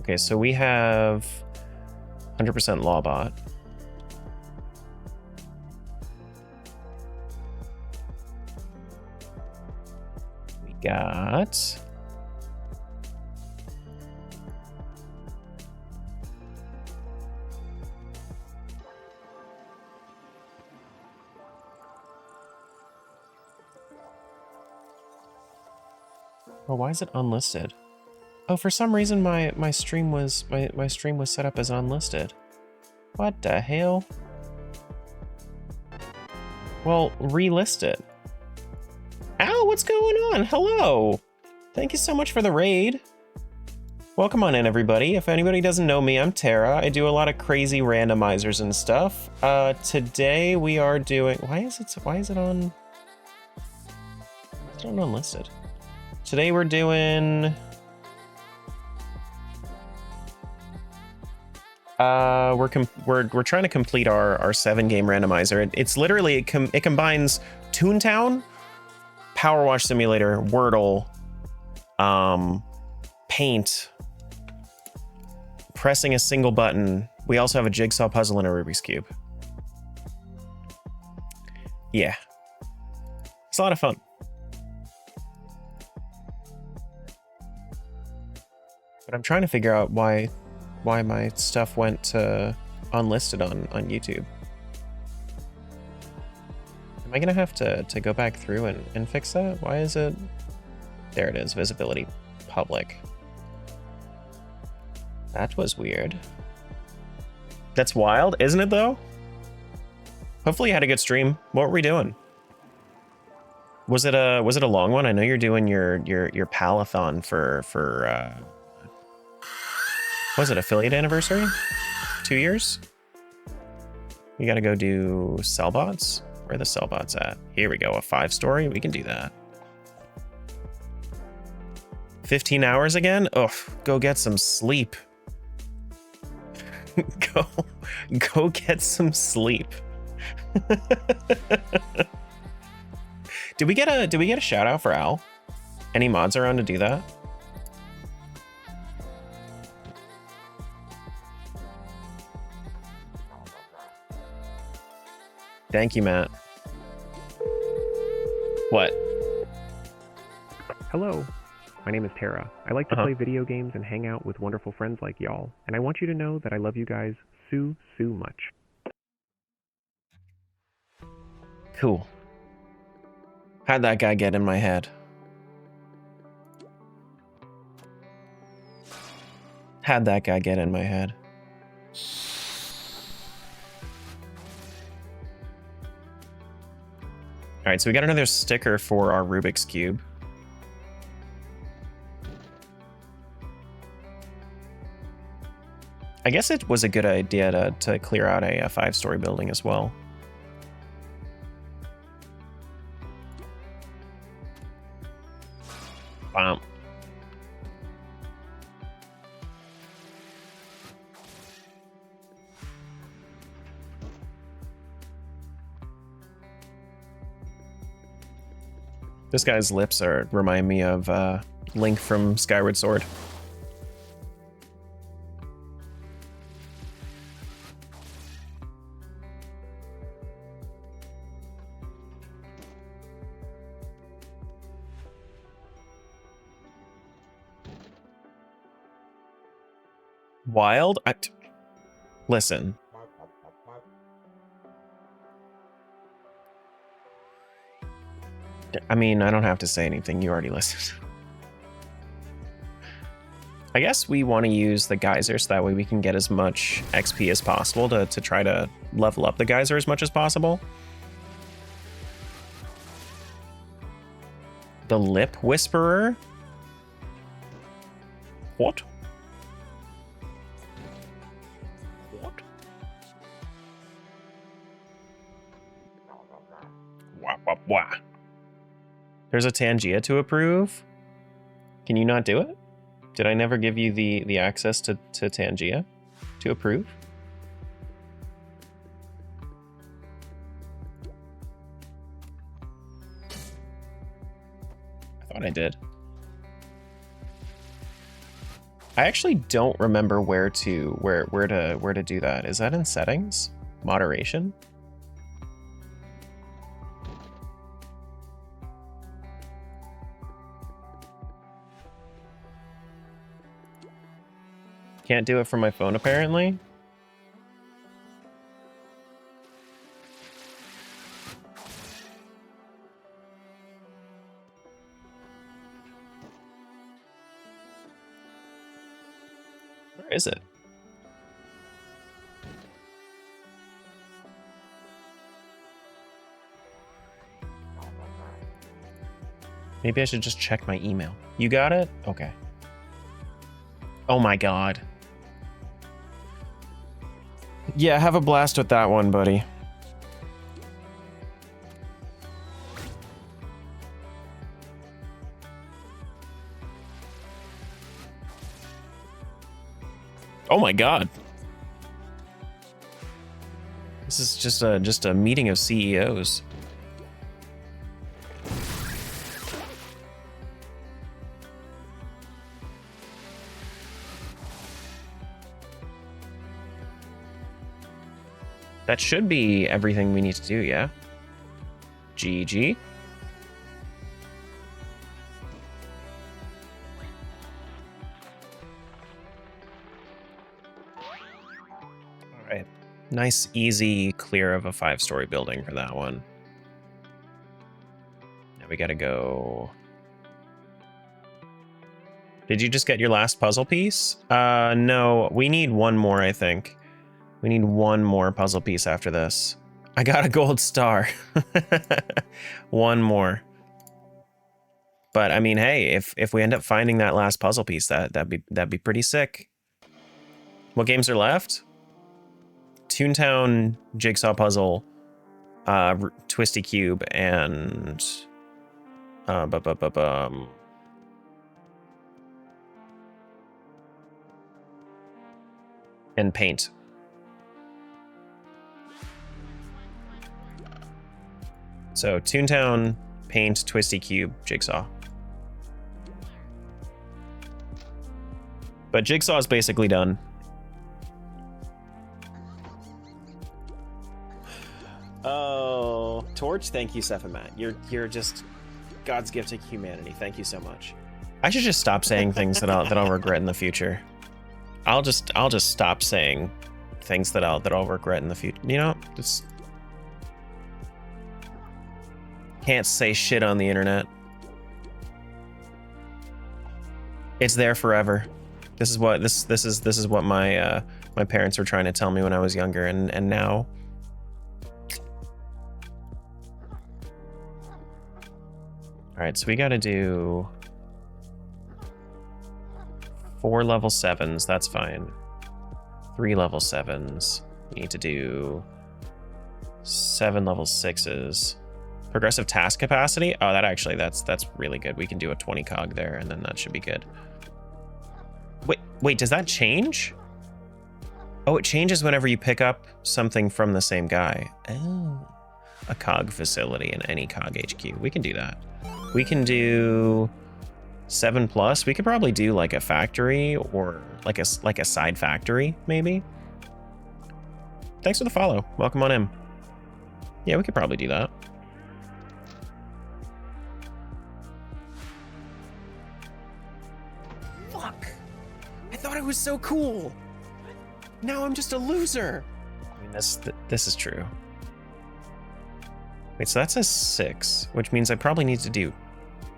Okay, so we have 100% Lawbot. We got... Oh, why is it unlisted? Oh, for some reason my stream was my stream was set up as unlisted. What the hell? Well, relist it. Ow, what's going on? Hello. Thank you so much for the raid. Welcome on in, everybody. If anybody doesn't know me, I'm Tara. I do a lot of crazy randomizers and stuff. Today we are doing... Why is it on... It's not unlisted. Today we're doing... We're trying to complete our 7-game randomizer. It's literally, it combines Toontown, Powerwash Simulator, Wordle, Paint, pressing a single button. We also have a Jigsaw Puzzle and a Rubik's Cube. Yeah. It's a lot of fun. But I'm trying to figure out why my stuff went to unlisted on YouTube. Am I gonna have to go back through and fix that? Why is it? There it is, visibility, public. That was weird. That's wild, isn't it though? Hopefully you had a good stream. What were we doing? Was it a long one? I know you're doing your palathon for was it affiliate anniversary? 2 years? We gotta go do cell bots? Where are the cell bots at? Here we go, a 5-story? We can do that. 15 hours again? Ugh, go get some sleep. Go get some sleep. Did we get a shout out for Al? Any mods around to do that? Thank you, Matt. What? Hello, my name is Tara. I like to play video games and hang out with wonderful friends like y'all, and I want you to know that I love you guys so much. Cool. How'd that guy get in my head? How'd that guy get in my head? All right, so we got another sticker for our Rubik's Cube. I guess it was a good idea to clear out a 5-story building as well. Wow. This guy's lips remind me of Link from Skyward Sword. Wild? Listen. I mean, I don't have to say anything. You already listened. I guess we want to use the geyser so that way we can get as much XP as possible to try to level up the geyser as much as possible. The Lip Whisperer? What? There's a Tangia to approve. Can you not do it? Did I never give you the access to Tangia to approve? I thought I did. I actually don't remember where to do that. Is that in settings? Moderation? Can't do it from my phone apparently. Where is it? Maybe I should just check my email. You got it? Okay. Oh my god. Yeah, have a blast with that one, buddy. Oh my god. This is just a meeting of CEOs. That should be everything we need to do, yeah? GG. Alright. Nice, easy clear of a 5-story building for that one. Now we gotta go... Did you just get your last puzzle piece? No, we need one more, I think. We need one more puzzle piece after this. I got a gold star. One more. But I mean, hey, if we end up finding that last puzzle piece, that'd be pretty sick. What games are left? Toontown, Jigsaw Puzzle, Twisty Cube, and and Paint. So, Toontown, Paint, Twisty Cube, Jigsaw. But Jigsaw is basically done. Oh, Torch, thank you, Sephimat. You're just God's gift to humanity. Thank you so much. I should just stop saying things that I'll regret in the future. I'll just stop saying things that I'll regret in the future. You know, just can't say shit on the internet. It's there forever. This is what this is what my my parents were trying to tell me when I was younger, and now. All right, so we got to do 4 level 7s. That's fine. 3 level 7s. We need to do 7 level 6s. Progressive task capacity. Oh, that's really good. We can do a 20 cog there, and then that should be good. Wait, does that change? Oh, it changes whenever you pick up something from the same guy. Oh, a cog facility in any cog HQ. We can do that. We can do 7+. We could probably do like a factory or like a side factory, maybe. Thanks for the follow. Welcome on in. Yeah, we could probably do that. Fuck! I thought I was so cool. Now I'm just a loser. I mean, this is true. Wait, so that's a 6, which means I probably need to do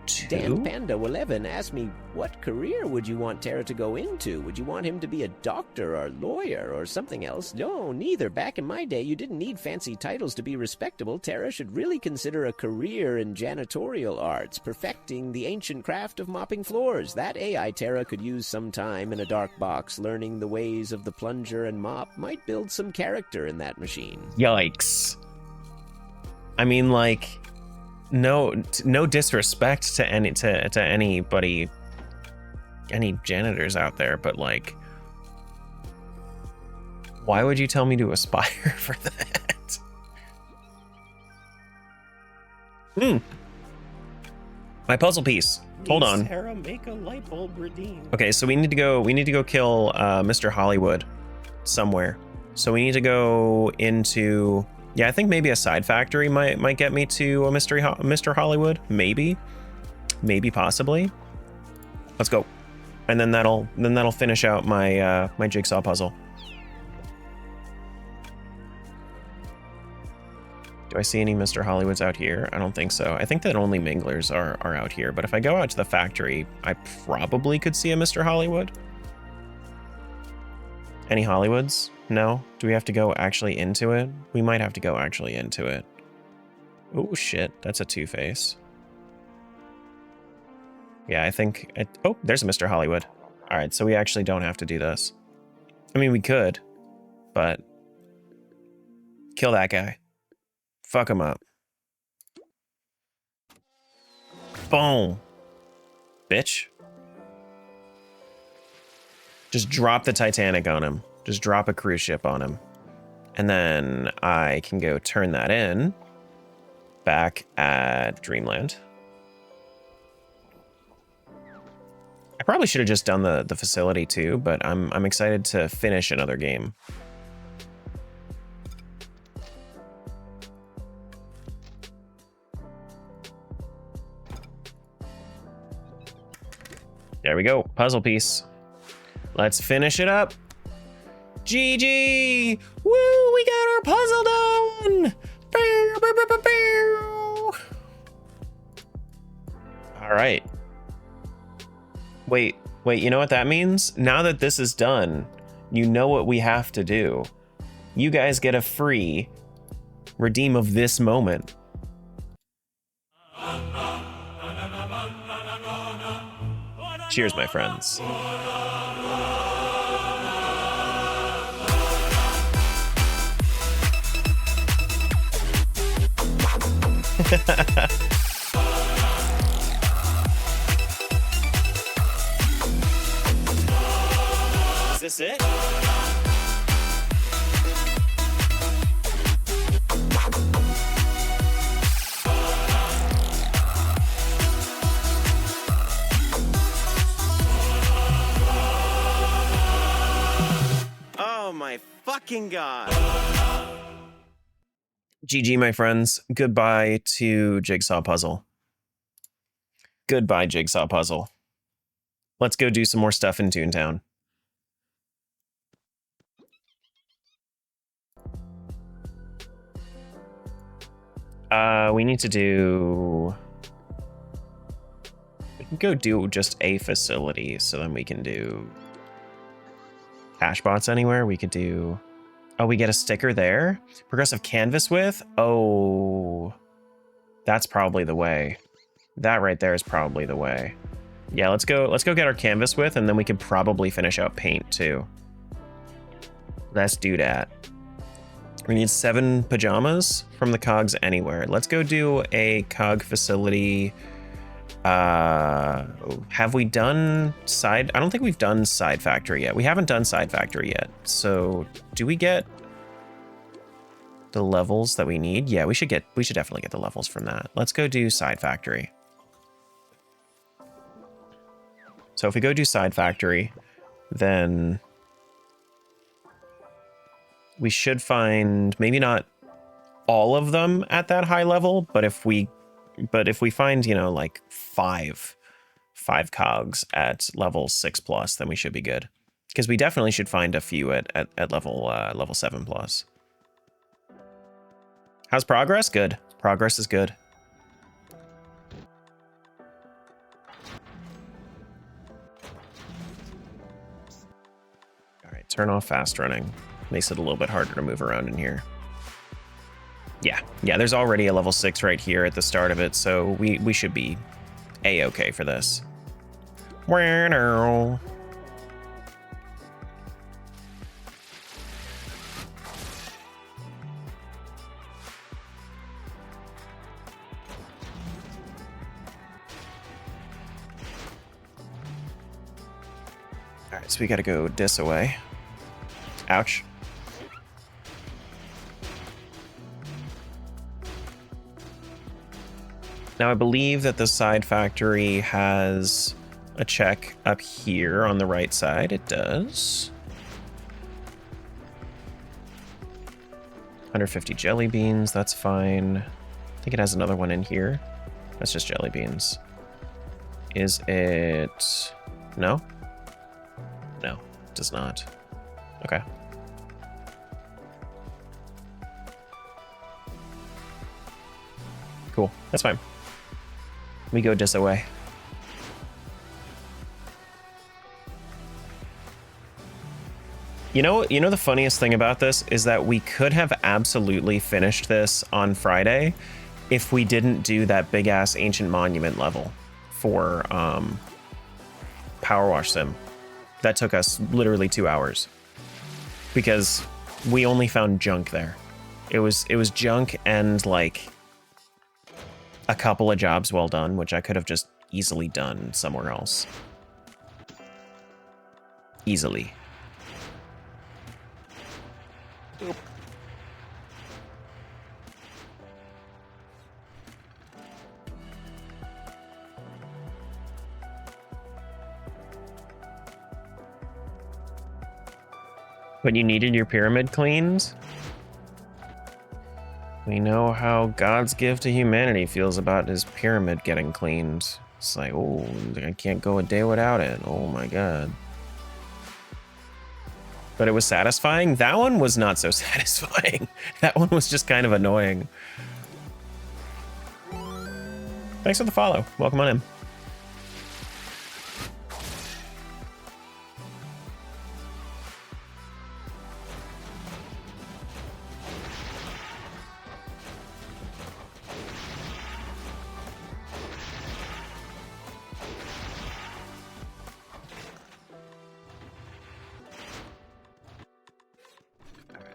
2? Dan Panda 11 asked me, what career would you want Tara to go into? Would you want him to be a doctor or lawyer or something else? No, neither. Back in my day, you didn't need fancy titles to be respectable. Tara should really consider a career in janitorial arts, perfecting the ancient craft of mopping floors. That AI Tara could use some time in a dark box, learning the ways of the plunger and mop might build some character in that machine. Yikes. I mean, like, no disrespect to anybody, any janitors out there, but like, why would you tell me to aspire for that? My puzzle piece. Hold on. Sarah, make a light bulb redeem. Okay, so we need to go kill Mr. Hollywood somewhere. So we need to go into, yeah, I think maybe a side factory might get me to a Mr. Hollywood. Maybe possibly. Let's go. And then that'll finish out my my jigsaw puzzle. Do I see any Mr. Hollywoods out here? I don't think so. I think that only Minglers are out here, but if I go out to the factory, I probably could see a Mr. Hollywood. Any Hollywoods? No? Do we have to go actually into it? We might have to go actually into it. Oh shit, that's a Two-Face. Yeah, I think... oh, there's a Mr. Hollywood. Alright, so we actually don't have to do this. I mean, we could, but... kill that guy. Fuck him up. Boom. Bitch. Just drop the Titanic on him. Just drop a cruise ship on him. And then I can go turn that in back at Dreamland. I probably should have just done the facility too, but I'm excited to finish another game. There we go, puzzle piece. Let's finish it up. GG! Woo, we got our puzzle done! All right. Wait, you know what that means? Now that this is done, you know what we have to do. You guys get a free redeem of this moment. Cheers, my friends. Is this it? Oh my fucking god. GG, my friends. Goodbye to Jigsaw Puzzle. Goodbye, Jigsaw Puzzle. Let's go do some more stuff in Toontown. We need to do... we can go do just a facility, so then we can do... Cashbots anywhere. We could do... oh, we get a sticker there? Progressive canvas width? Oh... that's probably the way. That right there is probably the way. Yeah, let's go get our canvas width, and then we can probably finish out paint too. Let's do that. We need 7 pajamas from the cogs anywhere. Let's go do a cog facility. Have we done side? I don't think we've done side factory yet. We haven't done side factory yet. So do we get the levels that we need? Yeah, we should definitely get the levels from that. Let's go do side factory. So if we go do side factory, then we should find maybe not all of them at that high level, but if we find, you know, like five cogs at level 6+, then we should be good. Because we definitely should find a few at level 7+. How's progress? Good. Progress is good. All right, turn off fast running. Makes it a little bit harder to move around in here. Yeah, there's already a level 6 right here at the start of it, so we should be A-okay for this. Alright, so we gotta go this away. Ouch. Now I believe that the side factory has a check up here on the right side. It does. 150 jelly beans, that's fine. I think it has another one in here. That's just jelly beans. Is it... No? No, it does not. Okay. Cool, that's fine. We go this away. You know the funniest thing about this is that we could have absolutely finished this on Friday if we didn't do that big ass ancient monument level for Powerwash Sim. That took us literally 2 hours because we only found junk there. It was junk and like a couple of jobs well done, which I could have just easily done somewhere else. Easily. Oop. But you needed your pyramid cleaned? We know how God's gift to humanity feels about his pyramid getting cleaned. It's like, oh, I can't go a day without it. Oh my God. But it was satisfying? That one was not so satisfying. That one was just kind of annoying. Thanks for the follow. Welcome on in.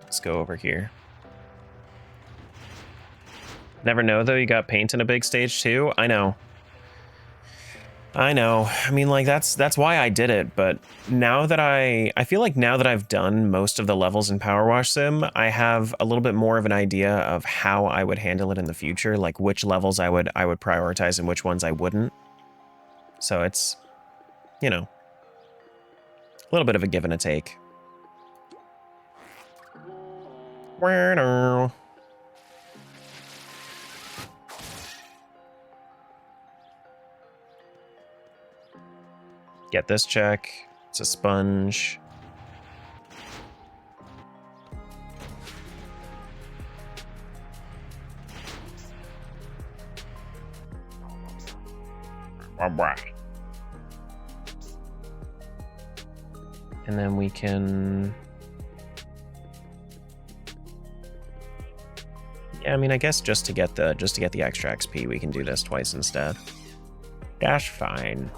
Let's go over here. Never know though, you got paint in a big stage too. I know. I mean, like that's why I did it. But now that I feel like now that I've done most of the levels in Powerwash Sim, I have a little bit more of an idea of how I would handle it in the future, like which levels I would prioritize and which ones I wouldn't. So it's, you know, a little bit of a give and a take. Get this check. It's a sponge. And then we can... Yeah, I mean, I guess just to get the extra XP, we can do this twice instead. That's fine.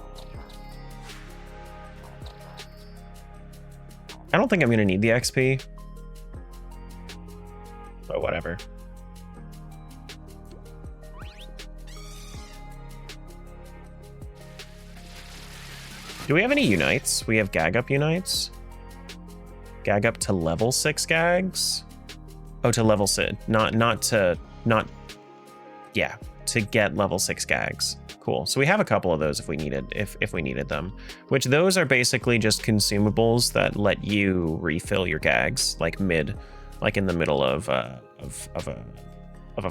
I don't think I'm gonna need the XP, but whatever. Do we have any unites? We have gag up unites. Gag up to level 6 gags. Oh, to level 6, yeah, to get level 6 gags. Cool. So we have a couple of those if we needed them. Which those are basically just consumables that let you refill your gags like in the middle of a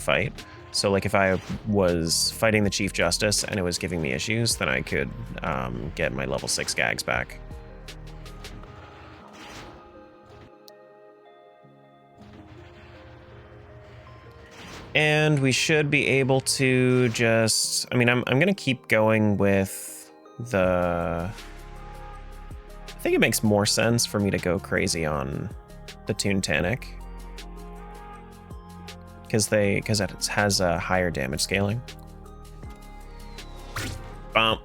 fight. So like if I was fighting the Chief Justice and it was giving me issues, then I could get my level 6 gags back. And we should be able to just, I mean, I'm gonna keep going with the, I think it makes more sense for me to go crazy on the Toontown, because it has a higher damage scaling. Bump.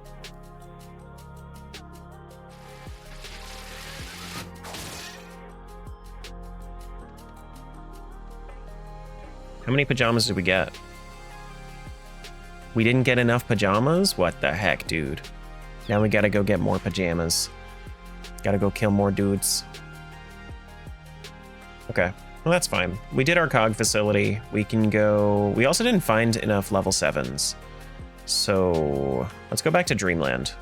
How many pajamas did we get? We didn't get enough pajamas? What the heck, dude? Now we gotta go get more pajamas. Gotta go kill more dudes. Okay, well that's fine. We did our cog facility. We can go... We also didn't find enough level 7s. So let's go back to Dreamland.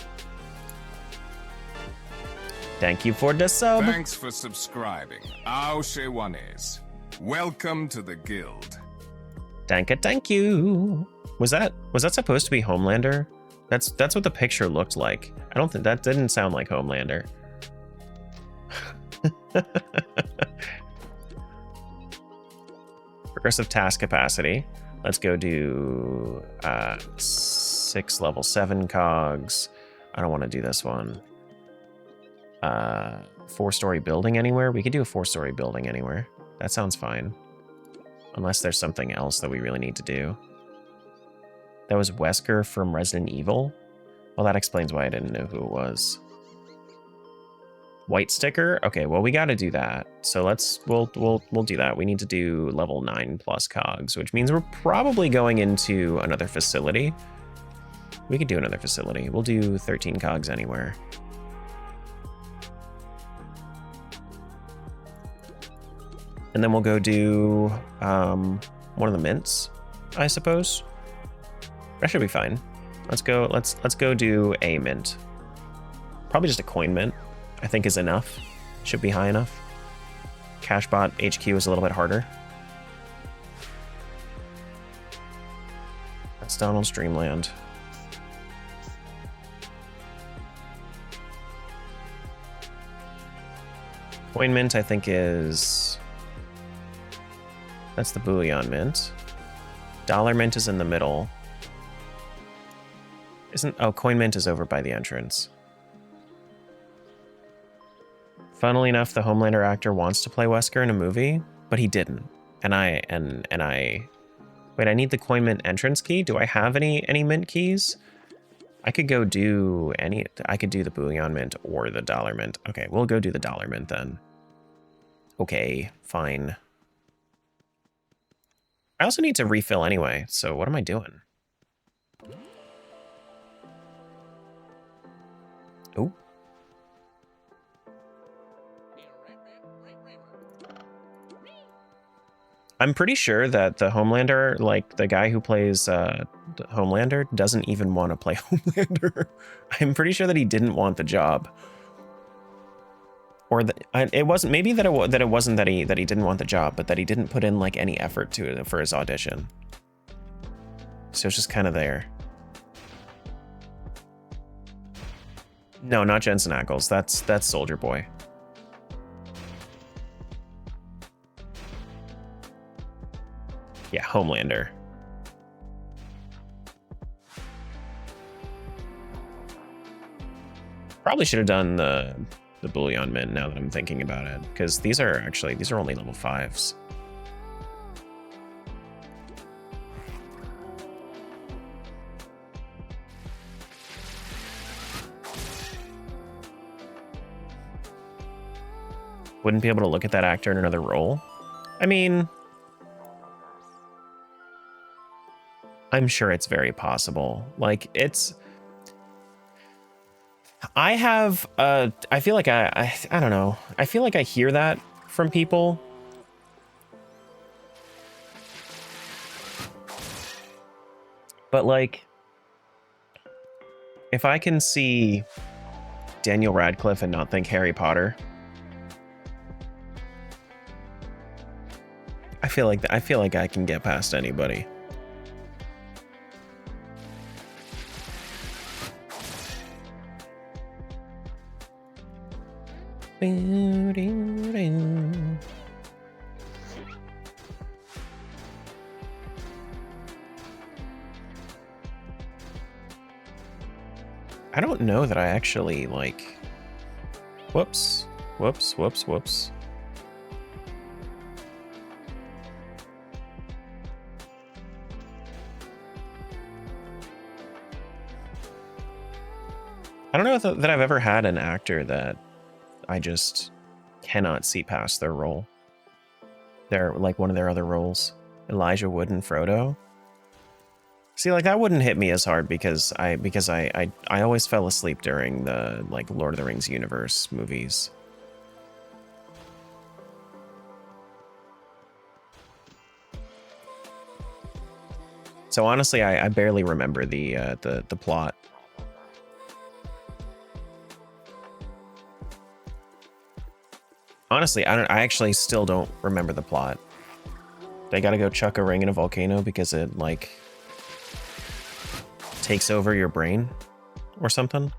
Thank you for the sub. Thanks for subscribing. One is. Welcome to the guild. Thank you. Was that supposed to be Homelander? That's what the picture looked like. I don't think that didn't sound like Homelander. Progressive task capacity. Let's go do 6 level 7 cogs. I don't want to do this one. 4-story building anywhere? We could do a 4-story building anywhere. That sounds fine. Unless there's something else that we really need to do. That was Wesker from Resident Evil? Well, that explains why I didn't know who it was. White sticker? Okay, well, we got to do that. So we'll do that. We need to do level 9 plus cogs, which means we're probably going into another facility. We could do another facility. We'll do 13 cogs anywhere. And then we'll go do one of the mints, I suppose. That should be fine. Let's go do a mint. Probably just a coin mint, I think is enough. Should be high enough. Cashbot HQ is a little bit harder. That's Donald's Dreamland. Coin mint, I think, is... That's the bullion mint. Dollar mint is in the middle. Oh, coin mint is over by the entrance. Funnily enough, the Homelander actor wants to play Wesker in a movie, but he didn't. And I wait, I need the coin mint entrance key. Do I have any mint keys? I could go do I could do the bullion mint or the dollar mint. Okay, we'll go do the dollar mint then. Okay, fine. I also need to refill anyway, so what am I doing? Oh. I'm pretty sure that the Homelander, like the guy who plays Homelander, doesn't even want to play Homelander. I'm pretty sure that he didn't want the job. Or that it wasn't, maybe that it wasn't that he didn't want the job, but that he didn't put in like any effort to it for his audition. So it's just kind of there. No, not Jensen Ackles. That's Soldier Boy. Yeah, Homelander. Probably should have done the bullion mint now that I'm thinking about it, because these are only level 5s. Wouldn't be able to look at that actor in another role? I mean, I'm sure it's very possible. Like, it's... I have, I feel like I don't know. I feel like I hear that from people. But like, if I can see Daniel Radcliffe and not think Harry Potter, I feel like I can get past anybody. I don't know that I actually like... Whoops. I don't know that I've ever had an actor that I just cannot see past their role. They're like one of their other roles. Elijah Wood and Frodo. See, like that wouldn't hit me as hard because I always fell asleep during the like Lord of the Rings universe movies. So honestly, I barely remember the plot. Honestly, I actually still don't remember the plot. They gotta go chuck a ring in a volcano because it like takes over your brain or something.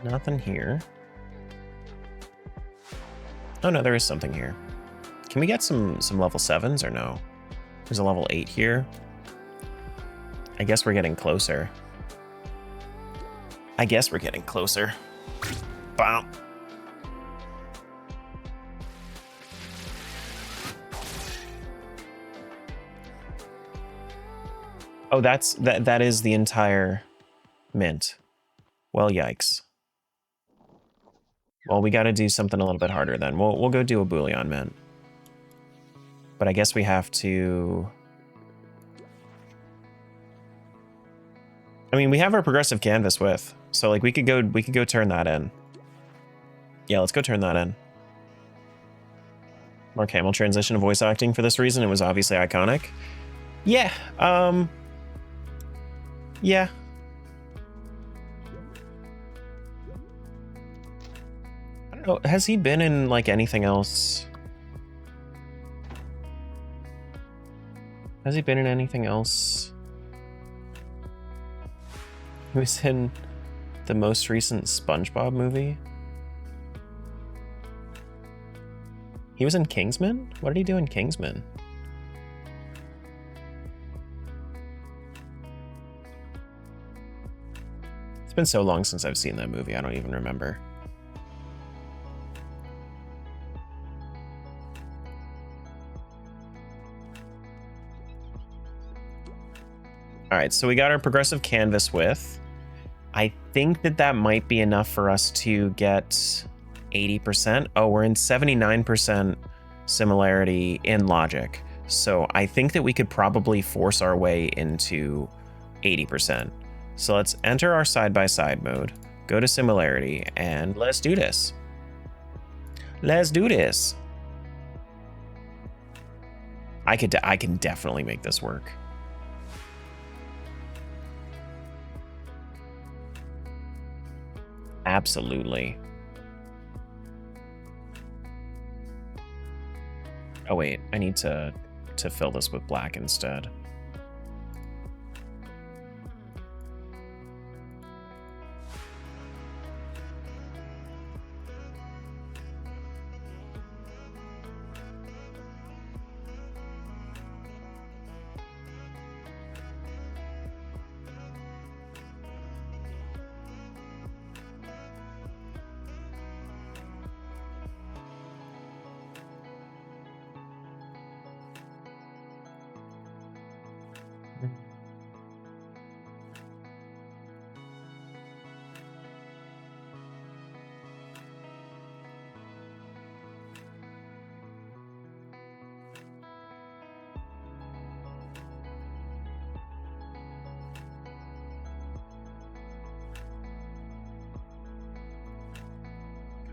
Nothing here. Oh no, there is something here. Can we get some level 7s or no? There's a level 8 here. I guess we're getting closer. Bow. Oh, that is the entire mint. Well, yikes. Well, we got to do something a little bit harder then. We'll go do a Boolean mint. But I guess we have to... I mean, we have our progressive canvas width, so like we could go turn that in. Yeah, let's go turn that in. Mark Hamill transition to voice acting for this reason. It was obviously iconic. Yeah. Yeah. I don't know. Has he been in like anything else? Has he been in anything else? He was in the most recent SpongeBob movie. He was in Kingsman? What did he do in Kingsman? It's been so long since I've seen that movie, I don't even remember. All right, so we got our progressive canvas width. I think that might be enough for us to get 80%. Oh, we're in 79% similarity in logic. So I think that we could probably force our way into 80%. So let's enter our side-by-side mode, go to similarity, and let's do this. Let's do this. I can definitely make this work. Absolutely. Oh wait, I need to fill this with black instead.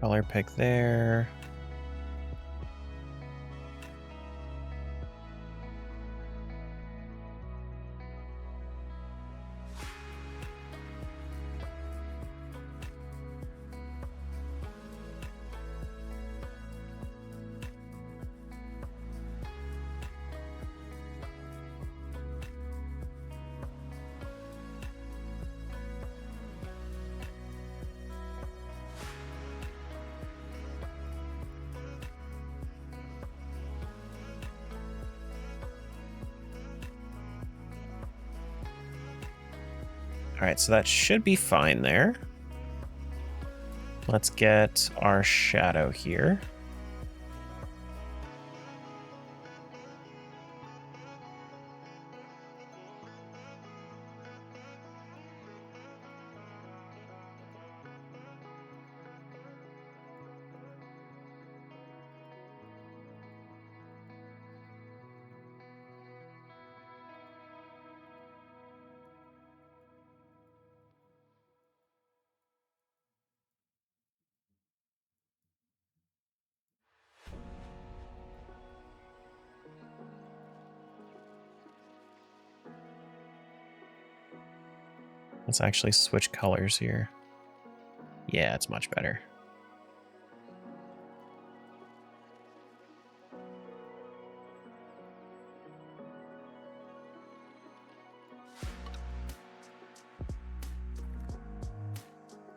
Color pick there. All right, so that should be fine there. Let's get our shadow here. Let's actually switch colors here. Yeah, it's much better.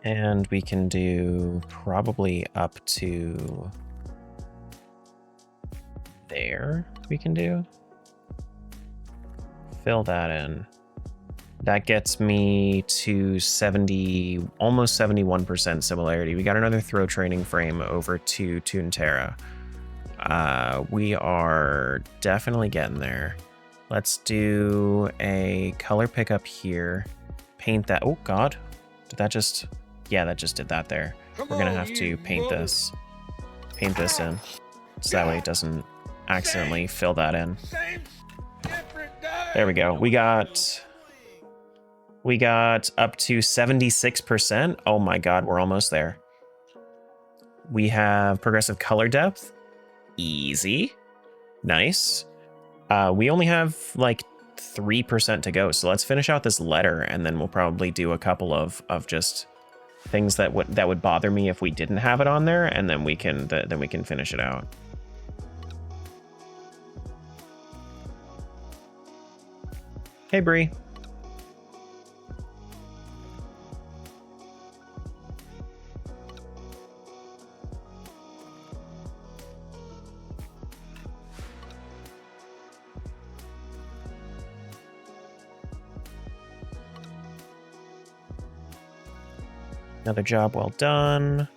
And we can do probably up to there. We can do. Fill that in. That gets me to 70, almost 71% similarity. We got another throw training frame over to Toontown. We are definitely getting there. Let's do a color pickup here. Paint that. Oh, God. Did that just... Yeah, that just did that there. We're going to have to paint this. Paint this in. So that way it doesn't accidentally fill that in. There we go. We got up to 76%. Oh my God, we're almost there. We have progressive color depth. Easy. Nice. We only have like 3% to go. So let's finish out this letter and then we'll probably do a couple of just things that would bother me if we didn't have it on there, and then we can finish it out. Hey, Bree. Another job well done.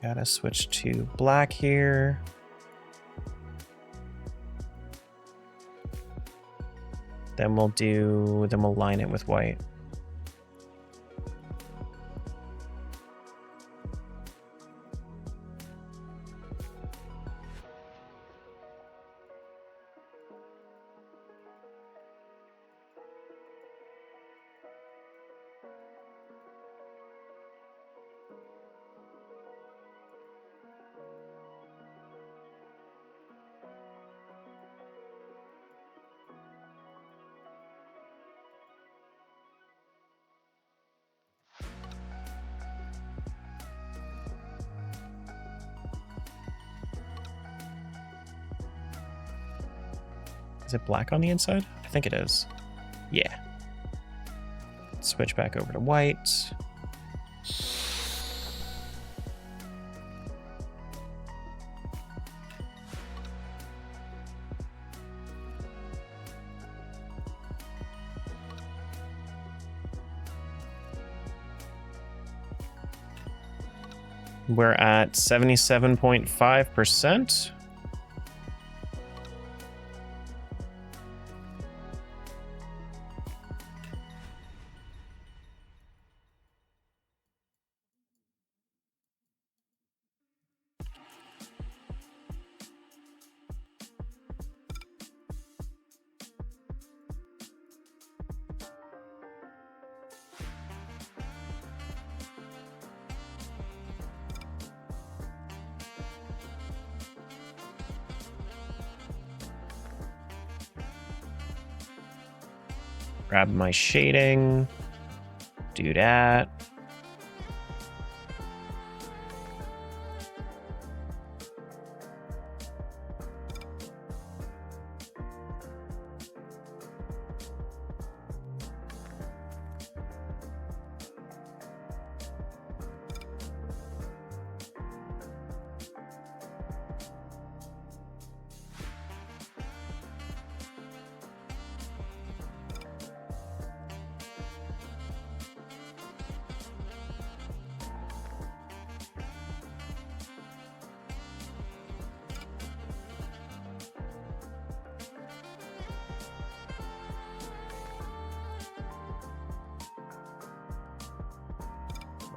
Gotta switch to black here. Then we'll line it with white. Is it black on the inside? I think it is. Yeah. Switch back over to white. We're at 77.5%. Grab my shading. Do that.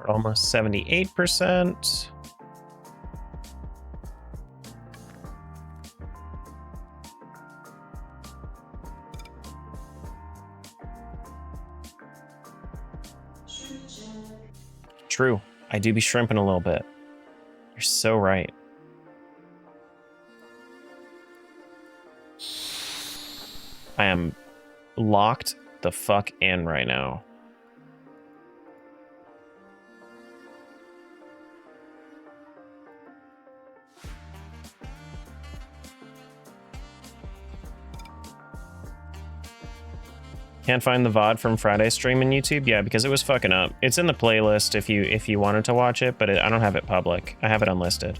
We're almost 78%. True. I do be shrimping a little bit. You're so right. I am locked the fuck in right now. Can't find the VOD from Friday's stream in YouTube? Yeah, because it was fucking up. It's in the playlist if you wanted to watch it, but I don't have it public. I have it unlisted.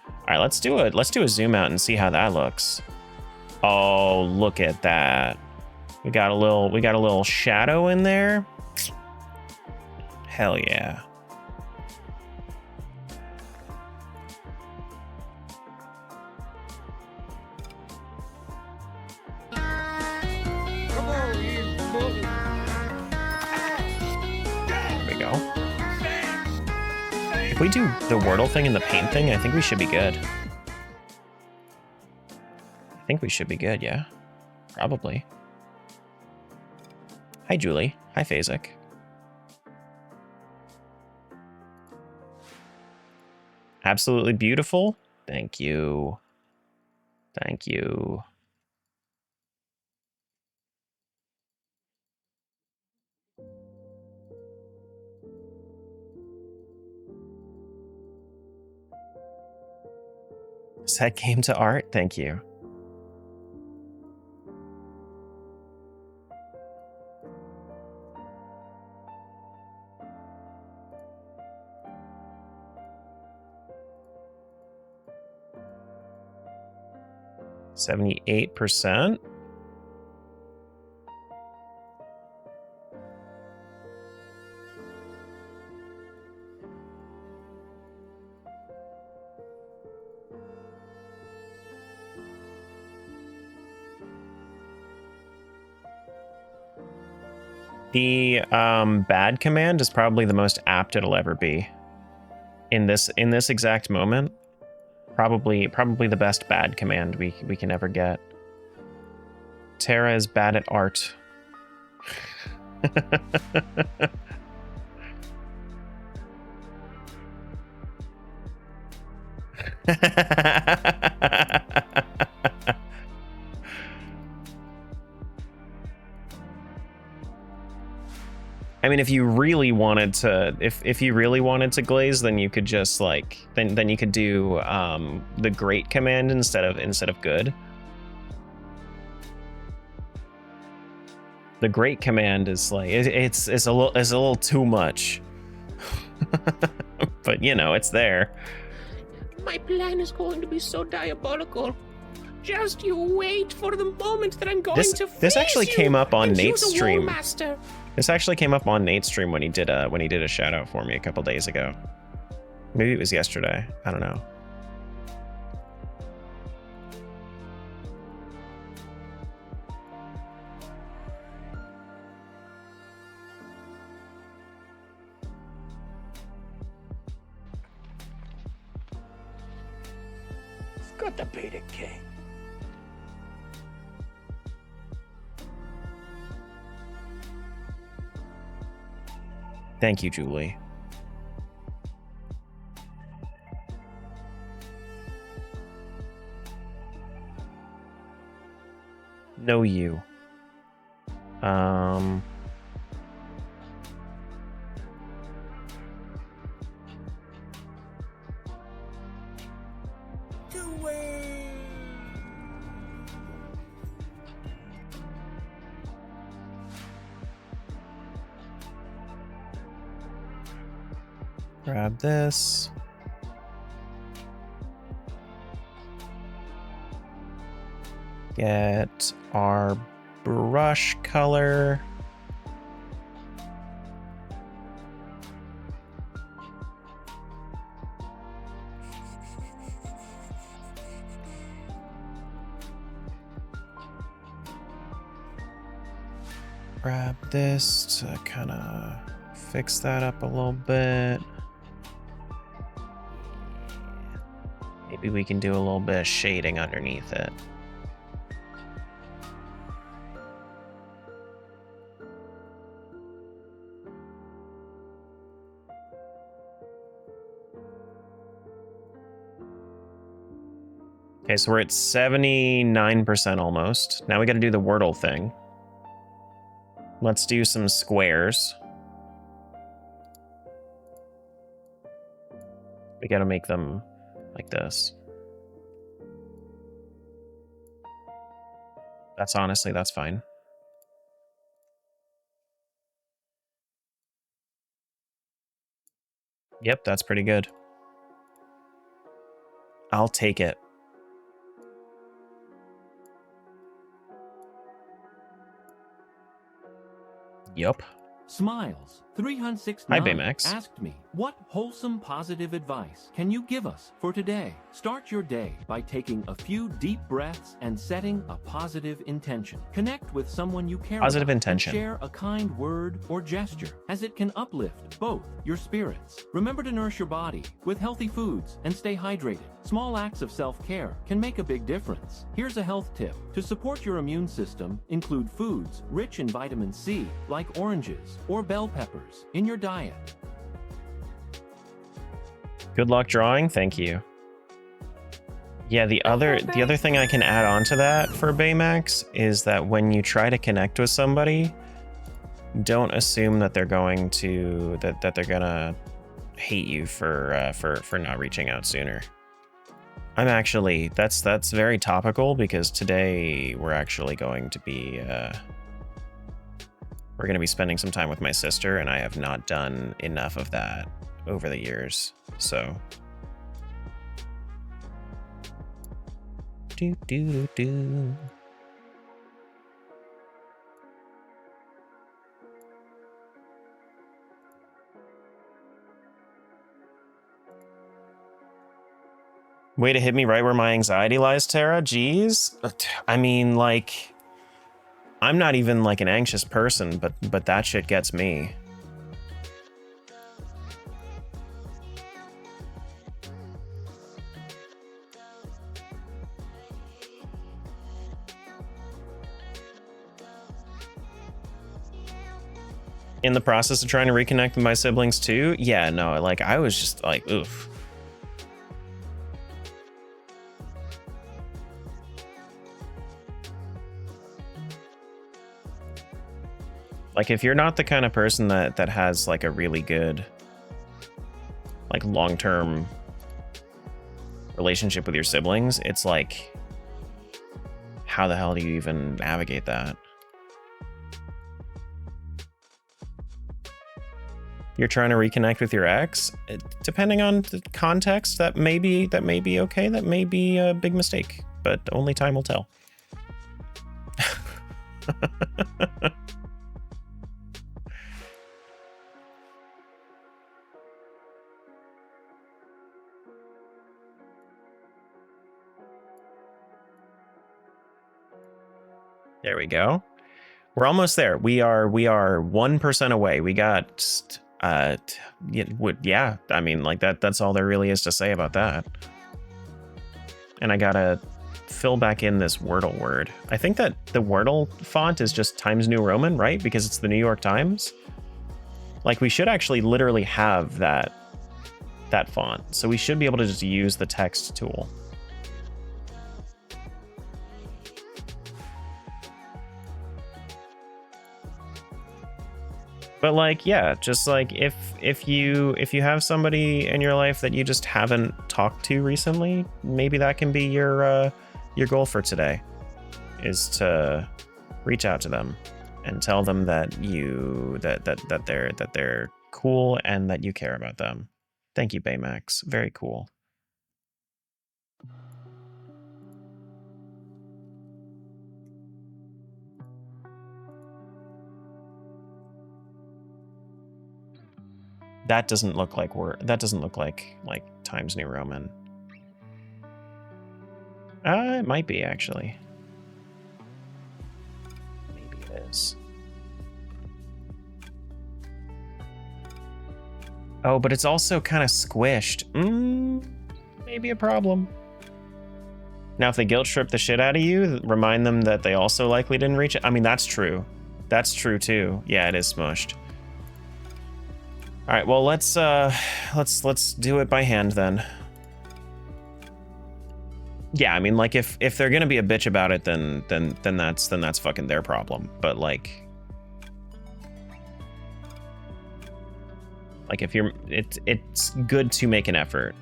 All right, let's do a zoom out and see how that looks. Oh, look at that. We got a little shadow in there. Hell yeah. If we do the Wordle thing and the paint thing, I think we should be good. I think we should be good, yeah. Probably. Hi, Julie. Hi, Phasic. Absolutely beautiful. Thank you. Thank you. Set game to art. Thank you. %. The bad command is probably the most apt it'll ever be. In this exact moment, probably the best bad command we can ever get. Tara is bad at art. I mean, if you really wanted to, if you really wanted to glaze, then you could just like, then you could do the great command instead of good. The great command is like it's a little too much, but you know it's there. My plan is going to be so diabolical. Just you wait for the moment that I'm going to freeze This actually came up on Nate's stream. Master. This actually came up on Nate's stream when he did a shout out for me a couple days ago. Maybe it was yesterday. I don't know. Got the beta king. Thank you, Julie. No, you. Grab this. Get our brush color. Grab this to kind of fix that up a little bit. Maybe we can do a little bit of shading underneath it. Okay, so we're at 79% almost. Now we got to do the Wordle thing. Let's do some squares. We got to make them like this. That's honestly, that's fine. Yep, that's pretty good. I'll take it. Yup. Smiles 369 Hi, Baymax. asked me, what wholesome positive advice can you give us for today? Start your day by taking a few deep breaths and setting a positive intention. Connect with someone you care Positive about intention. And share a kind word or gesture, as it can uplift both your spirits. Remember to nourish your body with healthy foods and stay hydrated. Small acts of self-care can make a big difference. Here's a health tip. To support your immune system, include foods rich in vitamin C, like oranges or bell peppers, in your diet. Good luck drawing. Thank you. Yeah, the other thing I can add on to that for Baymax is that when you try to connect with somebody, don't assume that they're going to that they're gonna hate you for not reaching out sooner. I'm actually that's very topical because today we're actually going to be we're going to be spending some time with my sister, and I have not done enough of that over the years. So do do do do. Way to hit me right where my anxiety lies, Tara. Jeez. I mean, like, I'm not even like an anxious person, but that shit gets me. In the process of trying to reconnect with my siblings too? Yeah, no, like I was just like, oof. Like, if you're not the kind of person that has, like, a really good, like, long-term relationship with your siblings, it's like, how the hell do you even navigate that? You're trying to reconnect with your ex? Depending on the context, that may be okay, that may be a big mistake, but only time will tell. There we go. We're almost there. We are 1% away. We got yeah, I mean, like that's all there really is to say about that. And I gotta fill back in this Wordle word. I think that the Wordle font is just Times New Roman, right? Because it's the New York Times. Like, we should actually literally have that font. So we should be able to just use the text tool. But like, yeah, just like if you have somebody in your life that you just haven't talked to recently, maybe that can be your goal for today, is to reach out to them and tell them that they're cool and that you care about them. Thank you, Baymax. Very cool. That doesn't look like like Times New Roman. It might be, actually. Maybe it is. Oh, but it's also kind of squished. Maybe a problem. Now, if they guilt trip the shit out of you, remind them that they also likely didn't reach it. I mean, that's true. That's true too. Yeah, it is smushed. All right, well, let's do it by hand then. Yeah, I mean, like if they're gonna be a bitch about it, then that's fucking their problem. But like if you're, it's good to make an effort.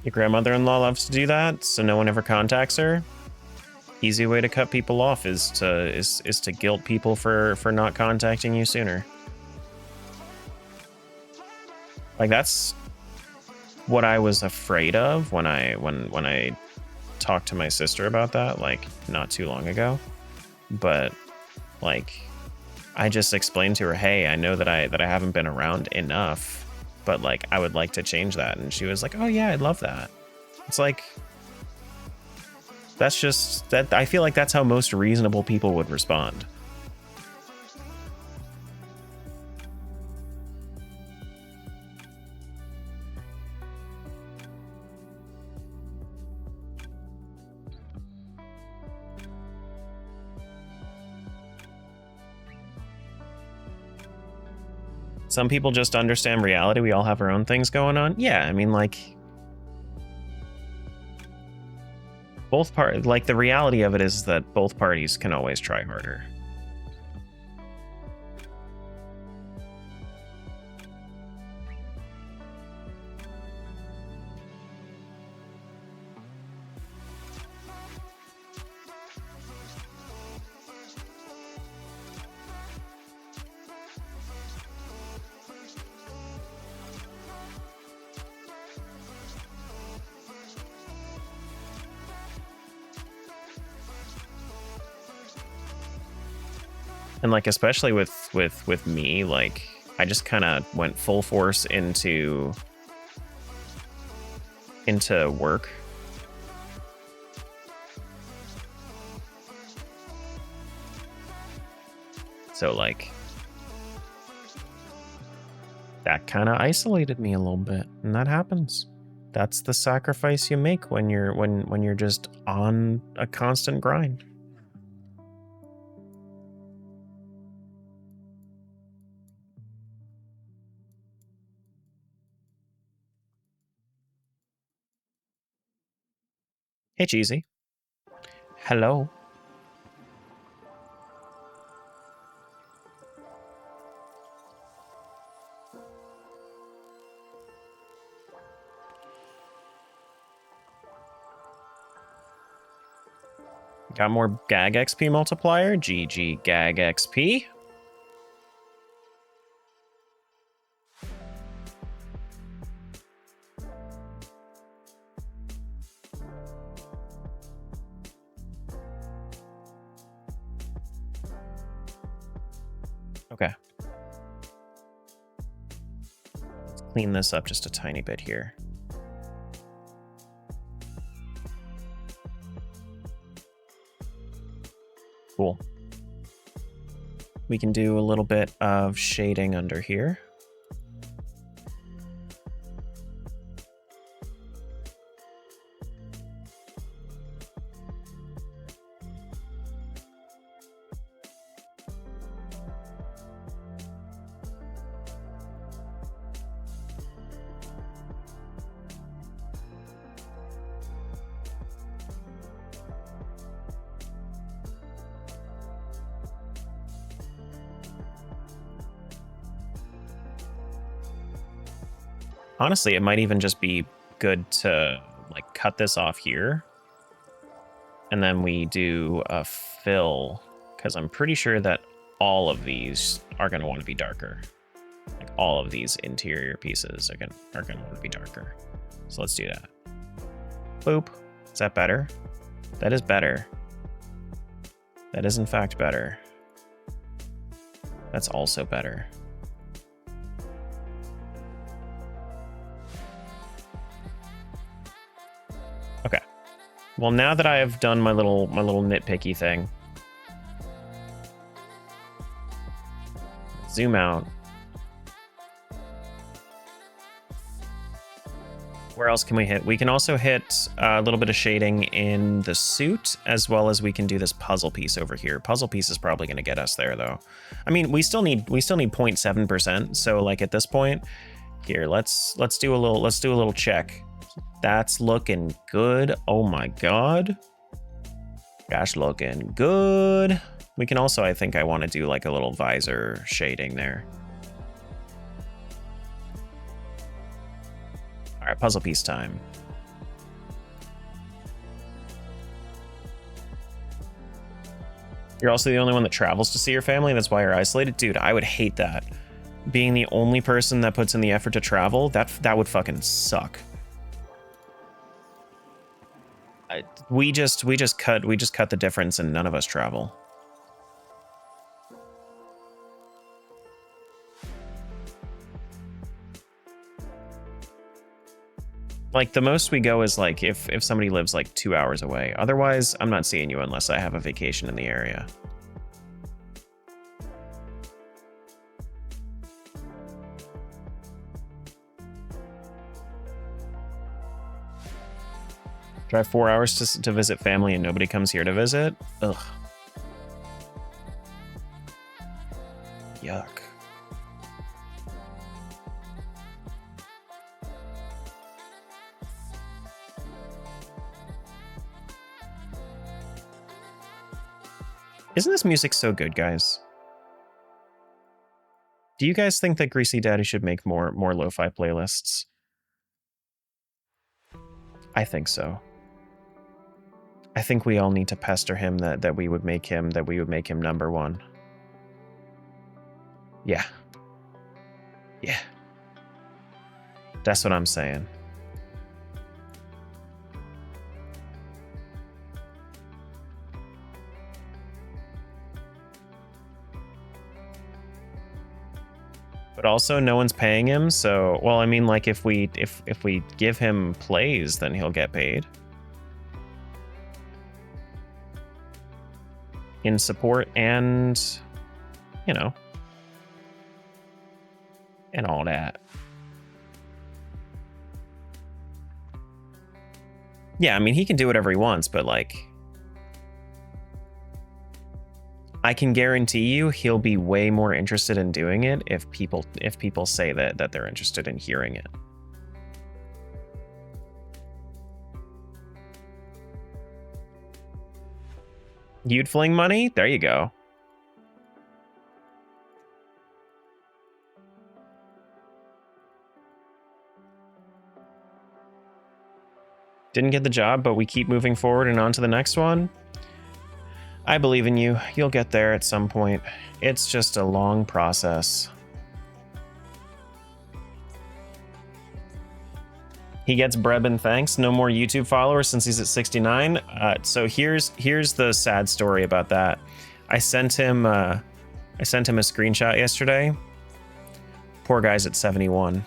Your grandmother-in-law loves to do that, so no one ever contacts her. Easy way to cut people off is to guilt people for not contacting you sooner. Like, that's what I was afraid of when I talked to my sister about that, like, not too long ago. But like, I just explained to her, hey, I know that I haven't been around enough, but like, I would like to change that. And she was like, oh yeah, I'd love that. It's like, that's just that. I feel like that's how most reasonable people would respond. Some people just understand reality. We all have our own things going on. Yeah, I mean, like, both parties, like, the reality of it is that both parties can always try harder. And like, especially with me, like, I just kind of went full force into work. So like, that kind of isolated me a little bit, and that happens. That's the sacrifice you make when you're just on a constant grind. Hey, Cheesy. Hello. Got more gag XP multiplier? GG gag XP. Okay. Let's clean this up just a tiny bit here. Cool. We can do a little bit of shading under here. Honestly, it might even just be good to like cut this off here. And then we do a fill, because I'm pretty sure that all of these are going to want to be darker. Like all of these interior pieces are going to want to be darker. So let's do that. Boop. Is that better? That is better. That is in fact better. That's also better. Okay. Well, now that I have done my little nitpicky thing, zoom out. Where else can we hit? We can also hit a little bit of shading in the suit, as well as we can do this puzzle piece over here. Puzzle piece is probably going to get us there, though. I mean, we still need 0.7%. So, like at this point, here, let's do a little check. That's looking good. Oh my god, gosh, looking good. We can also, I think I want to do like a little visor shading there. All right, puzzle piece time. You're also the only one that travels to see your family. That's why you're isolated. Dude, I would hate that. Being the only person that puts in the effort to travel, that would fucking suck. We just cut the difference and none of us travel. Like the most we go is like if somebody lives like 2 hours away. Otherwise, I'm not seeing you unless I have a vacation in the area. Drive 4 hours to visit family and nobody comes here to visit? Ugh. Yuck. Isn't this music so good, guys? Do you guys think that Greasy Daddy should make more lo-fi playlists? I think so. I think we all need to pester him that we would make him number one. Yeah. Yeah. That's what I'm saying. But also no one's paying him, so well, I mean, like if we give him plays, then he'll get paid. In support and, you know, and all that. Yeah, I mean, he can do whatever he wants, but like, I can guarantee you he'll be way more interested in doing it if people say that they're interested in hearing it. You'd fling money? There you go. Didn't get the job, but we keep moving forward and on to the next one. I believe in you. You'll get there at some point. It's just a long process. He gets Breben thanks. No more YouTube followers since he's at 69. So here's the sad story about that. I sent him a screenshot yesterday. Poor guy's at 71.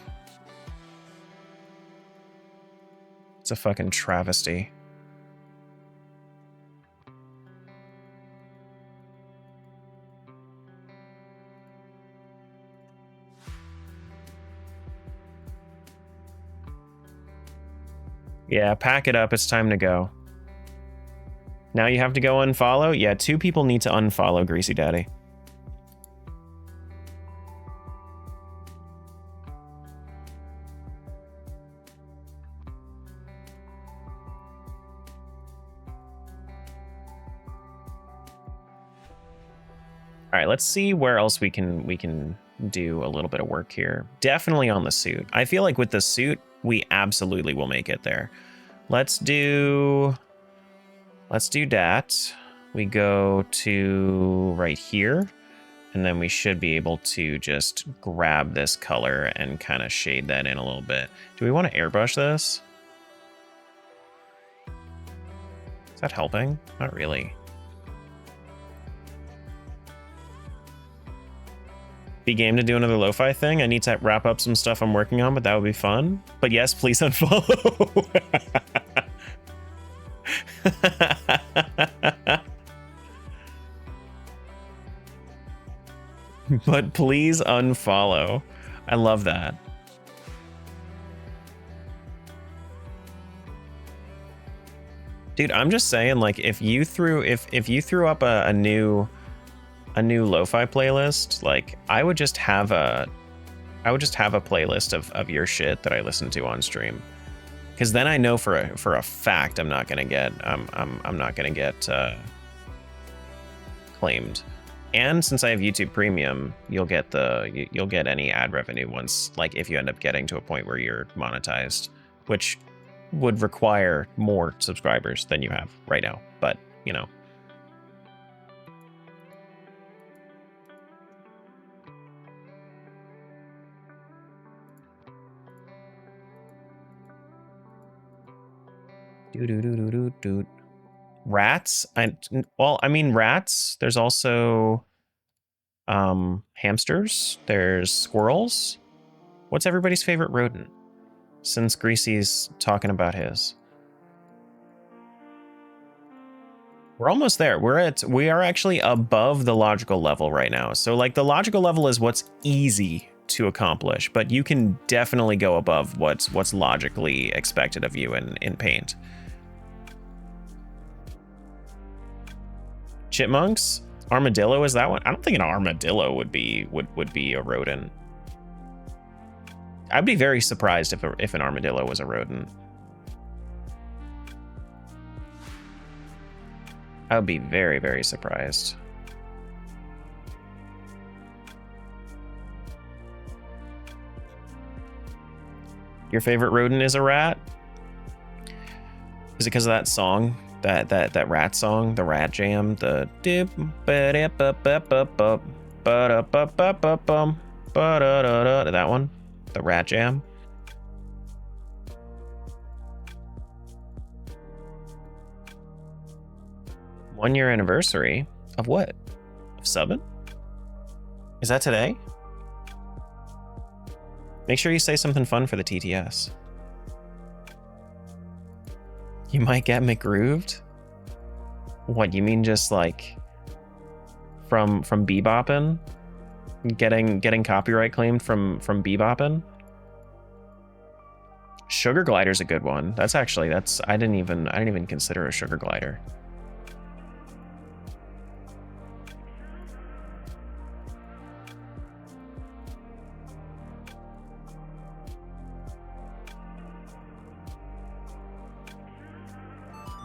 It's a fucking travesty. Yeah, pack it up. It's time to go. Now you have to go unfollow? Yeah, 2 people need to unfollow Greasy Daddy. All right, let's see where else we can do a little bit of work here. Definitely on the suit. I feel like with the suit, we absolutely will make it there. Let's do that. We go to right here, and then we should be able to just grab this color and kind of shade that in a little bit. Do we want to airbrush this? Is that helping? Not really. Be game to do another lo-fi thing. I need to wrap up some stuff I'm working on, but that would be fun. But yes, please unfollow. But please unfollow. I love that. Dude, I'm just saying, like, if you threw up a new lo-fi playlist, like I would just have a playlist of your shit that I listen to on stream, because then I know for a fact I'm not gonna get claimed. And since I have YouTube Premium, you'll get any ad revenue once, like if you end up getting to a point where you're monetized, which would require more subscribers than you have right now, but you know. Rats? I mean rats. There's also hamsters. There's squirrels. What's everybody's favorite rodent? Since Greasy's talking about his. We're almost there. We are actually above the logical level right now. So like the logical level is what's easy to accomplish, but you can definitely go above what's logically expected of you in Paint. Chipmunks? Armadillo is that one? I don't think an armadillo would be a rodent. I'd be very surprised if an armadillo was a rodent. I would be very, very surprised. Your favorite rodent is a rat? Is it because of that song? That rat song, the rat jam, the dip that one, the rat jam. One-year anniversary of what? Of subbing? Is that today? Make sure you say something fun for the TTS. You might get McGrooved? What, you mean just like from bebopping? Getting copyright claimed from bebopping? Sugar Glider's a good one. That's I didn't even consider a sugar glider.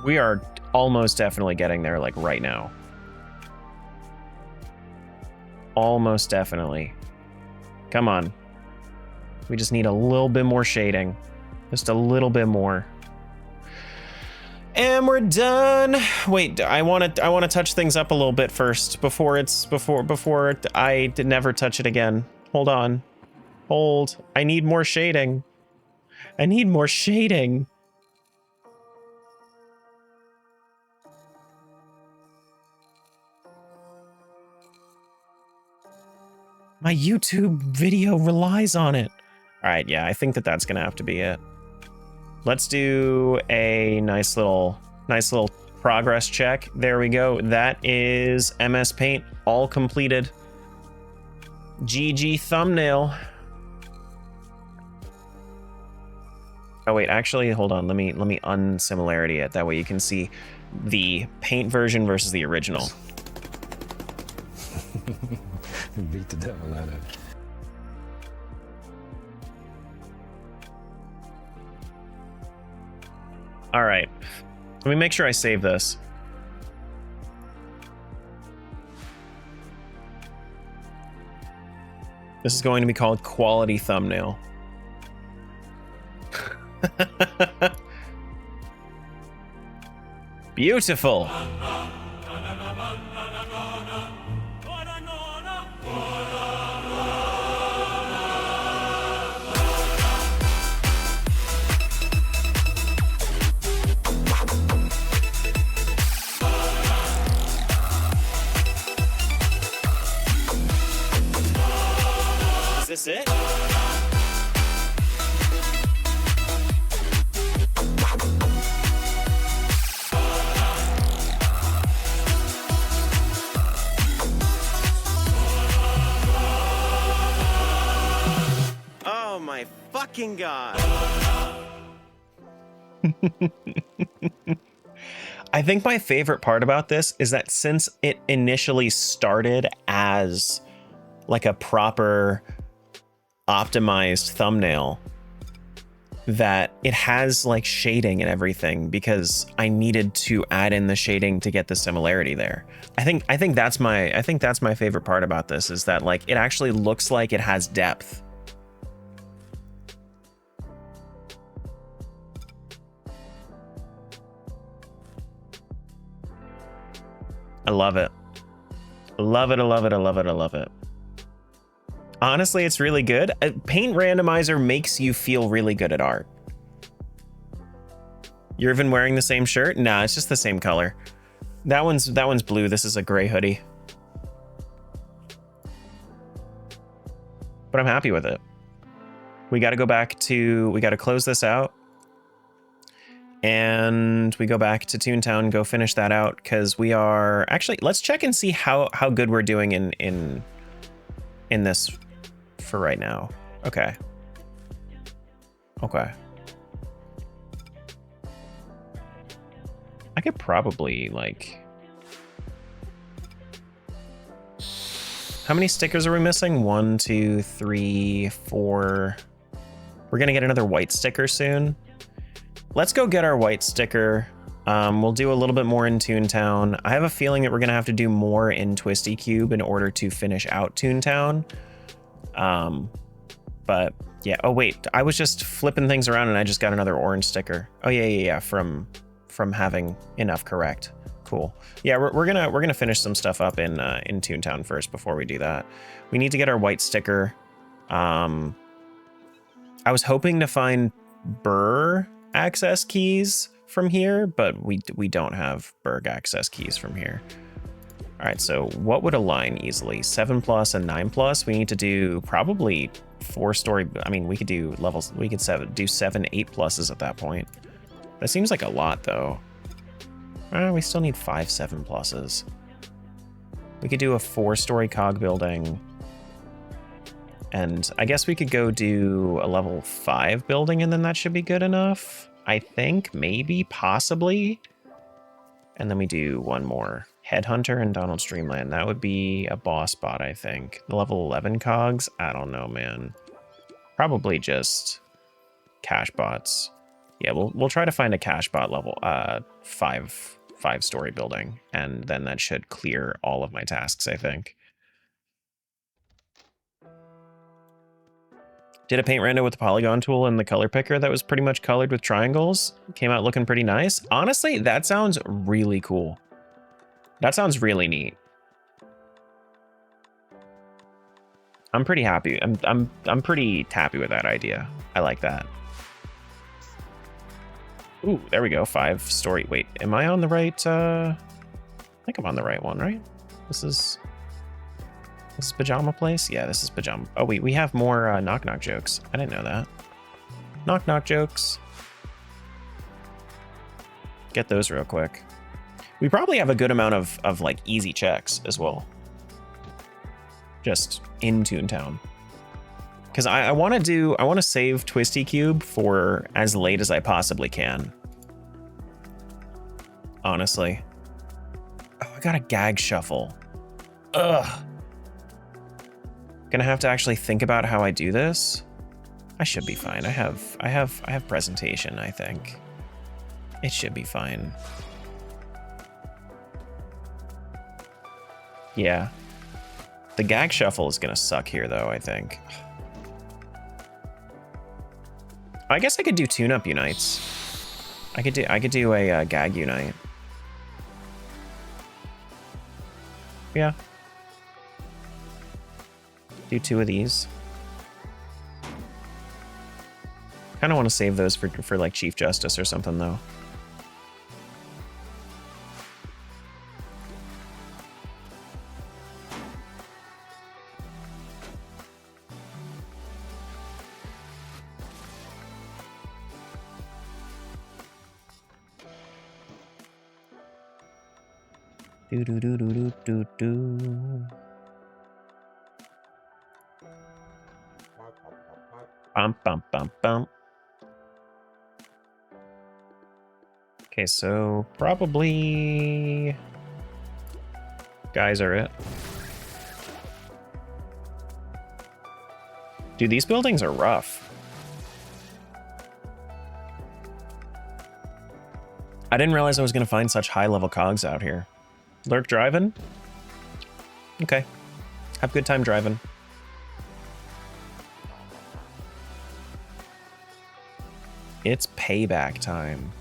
We are almost definitely getting there, like right now. Almost definitely. Come on. We just need a little bit more shading. Just a little bit more. And we're done. Wait, I want to touch things up a little bit first before I never touch it again. Hold on. Hold. I need more shading. I need more shading. My YouTube video relies on it. All right, yeah, I think that's gonna have to be it. Let's do a nice little progress check. There we go. That is MS Paint all completed. GG thumbnail. Oh wait, actually, hold on. Let me unsimilarity it. That way you can see the paint version versus the original. Beat the devil out of it. All right, let me make sure I save this. This is going to be called Quality Thumbnail. Beautiful. Is this it? Oh my fucking god. I think my favorite part about this is that since it initially started as like a proper optimized thumbnail, that it has like shading and everything, because I needed to add in the shading to get the similarity there. I think that's my favorite part about this, is that like it actually looks like it has depth. I love it. I love it, I love it, I love it, I love it. Honestly, it's really good. Paint Randomizer makes you feel really good at art. You're even wearing the same shirt? Nah, it's just the same color. That one's blue. This is a gray hoodie. But I'm happy with it. We got to go back to, we got to close this out. And we go back to Toontown, go finish that out, because we are actually, let's check and see how good we're doing in this for right now. Okay. Okay. I could probably like, how many stickers are we missing? 1, 2, 3, 4. We're gonna get another white sticker soon. Let's go get our white sticker. We'll do a little bit more in Toontown. I have a feeling that we're gonna have to do more in Twisty Cube in order to finish out Toontown. But yeah, oh wait, I was just flipping things around and I just got another orange sticker. Oh yeah, from having enough correct. Cool. Yeah, we're gonna finish some stuff up in Toontown first before we do that. We need to get our white sticker. I was hoping to find Burr access keys from here, but we don't have Berg access keys from here. All right, so what would align easily? 7+ and 9+. We need to do probably 4-story. I mean, we could do levels. We could do 7, 8+ at that point. That seems like a lot though. We still need 5 7+. We could do a 4-story cog building. And I guess we could go do a level 5 building and then that should be good enough. I think, maybe, possibly. And then we do one more. Headhunter and Donald's Dreamland. That would be a boss bot, I think. The level 11 cogs? I don't know, man. Probably just cash bots. Yeah, we'll try to find a cash bot level 5-story building. And then that should clear all of my tasks, I think. Did a paint rando with the polygon tool and the color picker that was pretty much colored with triangles. Came out looking pretty nice. Honestly, that sounds really cool. That sounds really neat. I'm pretty happy. I'm pretty happy with that idea. I like that. Ooh, there we go. 5-story. Wait, am I on the right? I think I'm on the right one, right? This is Pajama Place? Yeah, this is Pajama. Oh, wait, we have more knock knock jokes. I didn't know that. Knock knock jokes. Get those real quick. We probably have a good amount of like easy checks as well. Just in Toontown. Because I want to save Twisty Cube for as late as I possibly can. Honestly. Oh, I got a gag shuffle. Ugh. Gonna have to actually think about how I do this. I should be fine. I have presentation, I think. It should be fine. Yeah. The gag shuffle is gonna suck here though, I think. I guess I could do tune-up unites. I could do a gag unite. Yeah. Do 2 of these. Kind of want to save those for like Chief Justice or something though. Do do do do do do do. Bum bum bum bum. Okay, so probably guys are it. Dude, these buildings are rough. I didn't realize I was gonna find such high level cogs out here. Lurk driving? Okay. Have a good time driving. It's payback time.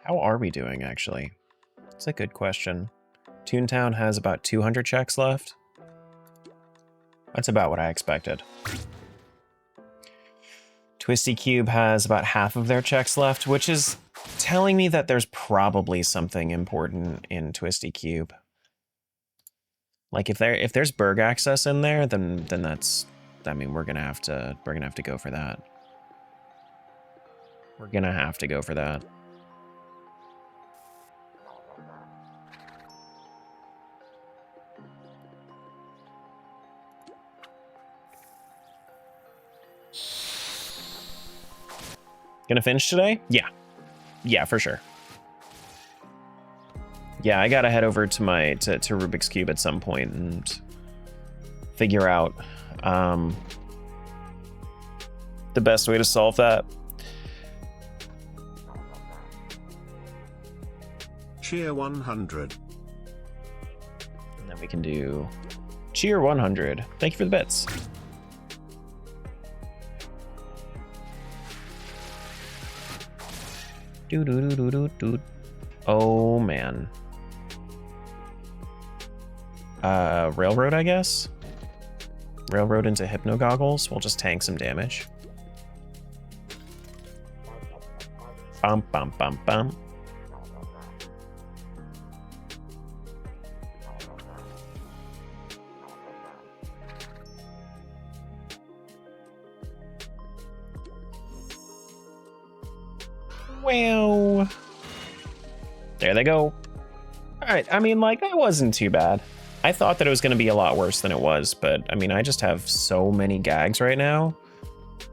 How are we doing, actually? That's a good question. Toontown has about 200 checks left. That's about what I expected. Twisty Cube has about half of their checks left, which is telling me that there's probably something important in Twisty Cube. Like if there's Berg access in there, then that's, I mean, we're gonna have to go for that. We're gonna have to go for that. Gonna finish today? Yeah. Yeah, for sure. Yeah, I gotta head over to my to Rubik's Cube at some point and figure out the best way to solve that. Cheer 100. And then we can do cheer 100. Thank you for the bits. Do do do do do do. Oh man. Railroad, I guess. Railroad into Hypno Goggles. We'll just tank some damage. Bum bum bum bum. Wow. There they go. All right, I mean, like, that wasn't too bad. I thought that it was going to be a lot worse than it was, but I mean, I just have so many gags right now.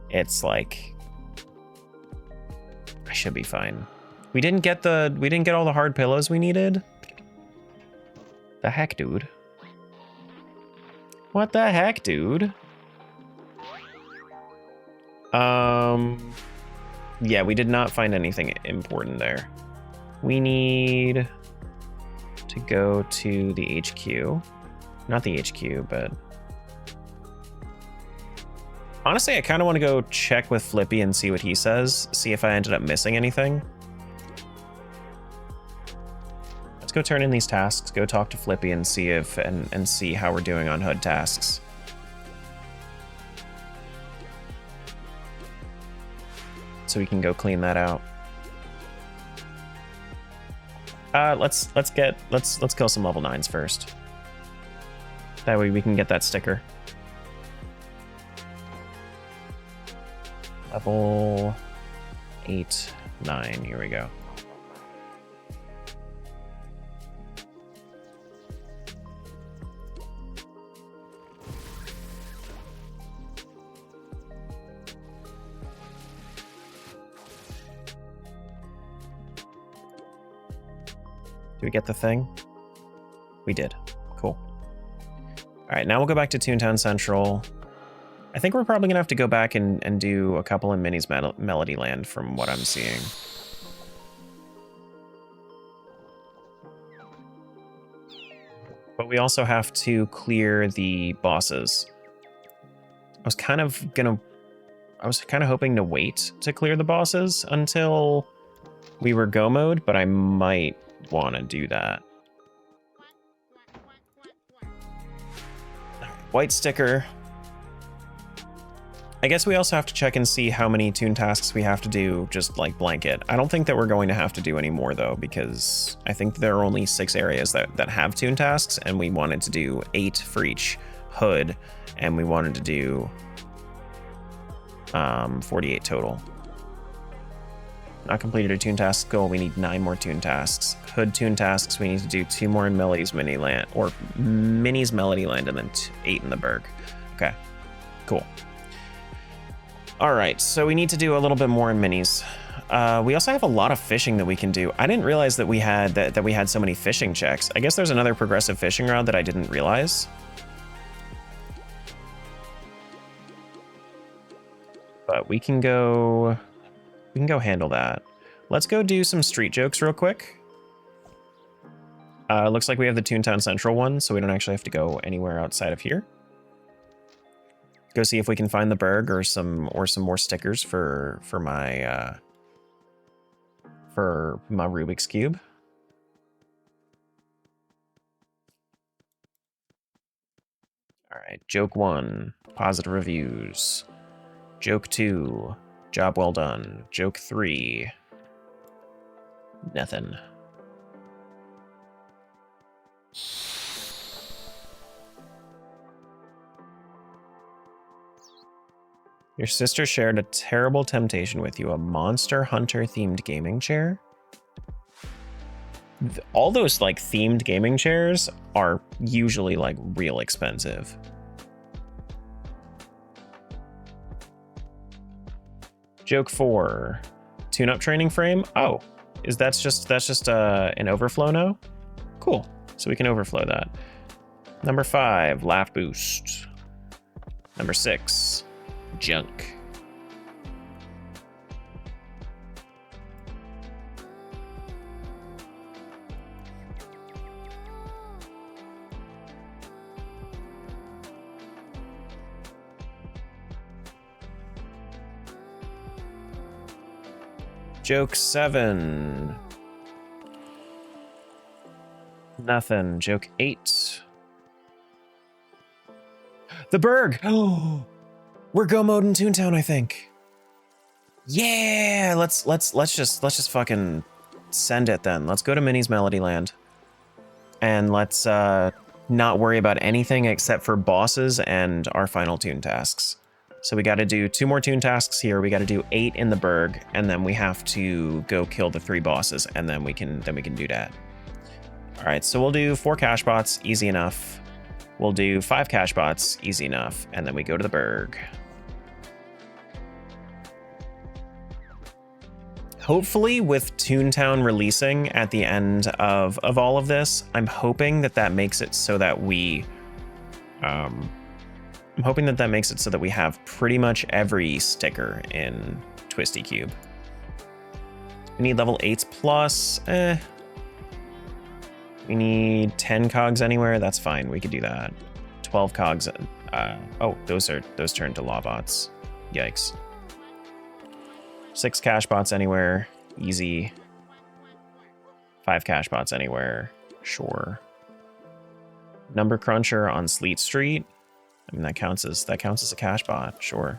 It's like, I should be fine. We didn't get all the hard pillows we needed. The heck, dude? What the heck, dude? Yeah, we did not find anything important there. We need to go to the HQ. Not the HQ, but... Honestly, I kind of want to go check with Flippy and see what he says. See if I ended up missing anything. Let's go turn in these tasks. Go talk to Flippy and see if and see how we're doing on HUD tasks. So we can go clean that out. Let's kill some level 9s first. That way we can get that sticker. Level 8, 9. Here we go. Do we get the thing? We did. Cool. All right, now we'll go back to Toontown Central. I think we're probably gonna have to go back and do a couple in Minnie's Melody Land from what I'm seeing. But we also have to clear the bosses. I was kind of hoping to wait to clear the bosses until we were go mode, but I might want to do that. White sticker. I guess we also have to check and see how many toon tasks we have to do, just like blanket. I don't think that we're going to have to do any more though, because I think there are only 6 areas that have toon tasks, and we wanted to do 8 for each hood, and we wanted to do 48 total. Not completed a toon task goal, we need 9 more toon tasks. Hood toon tasks, we need to do 2 more in Minnie's Melody Land, and then 8 in the Berg. Okay, cool. All right, so we need to do a little bit more in Minnie's. We also have a lot of fishing that we can do. I didn't realize that we had so many fishing checks. I guess there's another progressive fishing rod that I didn't realize. But we can go handle that. Let's go do some street jokes real quick. Looks like we have the Toontown Central one, so we don't actually have to go anywhere outside of here. Go see if we can find the Berg or some more stickers for my Rubik's Cube. All right, joke 1, positive reviews. Joke 2, job well done. Joke 3, nothing. Your sister shared a terrible temptation with you, a Monster Hunter themed gaming chair. All those like themed gaming chairs are usually like real expensive. Joke 4, tune-up training frame. Oh, that's just an overflow now? Cool, so we can overflow that. Number 5, laugh boost. Number 6, junk. Joke 7. Nothing. Joke 8. The Berg! Oh, we're go mode in Toontown, I think. Yeah, let's just fucking send it then. Let's go to Minnie's Melody Land. And let's not worry about anything except for bosses and our final toon tasks. So we got to do 2 more toon tasks here. We got to do 8 in the Berg, and then we have to go kill the 3 bosses, and then we can do that. All right, so we'll do 4 cash bots, easy enough. We'll do 5 cash bots, easy enough, and then we go to the Berg. Hopefully, with Toontown releasing at the end of all of this, I'm hoping that makes it so that we I'm hoping that makes it so that we have pretty much every sticker in Twisty Cube. We need level 8s plus. We need 10 cogs anywhere. That's fine. We could do that. 12 cogs. Oh, those turn to law bots. Yikes. 6 cash bots anywhere. Easy. 5 cash bots anywhere. Sure. Number cruncher on Sleet Street. I mean, that counts as a cash bot, sure.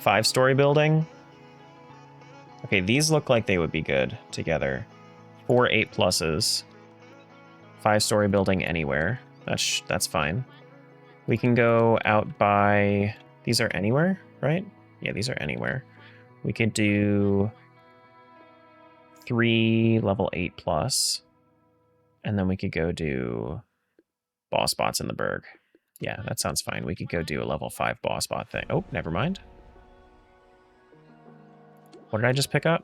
5-story building. Okay, these look like they would be good together. 4 8+s. 5-story building anywhere. That's fine. We can go out by... These are anywhere, right? Yeah, these are anywhere. We could do 3 level 8+. And then we could go do boss spots in the Berg. Yeah, that sounds fine. We could go do a level 5 boss spot thing. Oh, never mind. What did I just pick up?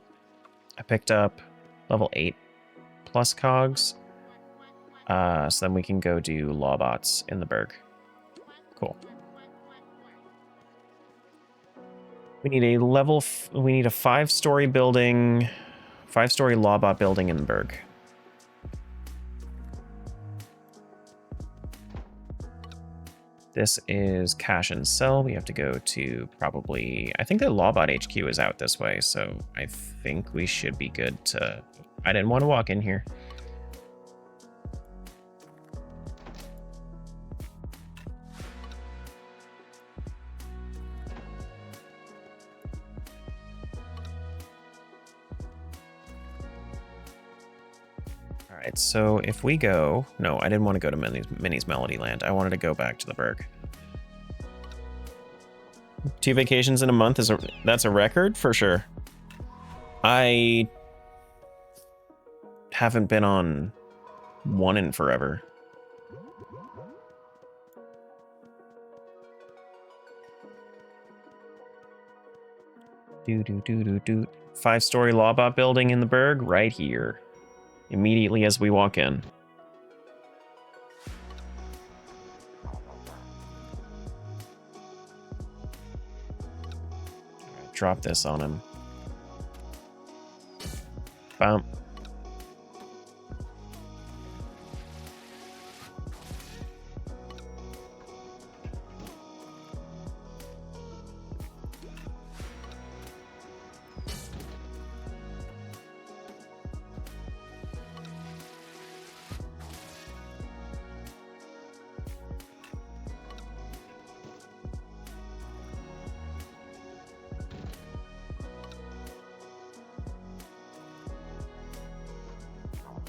I picked up level 8+ cogs. So then we can go do lawbots in the Berg. Cool. We need a we need a 5-story building, 5-story lawbot building in the Berg. This is cash and sell. We have to go to probably... I think the Lawbot HQ is out this way, so I think we should be good to... I didn't want to walk in here. Alright, so if we go... No, I didn't want to go to Minnie's Melody Land. I wanted to go back to the Berg. 2 vacations in a month is that's a record for sure. I haven't been on one in forever. Do 5-story lawbot building in the Berg right here. Immediately as we walk in. Right, drop this on him. Bump.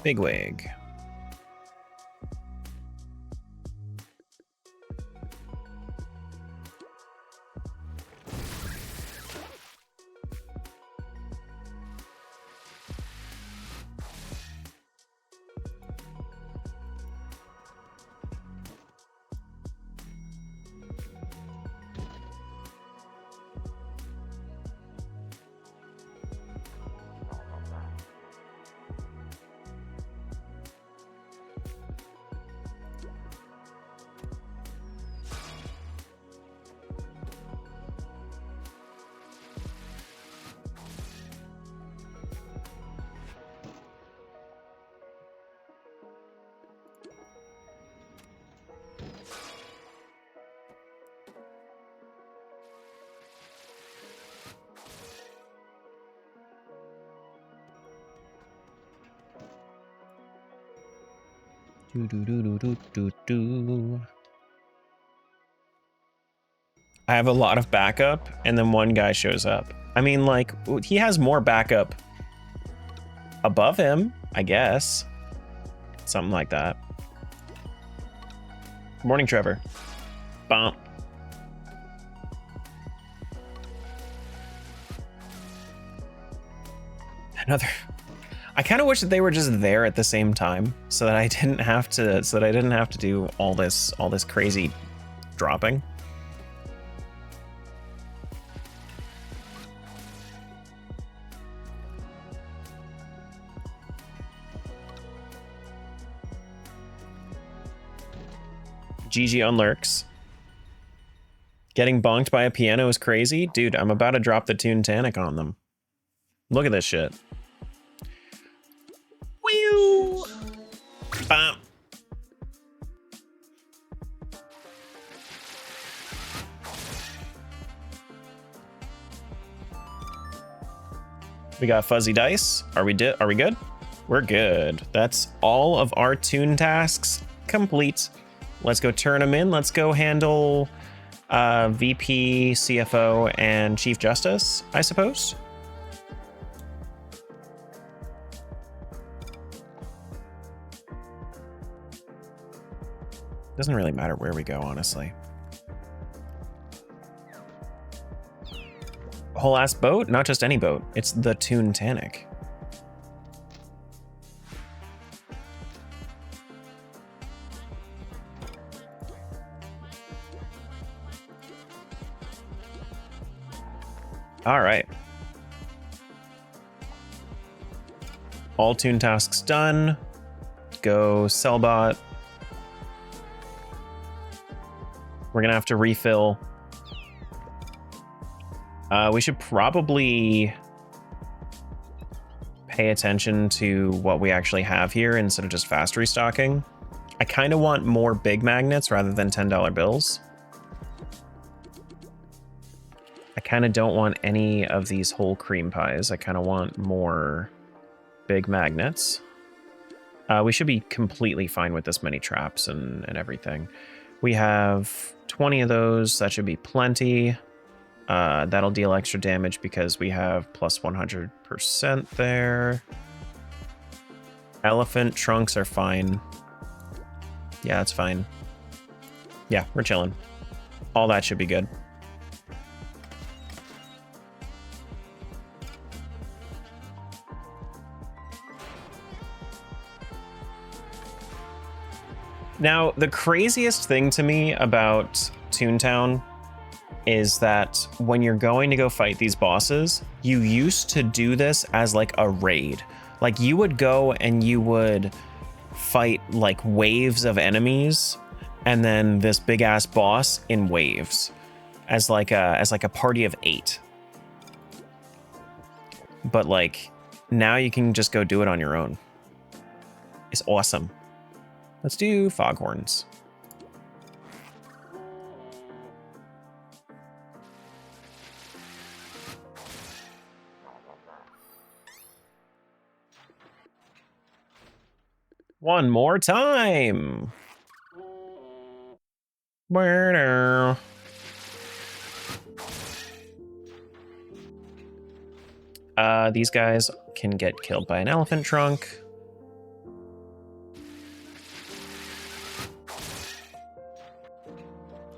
Bigwig. I have a lot of backup, and then one guy shows up. I mean, like, he has more backup above him, I guess. Something like that. Morning, Trevor. Bump. Another... I kind of wish that they were just there at the same time, so that I didn't have to do all this crazy dropping. GG on lurks. Getting bonked by a piano is crazy? Dude, I'm about to drop the Toontown on them. Look at this shit. Whew. Bam. We got fuzzy dice. Are we good? We're good. That's all of our Toon tasks complete. Let's go turn them in. Let's go handle VP, CFO, and Chief Justice, I suppose. Doesn't really matter where we go, honestly. Whole ass boat? Not just any boat. It's the Toontown. All right. All Toon tasks done. Go Sellbot. We're gonna have to refill. We should probably pay attention to what we actually have here instead of just fast restocking. I kind of want more big magnets rather than $10 bills. I kind of don't want any of these whole cream pies. I kind of want more big magnets. We should be completely fine with this many traps and everything. We have 20 of those. That should be plenty. That'll deal extra damage because we have plus 100% there. Elephant trunks are fine. Yeah, that's fine. Yeah, we're chilling. All that should be good. Now, the craziest thing to me about Toontown is that when you're going to go fight these bosses, you used to do this as like a raid. Like you would go and you would fight like waves of enemies and then this big ass boss in waves as like a party of 8. But like now you can just go do it on your own. It's awesome. Let's do foghorns. One more time. These guys can get killed by an elephant trunk.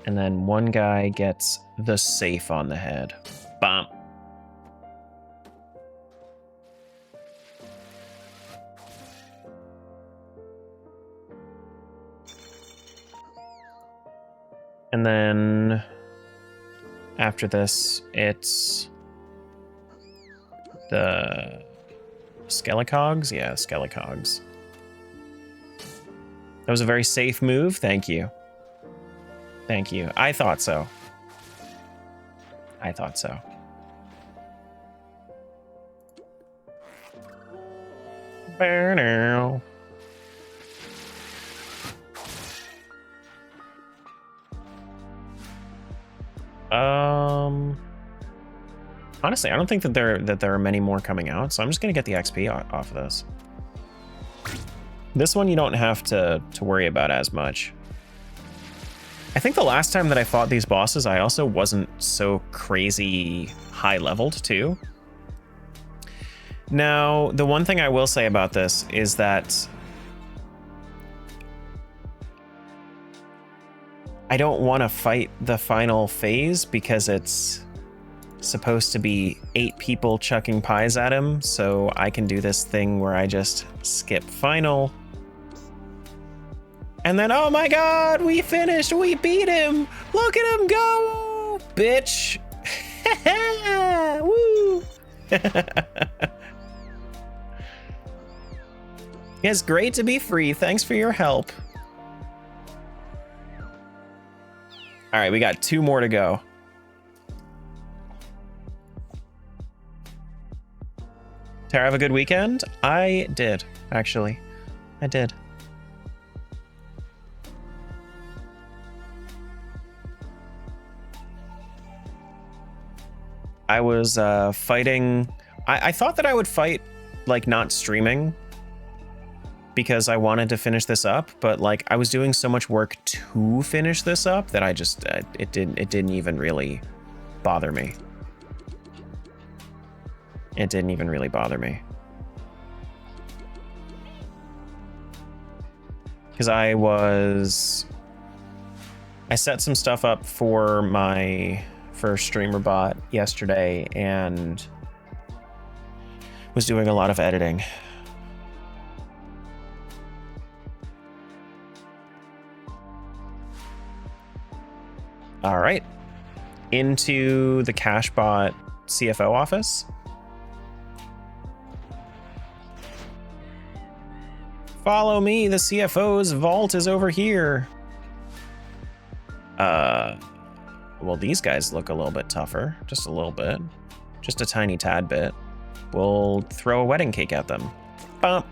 And then one guy gets the safe on the head. Bam. And then after this, it's the Skellicogs? Yeah, Skellicogs. That was a very safe move. Thank you. Thank you. I thought so. I thought so. Now. Honestly, I don't think that there are many more coming out, so I'm just gonna get the XP off of this. This one you don't have to worry about as much. I think the last time that I fought these bosses, I also wasn't so crazy high leveled too. Now, the one thing I will say about this is that I don't want to fight the final phase because it's supposed to be 8 people chucking pies at him, so I can do this thing where I just skip final. And then, oh my god, we finished, we beat him! Look at him go! Bitch! Woo! It's great to be free, thanks for your help. Alright, we got 2 more to go. Tara, have a good weekend? I did, actually. I did. I was fighting. I thought that I would fight like not streaming because I wanted to finish this up, but like I was doing so much work to finish this up that I just it didn't even really bother me. It didn't even really bother me. Because I set some stuff up for my first streamer bot yesterday and was doing a lot of editing. All right, into the CashBot CFO office. Follow me, the CFO's vault is over here. Well, these guys look a little bit tougher, just a little bit, just a tiny tad bit. We'll throw a wedding cake at them. Bump.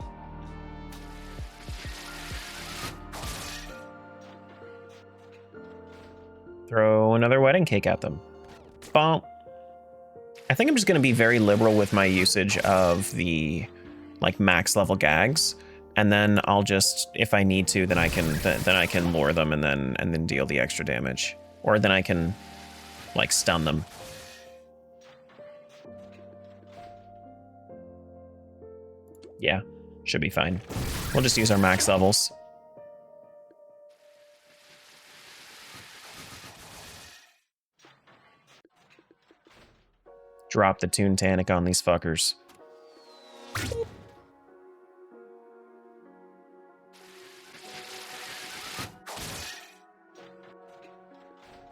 Throw another wedding cake at them. Bump. I think I'm just going to be very liberal with my usage of the like max level gags, and then I'll just, if I need to, then I can lure them and then deal the extra damage, or then I can like stun them. Yeah, should be fine. We'll just use our max levels. Drop the Toontown on these fuckers.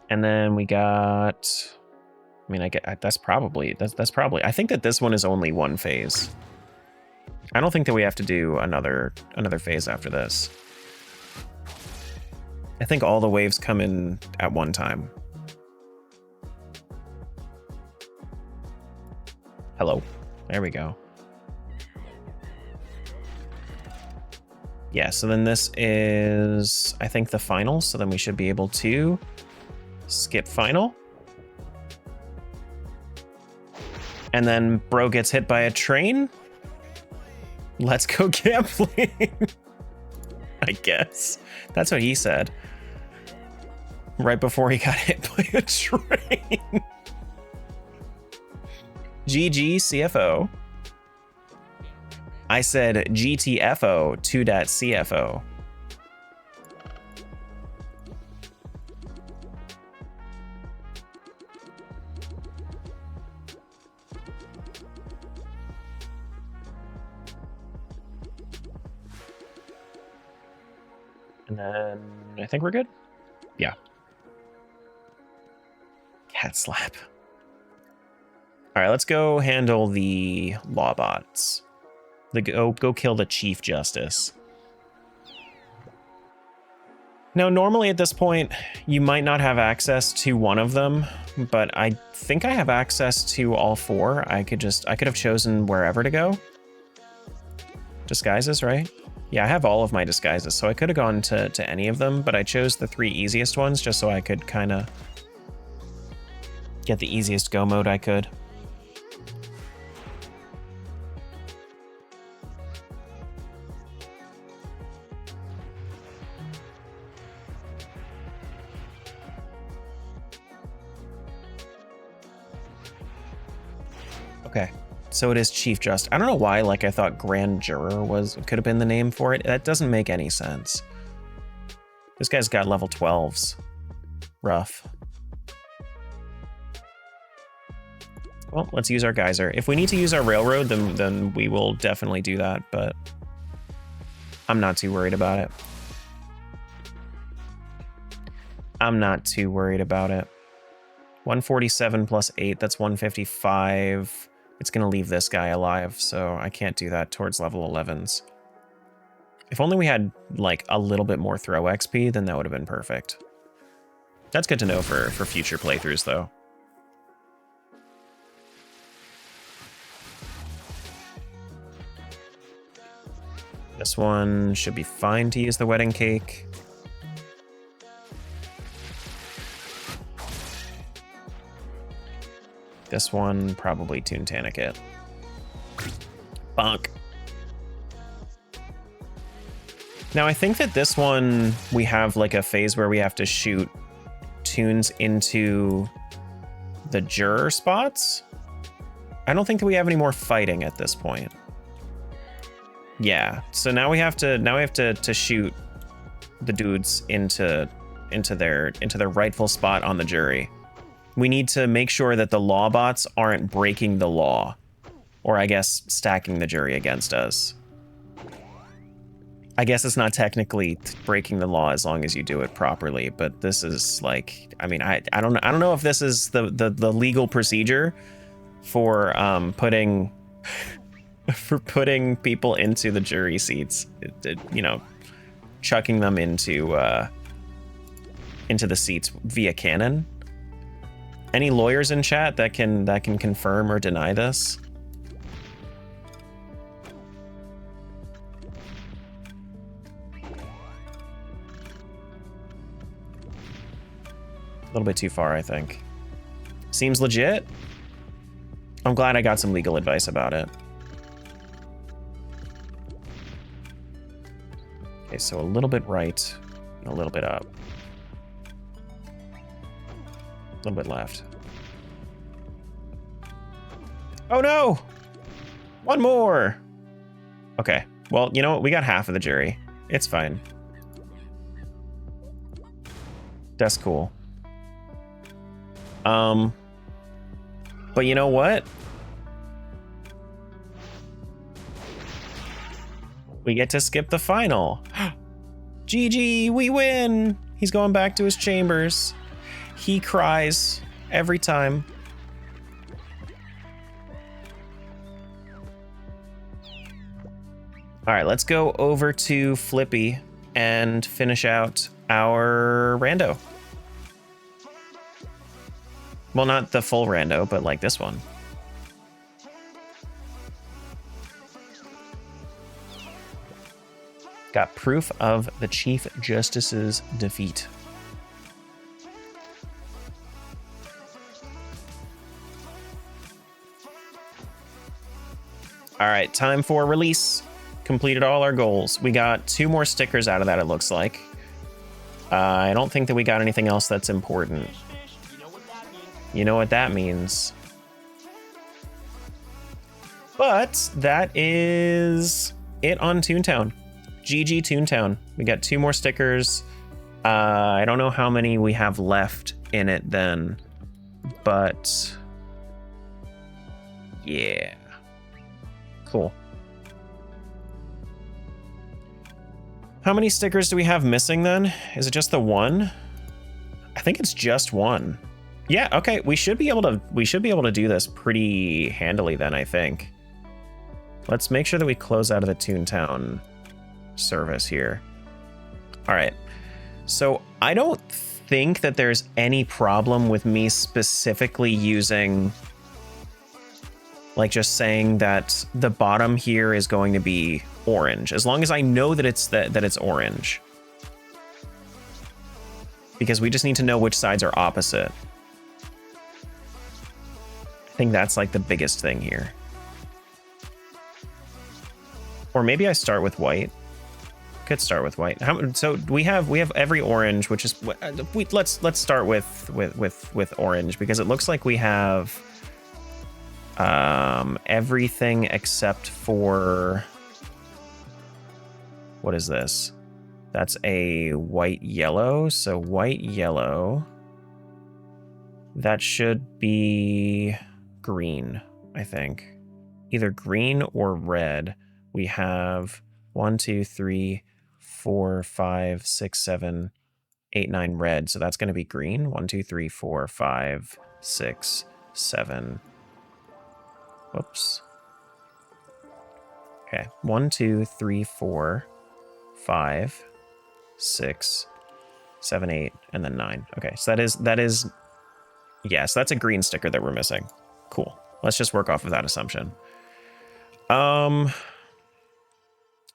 And then we got, I mean, that's probably, I think that this one is only one phase. I don't think that we have to do another phase after this. I think all the waves come in at one time. Hello. There we go. Yeah, so then this is, I think, the final, so then we should be able to skip final. And then bro gets hit by a train. Let's go gambling. I guess. That's what he said. Right before he got hit by a train. GG CFO. I said GTFO 2.CFO. And then I think we're good. Yeah. Cat slap. All right, let's go handle the law bots. Go kill the Chief Justice. Now, normally at this point, you might not have access to one of them, but I think I have access to all four. I could have chosen wherever to go. Disguises, right? Yeah, I have all of my disguises, so I could have gone to any of them, but I chose the 3 easiest ones just so I could kind of get the easiest go mode I could. Okay, so it is Chief Justice. I don't know why, like, I thought Grand Juror could have been the name for it. That doesn't make any sense. This guy's got level 12s. Rough. Well, let's use our geyser. If we need to use our railroad, then we will definitely do that, but I'm not too worried about it. I'm not too worried about it. 147 plus 8, that's 155. It's going to leave this guy alive, so I can't do that towards level 11s. If only we had, like, a little bit more throw XP, then that would have been perfect. That's good to know for future playthroughs, though. This one should be fine to use the wedding cake. This one, probably Toontown it. Bonk. Now, I think that this one, we have like a phase where we have to shoot tunes into the juror spots. I don't think that we have any more fighting at this point. Yeah, so now we have to shoot the dudes into their rightful spot on the jury. We need to make sure that the law bots aren't breaking the law, or I guess stacking the jury against us. I guess it's not technically breaking the law as long as you do it properly, but this is like, I mean, I don't know if this is the legal procedure for putting people into the jury seats, you know, chucking them into the seats via cannon. Any lawyers in chat that can confirm or deny this? A little bit too far, I think. Seems legit. I'm glad I got some legal advice about it. Okay, so a little bit right, and a little bit up. A little bit left. Oh no! One more! Okay, well, you know what? We got half of the jury. It's fine. That's cool. But you know what? We get to skip the final. GG, we win! He's going back to his chambers. He cries every time. All right, let's go over to Flippy and finish out our rando. Well, not the full rando, but like this one. Got proof of the Chief Justice's defeat. All right, time for release. Completed all our goals. We got 2 more stickers out of that, it looks like. I don't think that we got anything else that's important. You know what that means. But that is it on Toontown. GG Toontown. We got 2 more stickers. I don't know how many we have left in it then, but yeah. Cool. How many stickers do we have missing then? Is it just the 1? I think it's just 1. Yeah, okay, we should be able to do this pretty handily then, I think. Let's make sure that we close out of the Toontown service here. All right. So I don't think that there's any problem with me specifically using, like, just saying that the bottom here is going to be orange, as long as I know that it's orange. Because we just need to know which sides are opposite. I think that's like the biggest thing here. Or maybe I start with white. Could start with white. So we have every orange, which is let's start with orange, because it looks like we have everything except for, what is this? That's a white yellow. So white yellow. That should be green, I think. Either green or red. We have 1, 2, 3, 4, 5, 6, 7, 8, 9 red. So that's going to be green. 1, 2, 3, 4, 5, 6, 7. Whoops. Okay. 1, 2, 3, 4, 5, 6, 7, 8, and then 9. Okay. So that is, yes, that's a green sticker that we're missing. Cool. Let's just work off of that assumption.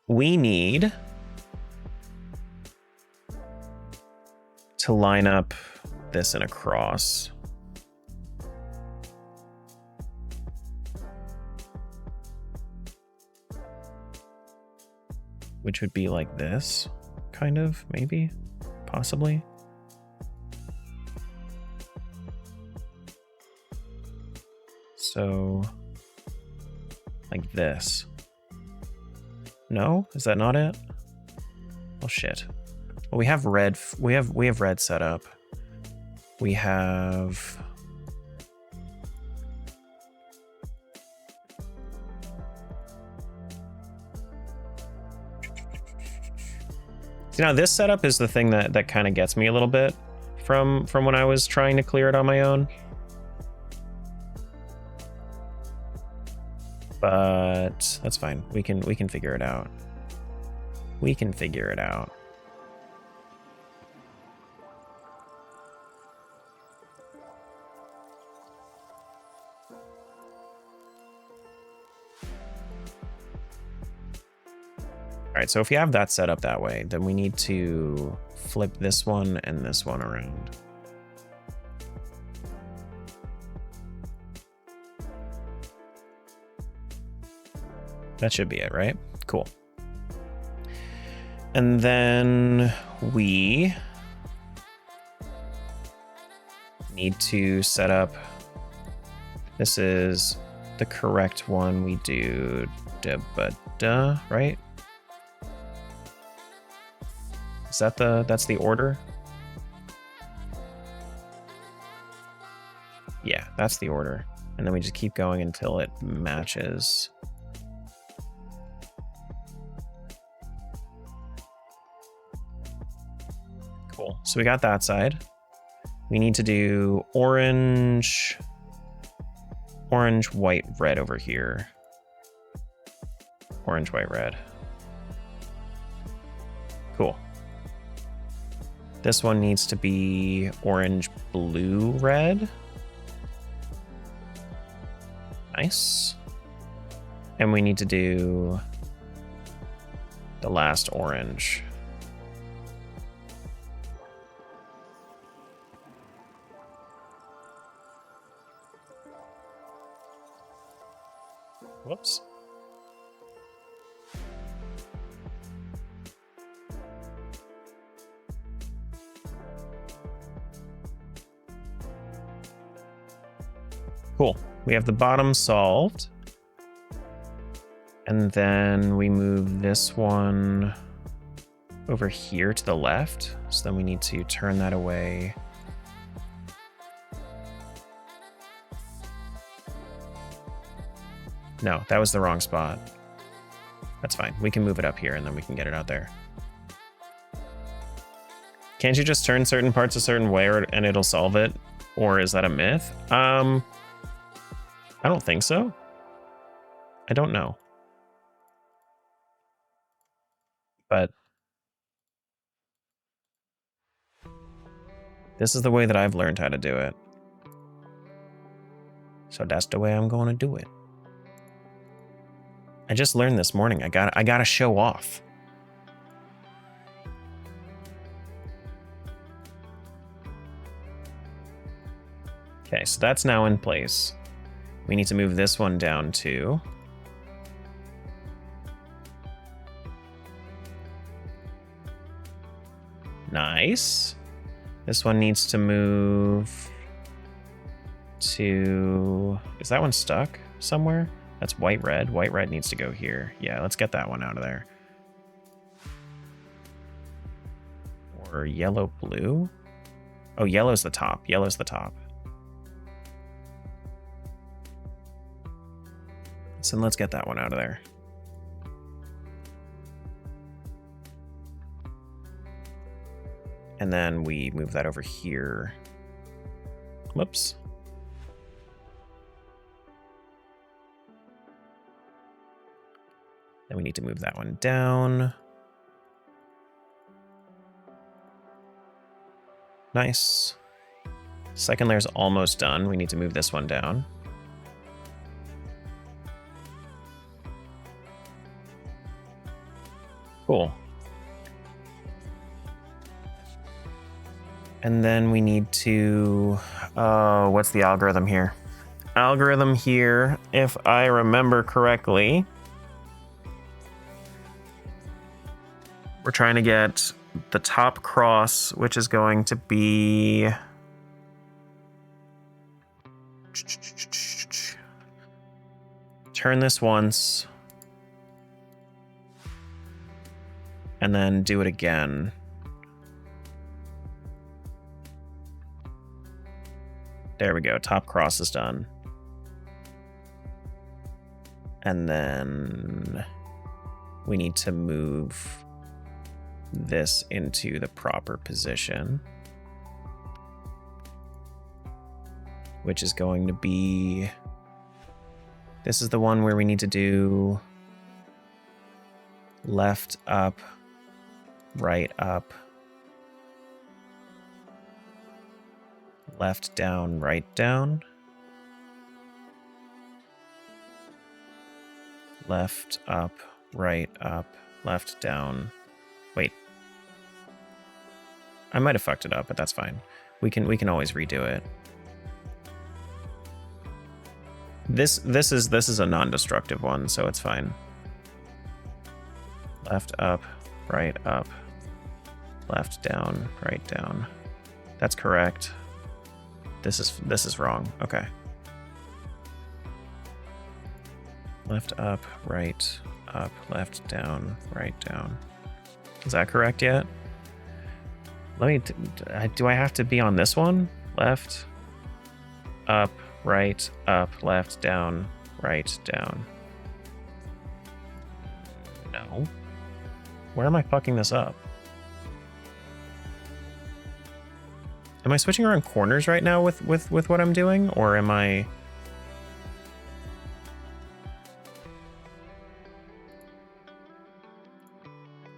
We need to line up this in a cross. which would be like this, kind of, maybe, possibly. So, like this. No? Is that not it? Oh shit. Well, we have red. We have red set up. We have. See, now this setup is the thing that kind of gets me a little bit from when I was trying to clear it on my own. But that's fine. We can figure it out. We can figure it out. All right, so if you have that set up that way, then we need to flip this one and this one around. That should be it, right? Cool. And then we need to set up, this is the correct one. We do da, right? Is that that's the order? Yeah, that's the order. And then we just keep going until it matches. Cool. So we got that side. We need to do orange, white, red over here. Orange, white, red. Cool. This one needs to be orange, blue, red. Nice. And we need to do the last orange. Whoops. Cool. We have the bottom solved. And then we move this one over here to the left. So then we need to turn that away. No, that was the wrong spot. That's fine. We can move it up here and then we can get it out there. Can't you just turn certain parts a certain way and it'll solve it? Or is that a myth? I don't think so. I don't know. But this is the way that I've learned how to do it. So that's the way I'm going to do it. I just learned this morning. I gotta show off. Okay, so that's now in place. We need to move this one down too. Nice. This one needs to move to... Is that one stuck somewhere? That's white, red. White, red needs to go here. Yeah, let's get that one out of there. Or yellow, blue? Oh, yellow's the top. Yellow's the top. So let's get that one out of there. And then we move that over here. Whoops. Then we need to move that one down. Nice. Second layer's almost done. We need to move this one down. Cool. And then we need to, what's the algorithm here? Algorithm here, if I remember correctly, We're trying to get the top cross, which is going to be... Turn this once. And then do it again. There we go. Top cross is done. And then we need to move this into the proper position, which is going to be... This is the one where we need to do left up, right up, left down, right down, left up, right up, left down. Wait. I might have fucked it up, but that's fine. We can always redo it. This is a non-destructive one, so it's fine. Left up, right up, left down, right down. That's correct. This is wrong. Okay. Left up, left down, right down. Is that correct yet? Let me. Do I have to be on this one? Left, up, left, down, right, down. No. Where am I fucking this up? Am I switching around corners right now with what I'm doing? Or am I...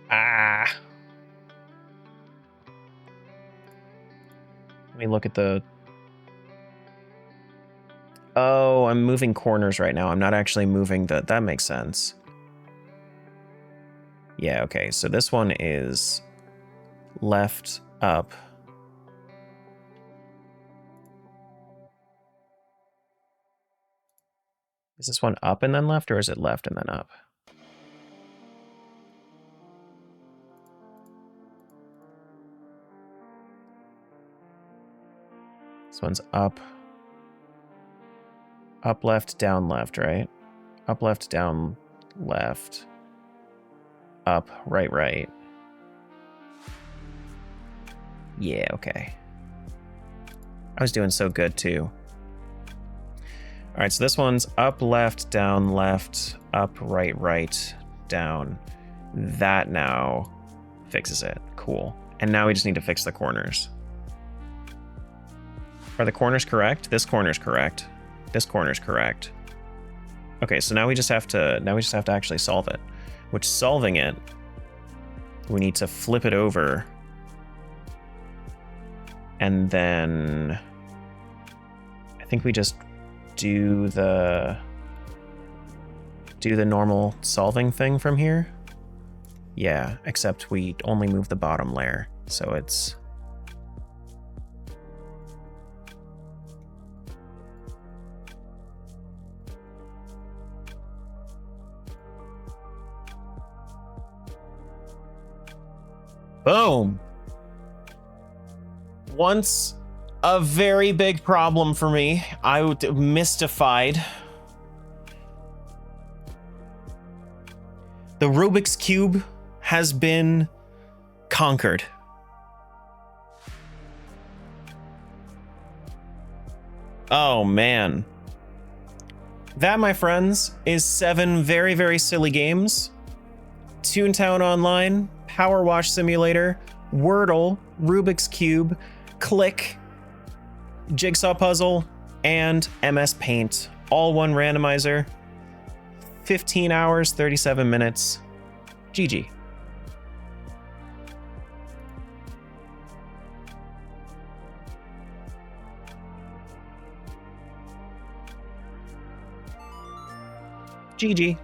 Ah. Let me look at the... Oh, I'm moving corners right now. I'm not actually moving the... That makes sense. Yeah, okay. So this one is left, up. Is this one up and then left, or is it left and then up? This one's up. Up, left, down, left, right? Up, left, down, left. Up, right, right. Yeah, okay. I was doing so good, too. All right, so this one's up, left, up, right, right, down. That now fixes it. Cool. And now we just need to fix the corners. Are the corners correct? This corner's correct. This corner's correct. Okay, so now we just have to actually solve it. Which, solving it, we need to flip it over. And then I think we just do the normal solving thing from here. Yeah, except we only move the bottom layer, so it's boom. Once a very big problem for me. I was mystified. The Rubik's Cube has been conquered. Oh man. That, my friends, is 7 very, very silly games. Toontown Online, Powerwash Simulator, Wordle, Rubik's Cube, Clique, Jigsaw Puzzle, and MS Paint. All one randomizer. 15 hours, 37 minutes. GG. GG.